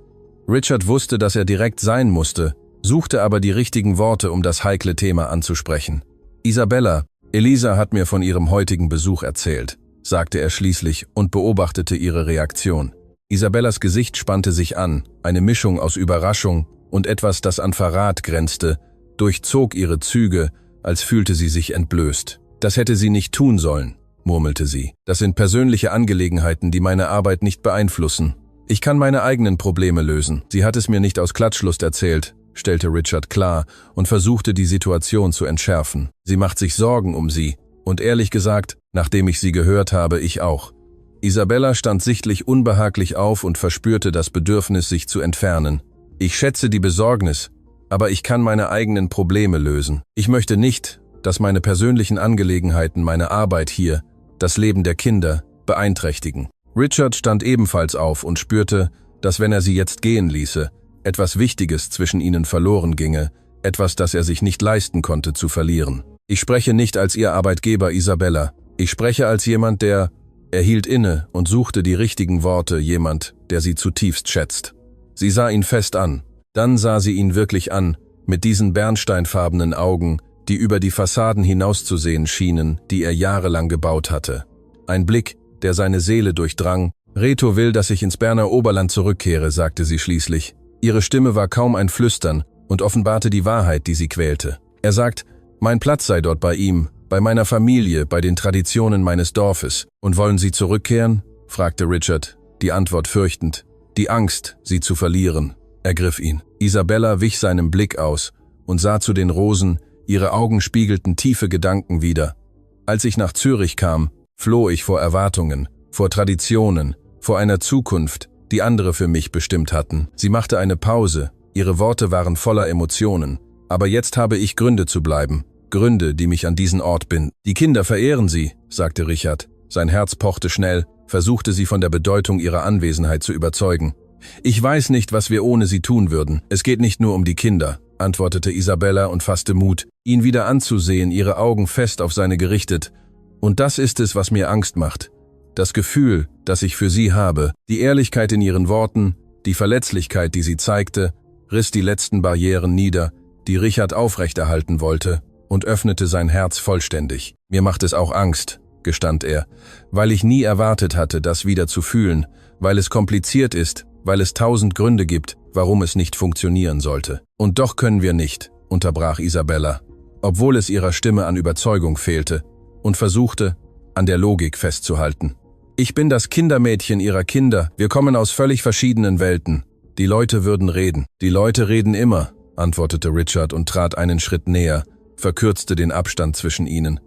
Richard wusste, dass er direkt sein musste, suchte aber die richtigen Worte, um das heikle Thema anzusprechen. »Isabella, Elisa hat mir von ihrem heutigen Besuch erzählt«, sagte er schließlich und beobachtete ihre Reaktion. Isabellas Gesicht spannte sich an, eine Mischung aus Überraschung und etwas, das an Verrat grenzte, durchzog ihre Züge, als fühlte sie sich entblößt. »Das hätte sie nicht tun sollen«, murmelte sie. »Das sind persönliche Angelegenheiten, die meine Arbeit nicht beeinflussen. Ich kann meine eigenen Probleme lösen. Sie hat es mir nicht aus Klatschlust erzählt«, stellte Richard klar und versuchte, die Situation zu entschärfen. »Sie macht sich Sorgen um sie. Und ehrlich gesagt, nachdem ich sie gehört habe, ich auch.« Isabella stand sichtlich unbehaglich auf und verspürte das Bedürfnis, sich zu entfernen. »Ich schätze die Besorgnis, aber ich kann meine eigenen Probleme lösen. Ich möchte nicht, dass meine persönlichen Angelegenheiten meine Arbeit hier, das Leben der Kinder, beeinträchtigen.« Richard stand ebenfalls auf und spürte, dass wenn er sie jetzt gehen ließe, etwas Wichtiges zwischen ihnen verloren ginge, etwas, das er sich nicht leisten konnte zu verlieren. »Ich spreche nicht als Ihr Arbeitgeber, Isabella. Ich spreche als jemand, der…« Er hielt inne und suchte die richtigen Worte, jemand, der sie zutiefst schätzt. Sie sah ihn fest an. Dann sah sie ihn wirklich an, mit diesen bernsteinfarbenen Augen, die über die Fassaden hinauszusehen schienen, die er jahrelang gebaut hatte. Ein Blick, der seine Seele durchdrang. »Reto will, dass ich ins Berner Oberland zurückkehre«, sagte sie schließlich. Ihre Stimme war kaum ein Flüstern und offenbarte die Wahrheit, die sie quälte. Er sagt, mein Platz sei dort bei ihm, bei meiner Familie, bei den Traditionen meines Dorfes. »Und wollen Sie zurückkehren?« fragte Richard, die Antwort fürchtend. Die Angst, sie zu verlieren, ergriff ihn. Isabella wich seinem Blick aus und sah zu den Rosen, ihre Augen spiegelten tiefe Gedanken wider. »Als ich nach Zürich kam, floh ich vor Erwartungen, vor Traditionen, vor einer Zukunft, die andere für mich bestimmt hatten.« Sie machte eine Pause, ihre Worte waren voller Emotionen. »Aber jetzt habe ich Gründe zu bleiben, Gründe, die mich an diesen Ort binden.« »Die Kinder verehren Sie«, sagte Richard. Sein Herz pochte schnell, versuchte sie von der Bedeutung ihrer Anwesenheit zu überzeugen. »Ich weiß nicht, was wir ohne sie tun würden. Es geht nicht nur um die Kinder«, antwortete Isabella und fasste Mut, ihn wieder anzusehen, ihre Augen fest auf seine gerichtet. »Und das ist es, was mir Angst macht. Das Gefühl, das ich für sie habe, die Ehrlichkeit in ihren Worten, die Verletzlichkeit, die sie zeigte, riss die letzten Barrieren nieder, die Richard aufrechterhalten wollte, und öffnete sein Herz vollständig. »Mir macht es auch Angst«, gestand er, »weil ich nie erwartet hatte, das wieder zu fühlen, weil es kompliziert ist, weil es 1000 Gründe gibt, warum es nicht funktionieren sollte. Und doch können wir nicht«, unterbrach Isabella, obwohl es ihrer Stimme an Überzeugung fehlte, und versuchte, an der Logik festzuhalten. »Ich bin das Kindermädchen ihrer Kinder, wir kommen aus völlig verschiedenen Welten. Die Leute würden reden.« »Die Leute reden immer«, antwortete Richard und trat einen Schritt näher, verkürzte den Abstand zwischen ihnen.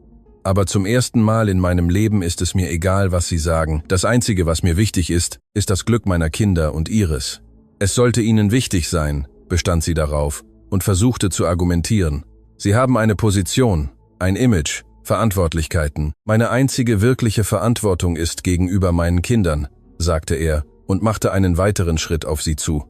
Aber zum ersten Mal in meinem Leben ist es mir egal, was Sie sagen. Das Einzige, was mir wichtig ist, ist das Glück meiner Kinder und Ihres. Es sollte Ihnen wichtig sein, bestand sie darauf und versuchte zu argumentieren. Sie haben eine Position, ein Image, Verantwortlichkeiten. Meine einzige wirkliche Verantwortung ist gegenüber meinen Kindern, sagte er und machte einen weiteren Schritt auf sie zu.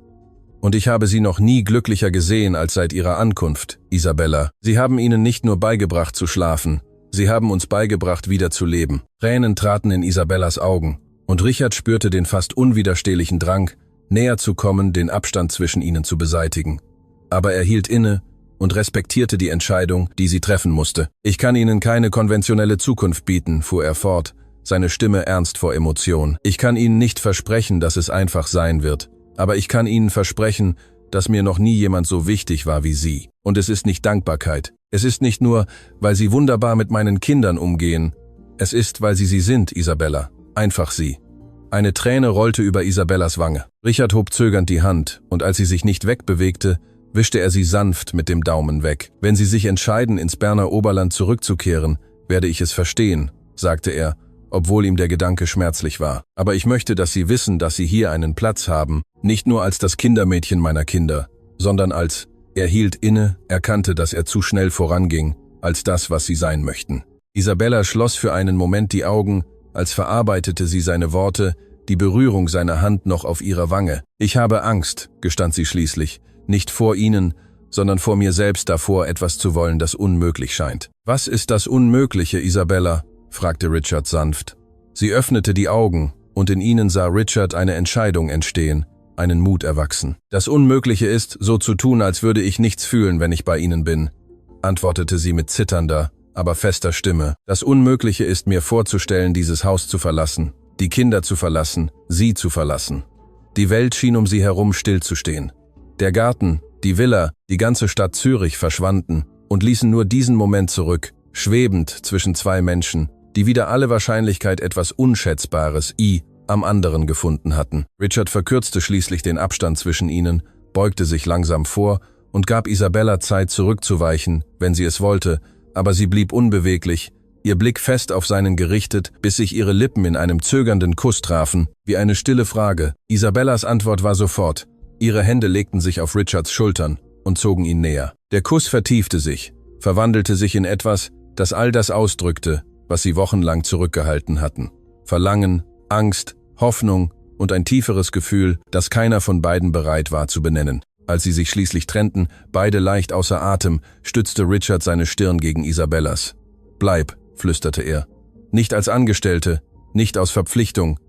Und ich habe Sie noch nie glücklicher gesehen als seit Ihrer Ankunft, Isabella. Sie haben ihnen nicht nur beigebracht zu schlafen, Sie haben uns beigebracht, wieder zu leben. Tränen traten in Isabellas Augen, und Richard spürte den fast unwiderstehlichen Drang, näher zu kommen, den Abstand zwischen ihnen zu beseitigen. Aber er hielt inne und respektierte die Entscheidung, die sie treffen musste. Ich kann Ihnen keine konventionelle Zukunft bieten, fuhr er fort, seine Stimme ernst vor Emotion. Ich kann Ihnen nicht versprechen, dass es einfach sein wird, aber ich kann Ihnen versprechen, dass mir noch nie jemand so wichtig war wie Sie. Und es ist nicht Dankbarkeit. Es ist nicht nur, weil Sie wunderbar mit meinen Kindern umgehen. Es ist, weil Sie sind, Isabella. Einfach Sie. Eine Träne rollte über Isabellas Wange. Richard hob zögernd die Hand, und als sie sich nicht wegbewegte, wischte er sie sanft mit dem Daumen weg. Wenn Sie sich entscheiden, ins Berner Oberland zurückzukehren, werde ich es verstehen, sagte er, obwohl ihm der Gedanke schmerzlich war. Aber ich möchte, dass Sie wissen, dass Sie hier einen Platz haben, nicht nur als das Kindermädchen meiner Kinder, sondern als... Er hielt inne, erkannte, dass er zu schnell voranging, als das, was sie sein möchten. Isabella schloss für einen Moment die Augen, als verarbeitete sie seine Worte, die Berührung seiner Hand noch auf ihrer Wange. Ich habe Angst, gestand sie schließlich, nicht vor Ihnen, sondern vor mir selbst davor, etwas zu wollen, das unmöglich scheint. Was ist das Unmögliche, Isabella? Fragte Richard sanft. Sie öffnete die Augen, und in ihnen sah Richard eine Entscheidung entstehen, einen Mut erwachsen. Das Unmögliche ist, so zu tun, als würde ich nichts fühlen, wenn ich bei Ihnen bin, antwortete sie mit zitternder, aber fester Stimme. Das Unmögliche ist, mir vorzustellen, dieses Haus zu verlassen, die Kinder zu verlassen, Sie zu verlassen. Die Welt schien um sie herum stillzustehen. Der Garten, die Villa, die ganze Stadt Zürich verschwanden und ließen nur diesen Moment zurück, schwebend zwischen zwei Menschen, die wider alle Wahrscheinlichkeit etwas Unschätzbares am anderen gefunden hatten. Richard verkürzte schließlich den Abstand zwischen ihnen, beugte sich langsam vor und gab Isabella Zeit zurückzuweichen, wenn sie es wollte, aber sie blieb unbeweglich, ihr Blick fest auf seinen gerichtet, bis sich ihre Lippen in einem zögernden Kuss trafen, wie eine stille Frage. Isabellas Antwort war sofort. Ihre Hände legten sich auf Richards Schultern und zogen ihn näher. Der Kuss vertiefte sich, verwandelte sich in etwas, das all das ausdrückte, was sie wochenlang zurückgehalten hatten. Verlangen, Angst, Hoffnung und ein tieferes Gefühl, das keiner von beiden bereit war zu benennen. Als sie sich schließlich trennten, beide leicht außer Atem, stützte Richard seine Stirn gegen Isabellas. »Bleib«, flüsterte er. »Nicht als Angestellte, nicht aus Verpflichtung.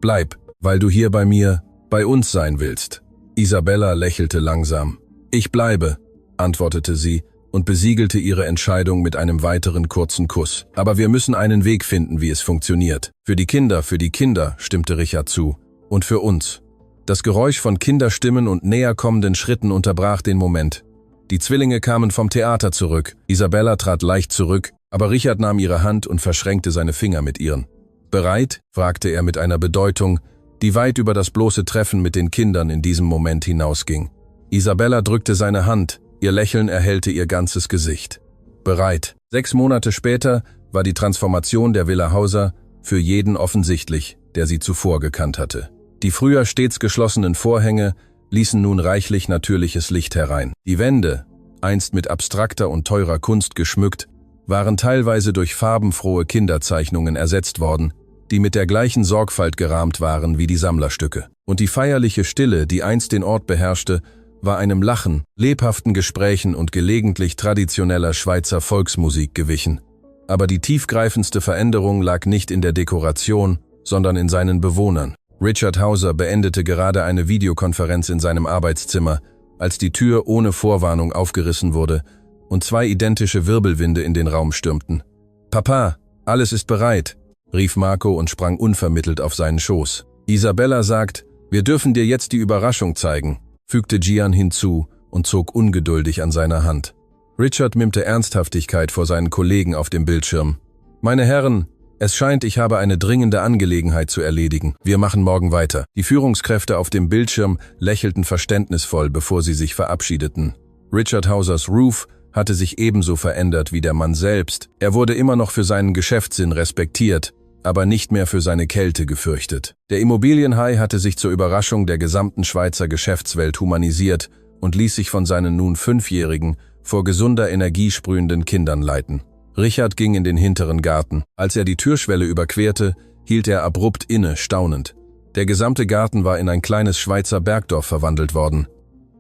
Bleib, weil du hier bei uns sein willst.« Isabella lächelte langsam. »Ich bleibe«, antwortete sie und besiegelte ihre Entscheidung mit einem weiteren kurzen Kuss. »Aber wir müssen einen Weg finden, wie es funktioniert. Für die Kinder, stimmte Richard zu. Und für uns.« Das Geräusch von Kinderstimmen und näher kommenden Schritten unterbrach den Moment. Die Zwillinge kamen vom Theater zurück. Isabella trat leicht zurück, aber Richard nahm ihre Hand und verschränkte seine Finger mit ihren. »Bereit?« fragte er mit einer Bedeutung, die weit über das bloße Treffen mit den Kindern in diesem Moment hinausging. Isabella drückte seine Hand, ihr Lächeln erhellte ihr ganzes Gesicht. Bereit. 6 Monate später war die Transformation der Villa Hauser für jeden offensichtlich, der sie zuvor gekannt hatte. Die früher stets geschlossenen Vorhänge ließen nun reichlich natürliches Licht herein. Die Wände, einst mit abstrakter und teurer Kunst geschmückt, waren teilweise durch farbenfrohe Kinderzeichnungen ersetzt worden, die mit der gleichen Sorgfalt gerahmt waren wie die Sammlerstücke. Und die feierliche Stille, die einst den Ort beherrschte, war einem Lachen, lebhaften Gesprächen und gelegentlich traditioneller Schweizer Volksmusik gewichen. Aber die tiefgreifendste Veränderung lag nicht in der Dekoration, sondern in seinen Bewohnern. Richard Hauser beendete gerade eine Videokonferenz in seinem Arbeitszimmer, als die Tür ohne Vorwarnung aufgerissen wurde und 2 identische Wirbelwinde in den Raum stürmten. »Papa, alles ist bereit«, rief Marco und sprang unvermittelt auf seinen Schoß. »Isabella sagt, wir dürfen dir jetzt die Überraschung zeigen«, fügte Gian hinzu und zog ungeduldig an seiner Hand. Richard mimte Ernsthaftigkeit vor seinen Kollegen auf dem Bildschirm. »Meine Herren, es scheint, ich habe eine dringende Angelegenheit zu erledigen. Wir machen morgen weiter.« Die Führungskräfte auf dem Bildschirm lächelten verständnisvoll, bevor sie sich verabschiedeten. Richard Hausers Roof hatte sich ebenso verändert wie der Mann selbst. Er wurde immer noch für seinen Geschäftssinn respektiert, aber nicht mehr für seine Kälte gefürchtet. Der Immobilienhai hatte sich zur Überraschung der gesamten Schweizer Geschäftswelt humanisiert und ließ sich von seinen nun 5-jährigen, vor gesunder Energie sprühenden Kindern leiten. Richard ging in den hinteren Garten. Als er die Türschwelle überquerte, hielt er abrupt inne, staunend. Der gesamte Garten war in ein kleines Schweizer Bergdorf verwandelt worden.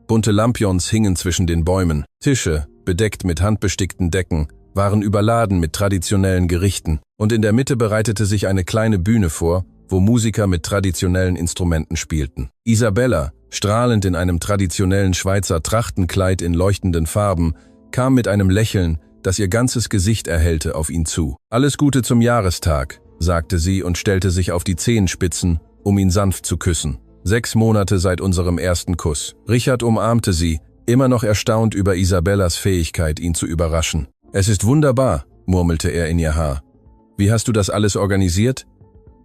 Bunte Lampions hingen zwischen den Bäumen. Tische, bedeckt mit handbestickten Decken, waren überladen mit traditionellen Gerichten. Und in der Mitte bereitete sich eine kleine Bühne vor, wo Musiker mit traditionellen Instrumenten spielten. Isabella, strahlend in einem traditionellen Schweizer Trachtenkleid in leuchtenden Farben, kam mit einem Lächeln, das ihr ganzes Gesicht erhellte, auf ihn zu. »Alles Gute zum Jahrestag«, sagte sie und stellte sich auf die Zehenspitzen, um ihn sanft zu küssen. 6 Monate seit unserem ersten Kuss. Richard umarmte sie, immer noch erstaunt über Isabellas Fähigkeit, ihn zu überraschen. »Es ist wunderbar«, murmelte er in ihr Haar. »Wie hast du das alles organisiert?«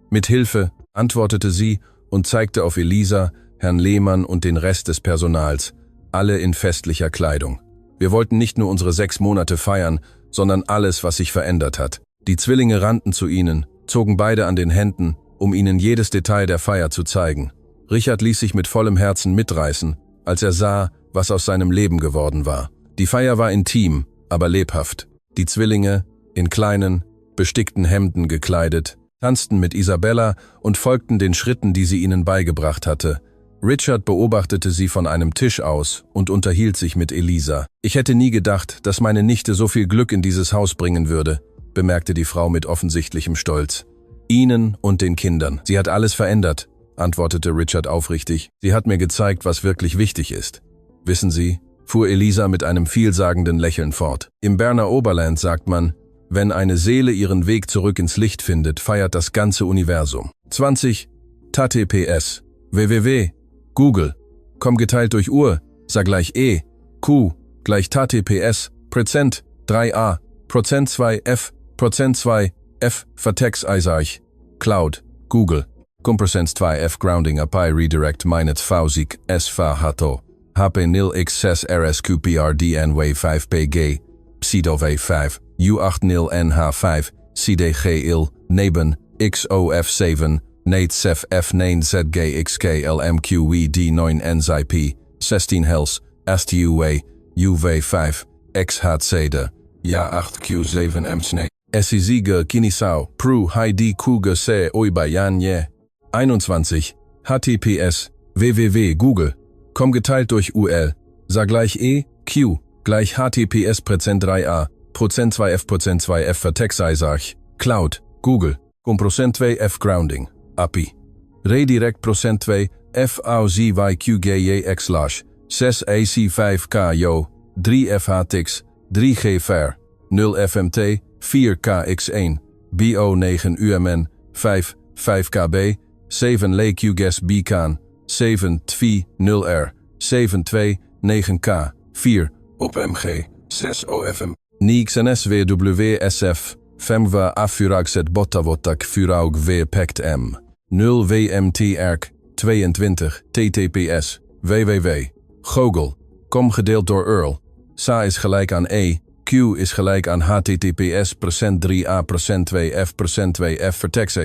»Mit Hilfe«, antwortete sie und zeigte auf Elisa, Herrn Lehmann und den Rest des Personals, alle in festlicher Kleidung. Wir wollten nicht nur unsere 6 Monate feiern, sondern alles, was sich verändert hat. Die Zwillinge rannten zu ihnen, zogen beide an den Händen, um ihnen jedes Detail der Feier zu zeigen. Richard ließ sich mit vollem Herzen mitreißen, als er sah, was aus seinem Leben geworden war. Die Feier war intim, aber lebhaft. Die Zwillinge, in kleinen, bestickten Hemden gekleidet, tanzten mit Isabella und folgten den Schritten, die sie ihnen beigebracht hatte. Richard beobachtete sie von einem Tisch aus und unterhielt sich mit Elisa. »Ich hätte nie gedacht, dass meine Nichte so viel Glück in dieses Haus bringen würde«, bemerkte die Frau mit offensichtlichem Stolz. »Ihnen und den Kindern. Sie hat alles verändert«, antwortete Richard aufrichtig. »Sie hat mir gezeigt, was wirklich wichtig ist. Wissen Sie«, fuhr Elisa mit einem vielsagenden Lächeln fort. »Im Berner Oberland sagt man, wenn eine Seele ihren Weg zurück ins Licht findet, feiert das ganze Universum. 20 https www Google, komm geteilt durch Uhr, sag gleich E, Q, gleich https, Prozent, 3a, Prozent 2f, Prozent 2f, Vertex Isarch, Cloud, Google, Compressens 2f Grounding API Redirect Minus Fausik, SV Hato, HP nil XS RSQPRDN Wave 5 PG, Pseudo Wave 5, U80 NH5, CDG IL, Neben, XOF7, Nate Sef F9 ZGXKLMQE D9 NZIP, 16 Hels, STUA, UV5, XHCD, Ja 8Q7 M-Snake. SIZIGE Kinisau, Pru Heidi Kuge Se Oibayanye. 21. HTTPS, www Google, komm geteilt durch UL, sag gleich E, Q, gleich HTTPS Prozent 3a, Prozent 2f Vertex Isarch, Cloud, Google, Comprocent 2f Grounding. API. Redirect Procent 2, FAUZYQGJX slash 6 AC5KJO, 3 FHTX, 3G Fair, 0 FMT, 4KX1, BO9 UMN, 5, 5KB, 7 LQGS BCAN, 7 TVI 0R, 7 2, 9K, 4, op MG, 6 OFM. Nix NSWWSF, Femva Afuragset Bottavotak Furaug V Pect M. 0 WMT ERC 22 TTPS www. Google. Com gedeeld door Earl. SA is gelijk aan E. Q is gelijk aan HTTPS % 3A % 2F % 2F vertex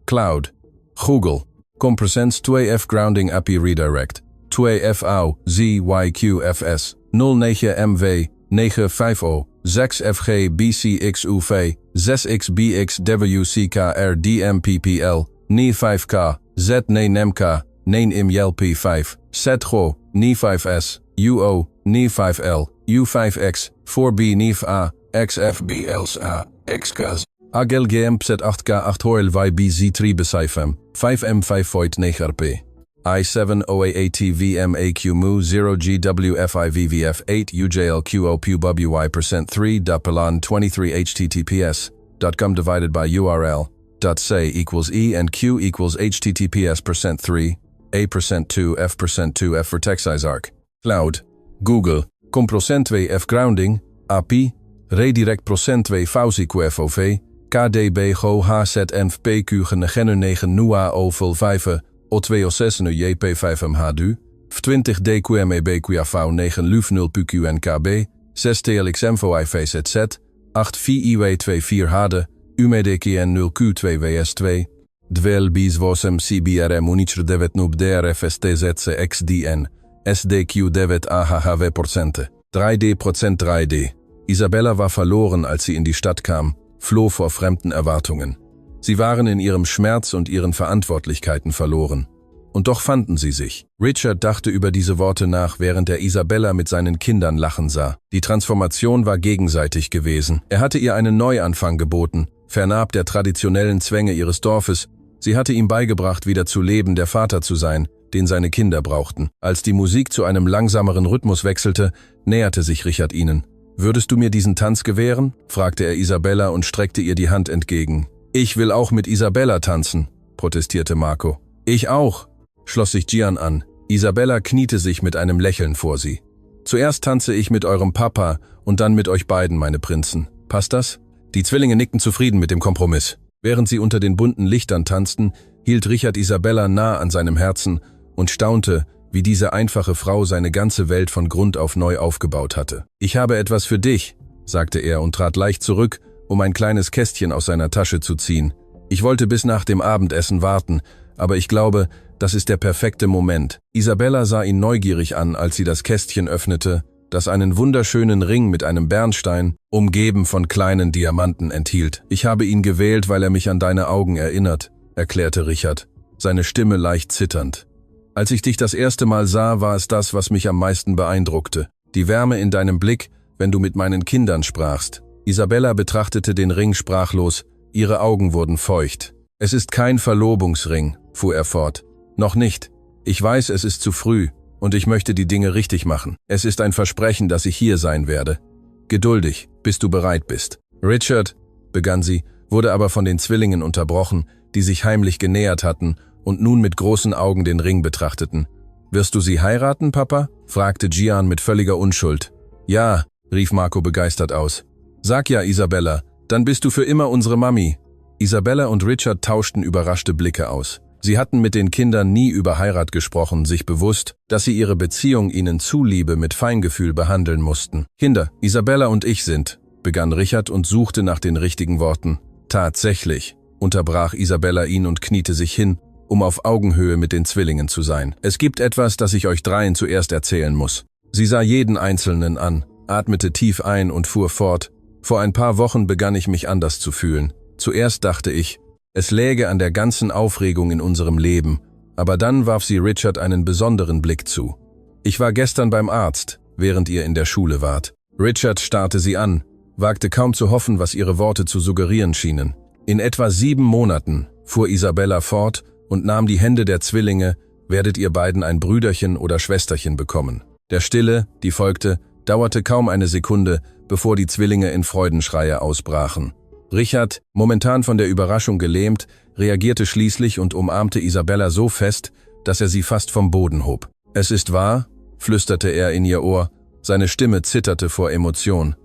Cloud. Google. Compressens 2F Grounding API Redirect. 2F AU ZYQFS 09 MW 950 6FG BCXUV 6XBX WCKR DMPPL NI 5K Z NEMK NEN IMYLP 5 SETGO NI 5S UO NI 5L U5X 4B NIF A XFBLSA XKZ AGEL GMZ 8K 8 Hoel YBZ 3 Besaifem 5M 5 Void 9RP I7 OAAT VMAQ MU 0 GWFIVVF 8 UJLQO PUBY %3 Dapelan 23 HTTPS .com divided by URL .say equals E and Q equals HTTPS %3 A %2 F %2 F vertex Isarch Cloud Google Comprocent 2 F Grounding API Redirect %2 Fausico FOV KDB Go HZNF PQ Genegenu 9 NUA Oval 5 O2O6 JP5 MHDU 20 DQMEB QAV 9 LUF 0 PQNKB 6TLXMVI-FACEZ, 8-4IW24 Hade, UMEDKN 0Q2WS2, 2 bis 8 CBRM Unicr 9 Nub DRFSTZ XDN, SDQ 9 AHHW%, 3D. Isabella war verloren, als sie in die Stadt kam, floh vor fremden Erwartungen. Sie waren in ihrem Schmerz und ihren Verantwortlichkeiten verloren. Und doch fanden sie sich. Richard dachte über diese Worte nach, während er Isabella mit seinen Kindern lachen sah. Die Transformation war gegenseitig gewesen. Er hatte ihr einen Neuanfang geboten, fernab der traditionellen Zwänge ihres Dorfes. Sie hatte ihm beigebracht, wieder zu leben, der Vater zu sein, den seine Kinder brauchten. Als die Musik zu einem langsameren Rhythmus wechselte, näherte sich Richard ihnen. »Würdest du mir diesen Tanz gewähren?« fragte er Isabella und streckte ihr die Hand entgegen. »Ich will auch mit Isabella tanzen«, protestierte Marco. »Ich auch«, schloss sich Gian an. Isabella kniete sich mit einem Lächeln vor sie. »Zuerst tanze ich mit eurem Papa und dann mit euch beiden, meine Prinzen. Passt das?« Die Zwillinge nickten zufrieden mit dem Kompromiss. Während sie unter den bunten Lichtern tanzten, hielt Richard Isabella nah an seinem Herzen und staunte, wie diese einfache Frau seine ganze Welt von Grund auf neu aufgebaut hatte. »Ich habe etwas für dich«, sagte er und trat leicht zurück, um ein kleines Kästchen aus seiner Tasche zu ziehen. »Ich wollte bis nach dem Abendessen warten, aber ich glaube, das ist der perfekte Moment.« Isabella sah ihn neugierig an, als sie das Kästchen öffnete, das einen wunderschönen Ring mit einem Bernstein, umgeben von kleinen Diamanten, enthielt. »Ich habe ihn gewählt, weil er mich an deine Augen erinnert«, erklärte Richard, seine Stimme leicht zitternd. »Als ich dich das erste Mal sah, war es das, was mich am meisten beeindruckte. Die Wärme in deinem Blick, wenn du mit meinen Kindern sprachst.« Isabella betrachtete den Ring sprachlos, ihre Augen wurden feucht. »Es ist kein Verlobungsring«, fuhr er fort. »Noch nicht. Ich weiß, es ist zu früh, und ich möchte die Dinge richtig machen. Es ist ein Versprechen, dass ich hier sein werde. Geduldig, bis du bereit bist.« »Richard«, begann sie, wurde aber von den Zwillingen unterbrochen, die sich heimlich genähert hatten und nun mit großen Augen den Ring betrachteten. »Wirst du sie heiraten, Papa?« fragte Gian mit völliger Unschuld. »Ja«, rief Marco begeistert aus. »Sag ja, Isabella, dann bist du für immer unsere Mami.« Isabella und Richard tauschten überraschte Blicke aus. Sie hatten mit den Kindern nie über Heirat gesprochen, sich bewusst, dass sie ihre Beziehung ihnen zuliebe mit Feingefühl behandeln mussten. »Kinder, Isabella und ich sind«, begann Richard und suchte nach den richtigen Worten. »Tatsächlich«, unterbrach Isabella ihn und kniete sich hin, um auf Augenhöhe mit den Zwillingen zu sein. »Es gibt etwas, das ich euch dreien zuerst erzählen muss.« Sie sah jeden Einzelnen an, atmete tief ein und fuhr fort. »Vor ein paar Wochen begann ich mich anders zu fühlen. Zuerst dachte ich, es läge an der ganzen Aufregung in unserem Leben, aber dann warf sie Richard einen besonderen Blick zu. Ich war gestern beim Arzt, während ihr in der Schule wart. Richard starrte sie an, wagte kaum zu hoffen, was ihre Worte zu suggerieren schienen. In etwa 7 Monaten, fuhr Isabella fort und nahm die Hände der Zwillinge, werdet ihr beiden ein Brüderchen oder Schwesterchen bekommen. Der Stille, die folgte, dauerte kaum eine Sekunde, bevor die Zwillinge in Freudenschreie ausbrachen. Richard, momentan von der Überraschung gelähmt, reagierte schließlich und umarmte Isabella so fest, dass er sie fast vom Boden hob. »Es ist wahr«, flüsterte er in ihr Ohr, seine Stimme zitterte vor Emotion.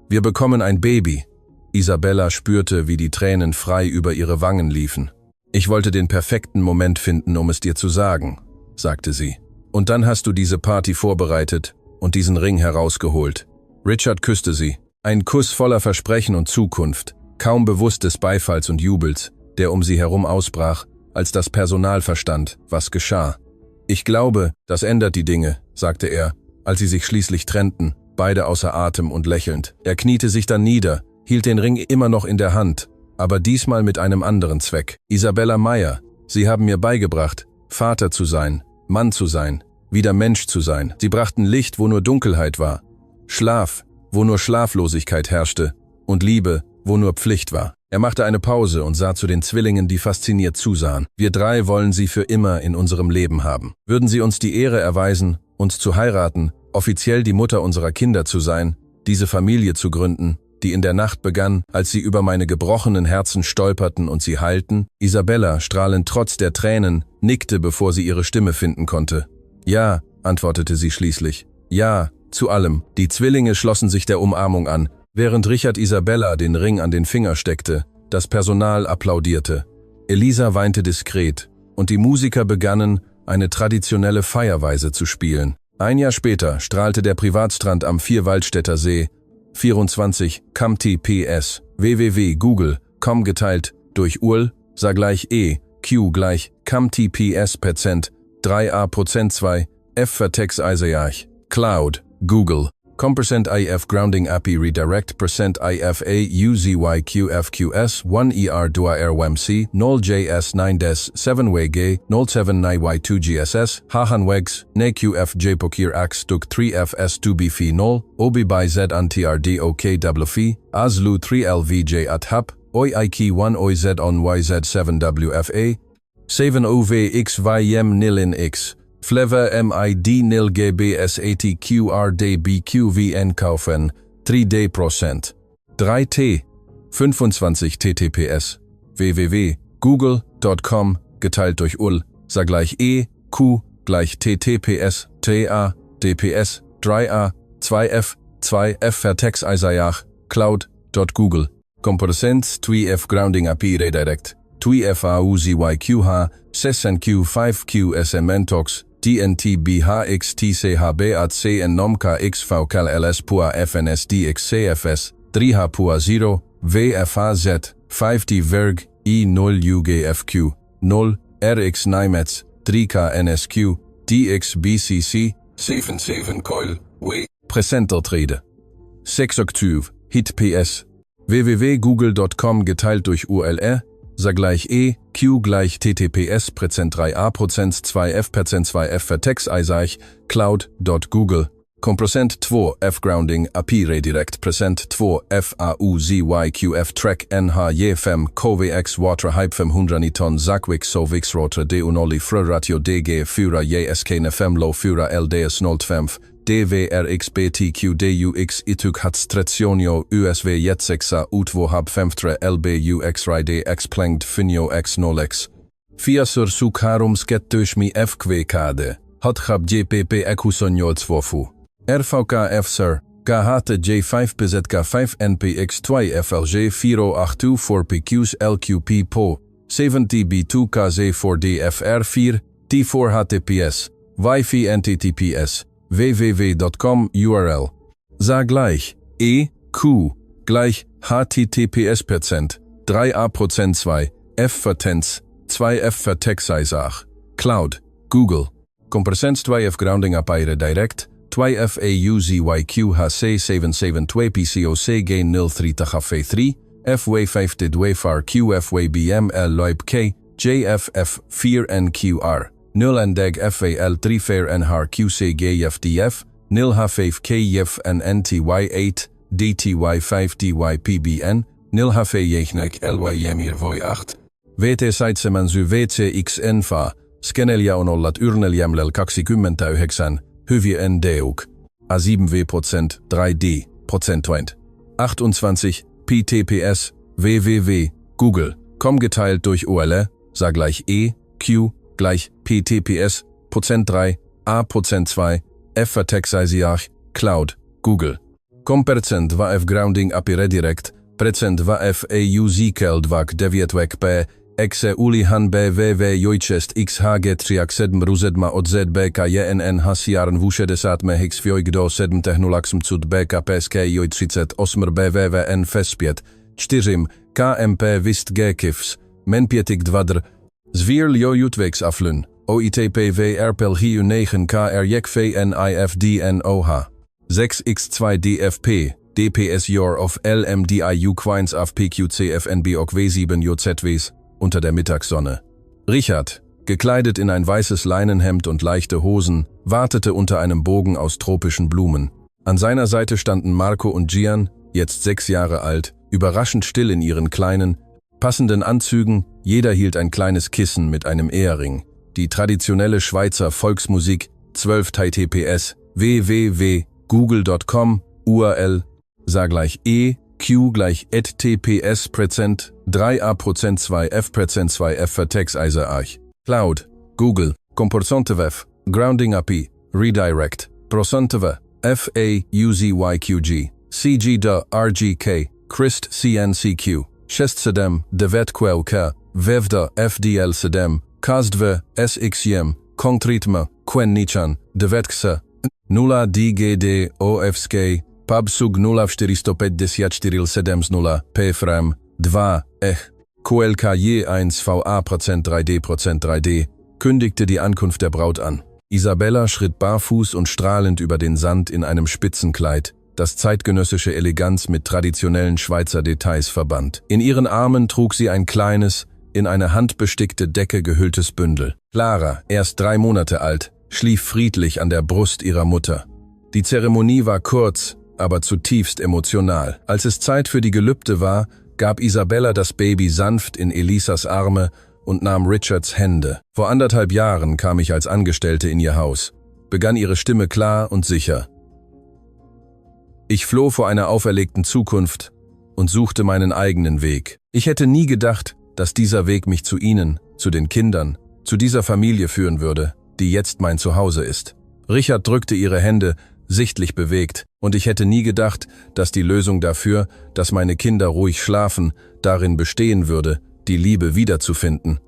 »Wir bekommen ein Baby.« Isabella spürte, wie die Tränen frei über ihre Wangen liefen. »Ich wollte den perfekten Moment finden, um es dir zu sagen«, sagte sie. »Und dann hast du diese Party vorbereitet und diesen Ring herausgeholt.« Richard küsste sie. Ein Kuss voller Versprechen und Zukunft, kaum bewusst des Beifalls und Jubels, der um sie herum ausbrach, als das Personal verstand, was geschah. »Ich glaube, das ändert die Dinge«, sagte er, als sie sich schließlich trennten, beide außer Atem und lächelnd. Er kniete sich dann nieder, hielt den Ring immer noch in der Hand, aber diesmal mit einem anderen Zweck. »Isabella Meyer, Sie haben mir beigebracht, Vater zu sein, Mann zu sein, wieder Mensch zu sein. Sie brachten Licht, wo nur Dunkelheit war, Schlaf, wo nur Schlaflosigkeit herrschte, und Liebe, wo nur Pflicht war.« Er machte eine Pause und sah zu den Zwillingen, die fasziniert zusahen. »Wir 3 wollen Sie für immer in unserem Leben haben. Würden Sie uns die Ehre erweisen, uns zu heiraten, offiziell die Mutter unserer Kinder zu sein, diese Familie zu gründen, die in der Nacht begann, als sie über meine gebrochenen Herzen stolperten und sie heilten?« Isabella, strahlend trotz der Tränen, nickte, bevor sie ihre Stimme finden konnte. »Ja«, antwortete sie schließlich. »Ja, zu allem.« Die Zwillinge schlossen sich der Umarmung an, während Richard Isabella den Ring an den Finger steckte. Das Personal applaudierte. Elisa weinte diskret, und die Musiker begannen, eine traditionelle Feierweise zu spielen. Ein Jahr später strahlte der Privatstrand am Vierwaldstätter See. 24 CAMTPS www.google.com geteilt durch URL sah gleich E, Q gleich CAMTPS Percent 3A% 2 F Vertex Isaiah Cloud Google Compercent IF Grounding API Redirect Percent IFA UZYQFQS 1 ER 2 RWMC 0 JS 9 Des 7 WG 07 NY2 GSS Hahan Wegs NQF JPokir Ax Duk 3 FS 2 BF 0 Obi by Z NTRD OKWF Azlu 3 LVJ at HAP Oi IK 1 OIZ on YZ 7 WFA 7 OVXYM Nilin X Flever MID nil GBSATQRDBQVN kaufen 3D%. 3T 25 TTPS www.google.com geteilt durch URL sah gleich E, Q gleich TTPS, TA, DPS, 3A, 2F, 2F Vertex Isaiah Cloud.google Compercent 2F Grounding API Redirect 2F AUZYQH SSNQ 5Q SMNTOX DNTBHXTCHBAC NOMKA XVKLS PUA FNSDXCFS 3H PUA 0 VFAZ 5D Verg I0 UGFQ 0 RX NIMETS 3K NSQ DXBCC 77 Coil W Präsentertrede 6 Octuve Hit PS www.google.com geteilt durch URL sah gleich E, Q gleich TTPS Percent 3A% 2F Percent 2F Vertex Isaiah Cloud.google Compercent 2 F Grounding API Redirect Percent 2 F AUZYQF Track NH Fem KVX Water Hype 500 ton Zakwik Sovix Rotre Deunoli Frö Ratio DG Führer JSK Nefem Low Führer LDS 05 DWRXBTQDUX Ituk Hatstretionio USW Jetsexa Utwo Hab 5 LBUX Ride X Plengd Finio X Nolex 4 Sur Sukharum Skettushmi FQKD Hothab JPP Ekusonio Zwofu RVK F Sir KHT J5 PZK 5 NPX 2 FLG 4082 4 PQs LQP PO 70 B2 KZ 4 DFR 4 T4 HTTPS Wi-Fi NTTPS www.com URL sah gleich E, Q gleich HTTPS Percent 3A% 2 F Vertens 2F Vertex Isaiah Cloud Google Compercent 2F Grounding API Redirect 2F AUZYQHC 772 PCOC Gain 03 THF 3 FW 5 DWFR QFW BML Loib K JFF 4 NQR 0 NDEG FAL 3 Fair NHAR QC GFDF 0 H5 KYF NTY 8 DTY 5 DY PBN 0 HF Jechnek LY Yemir Voy 8 VT 7 WCXNFA Skenelia onollat yrneljämlel 29 Hyvie NDEUK A7W% 3D Prozentpoint 28 PTPS www.google.com geteilt durch URL sah gleich E, Q gleich PTPS Prozent 3 A% 2 F Vertex Isaiah Cloud Google Compercent WF Grounding API Redirect Percent WF AUZ Keld WAK 9 P Exe Ulihan BWW Jojczest XHG 37 Ruzedma od ZBK JNN Hasiarn W60 Mehix Fjojg do 7 Technolaxm Cud BK PSK Joj 38 BWWN Fespiet 4 KMP Wist Gekifs Menpietik 2 Zwierl Jo Jutwegs Aflun OITPW RPL HIU 9 KR JekV NIFDNOH 6x2 DFP DPS Jor of LMDIU Quines af PQCFNB Ok W7 JZWs unter der Mittagssonne. Richard, gekleidet in ein weißes Leinenhemd und leichte Hosen, wartete unter einem Bogen aus tropischen Blumen. An seiner Seite standen Marco und Gian, jetzt 6 Jahre alt, überraschend still in ihren kleinen, passenden Anzügen, jeder hielt ein kleines Kissen mit einem Ehering. Die traditionelle Schweizer Volksmusik 12 TTPS www.google.com URL sah gleich E, Q gleich TPS Percent 3A% 2 F Percent 2 F Vertex Isaiah Cloud Google Compercentewef Grounding API Redirect Procenteve FA UZYQG CG de RGK Christ CNCQ 6 Devet Quelke Vevda FDL Sedem Kazdve SXM Konkritme Quen Nichan Devetkse 0 DGD OFSK PubSug 0454770 PFRAM 2 QLKJ 1 VA 3D kündigte die Ankunft der Braut an. Isabella schritt barfuß und strahlend über den Sand in einem Spitzenkleid, das zeitgenössische Eleganz mit traditionellen Schweizer Details verband. In ihren Armen trug sie ein kleines, in eine handbestickte Decke gehülltes Bündel. Clara, erst 3 Monate alt, schlief friedlich an der Brust ihrer Mutter. Die Zeremonie war kurz, aber zutiefst emotional. Als es Zeit für die Gelübde war, gab Isabella das Baby sanft in Elisas Arme und nahm Richards Hände. Vor 1,5 Jahren kam ich als Angestellte in ihr Haus, begann ihre Stimme klar und sicher. Ich floh vor einer auferlegten Zukunft und suchte meinen eigenen Weg. Ich hätte nie gedacht, dass dieser Weg mich zu Ihnen, zu den Kindern, zu dieser Familie führen würde, die jetzt mein Zuhause ist. Richard drückte ihre Hände, sichtlich bewegt, und ich hätte nie gedacht, dass die Lösung dafür, dass meine Kinder ruhig schlafen, darin bestehen würde, die Liebe wiederzufinden,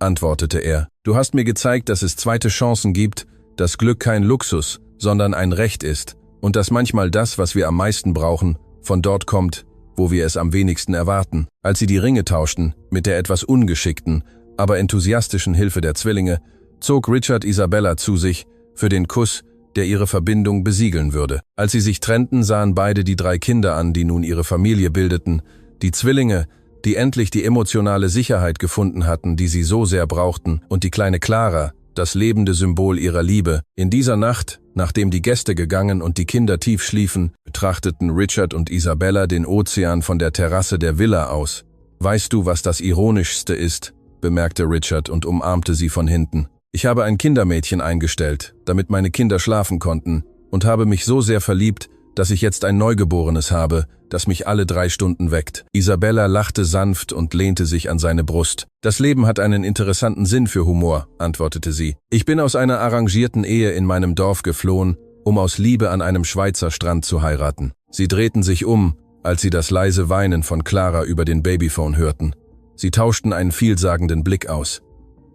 antwortete er. Du hast mir gezeigt, dass es zweite Chancen gibt, dass Glück kein Luxus, sondern ein Recht ist und dass manchmal das, was wir am meisten brauchen, von dort kommt, wo wir es am wenigsten erwarten. Als sie die Ringe tauschten, mit der etwas ungeschickten, aber enthusiastischen Hilfe der Zwillinge, zog Richard Isabella zu sich für den Kuss, der ihre Verbindung besiegeln würde. Als sie sich trennten, sahen beide die 3 Kinder an, die nun ihre Familie bildeten, die Zwillinge, die endlich die emotionale Sicherheit gefunden hatten, die sie so sehr brauchten, und die kleine Clara, das lebende Symbol ihrer Liebe. In dieser Nacht, nachdem die Gäste gegangen und die Kinder tief schliefen, betrachteten Richard und Isabella den Ozean von der Terrasse der Villa aus. Weißt du, was das Ironischste ist? Bemerkte Richard und umarmte sie von hinten. Ich habe ein Kindermädchen eingestellt, damit meine Kinder schlafen konnten, und habe mich so sehr verliebt, dass ich jetzt ein Neugeborenes habe, das mich alle 3 Stunden weckt. Isabella lachte sanft und lehnte sich an seine Brust. Das Leben hat einen interessanten Sinn für Humor, antwortete sie. Ich bin aus einer arrangierten Ehe in meinem Dorf geflohen, um aus Liebe an einem Schweizer Strand zu heiraten. Sie drehten sich um, als sie das leise Weinen von Clara über den Babyphone hörten. Sie tauschten einen vielsagenden Blick aus.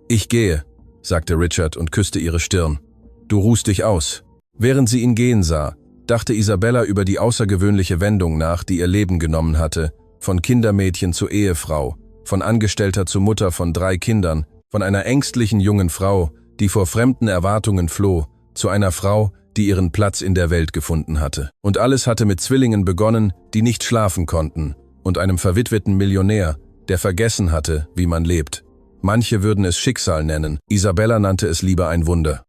Ich gehe, sagte Richard und küsste ihre Stirn. Du ruhst dich aus. Während sie ihn gehen sah, dachte Isabella über die außergewöhnliche Wendung nach, die ihr Leben genommen hatte, von Kindermädchen zur Ehefrau, von Angestellter zu Mutter von 3 Kindern, von einer ängstlichen jungen Frau, die vor fremden Erwartungen floh, zu einer Frau, die ihren Platz in der Welt gefunden hatte. Und alles hatte mit Zwillingen begonnen, die nicht schlafen konnten, und einem verwitweten Millionär, der vergessen hatte, wie man lebt. Manche würden es Schicksal nennen, Isabella nannte es lieber ein Wunder.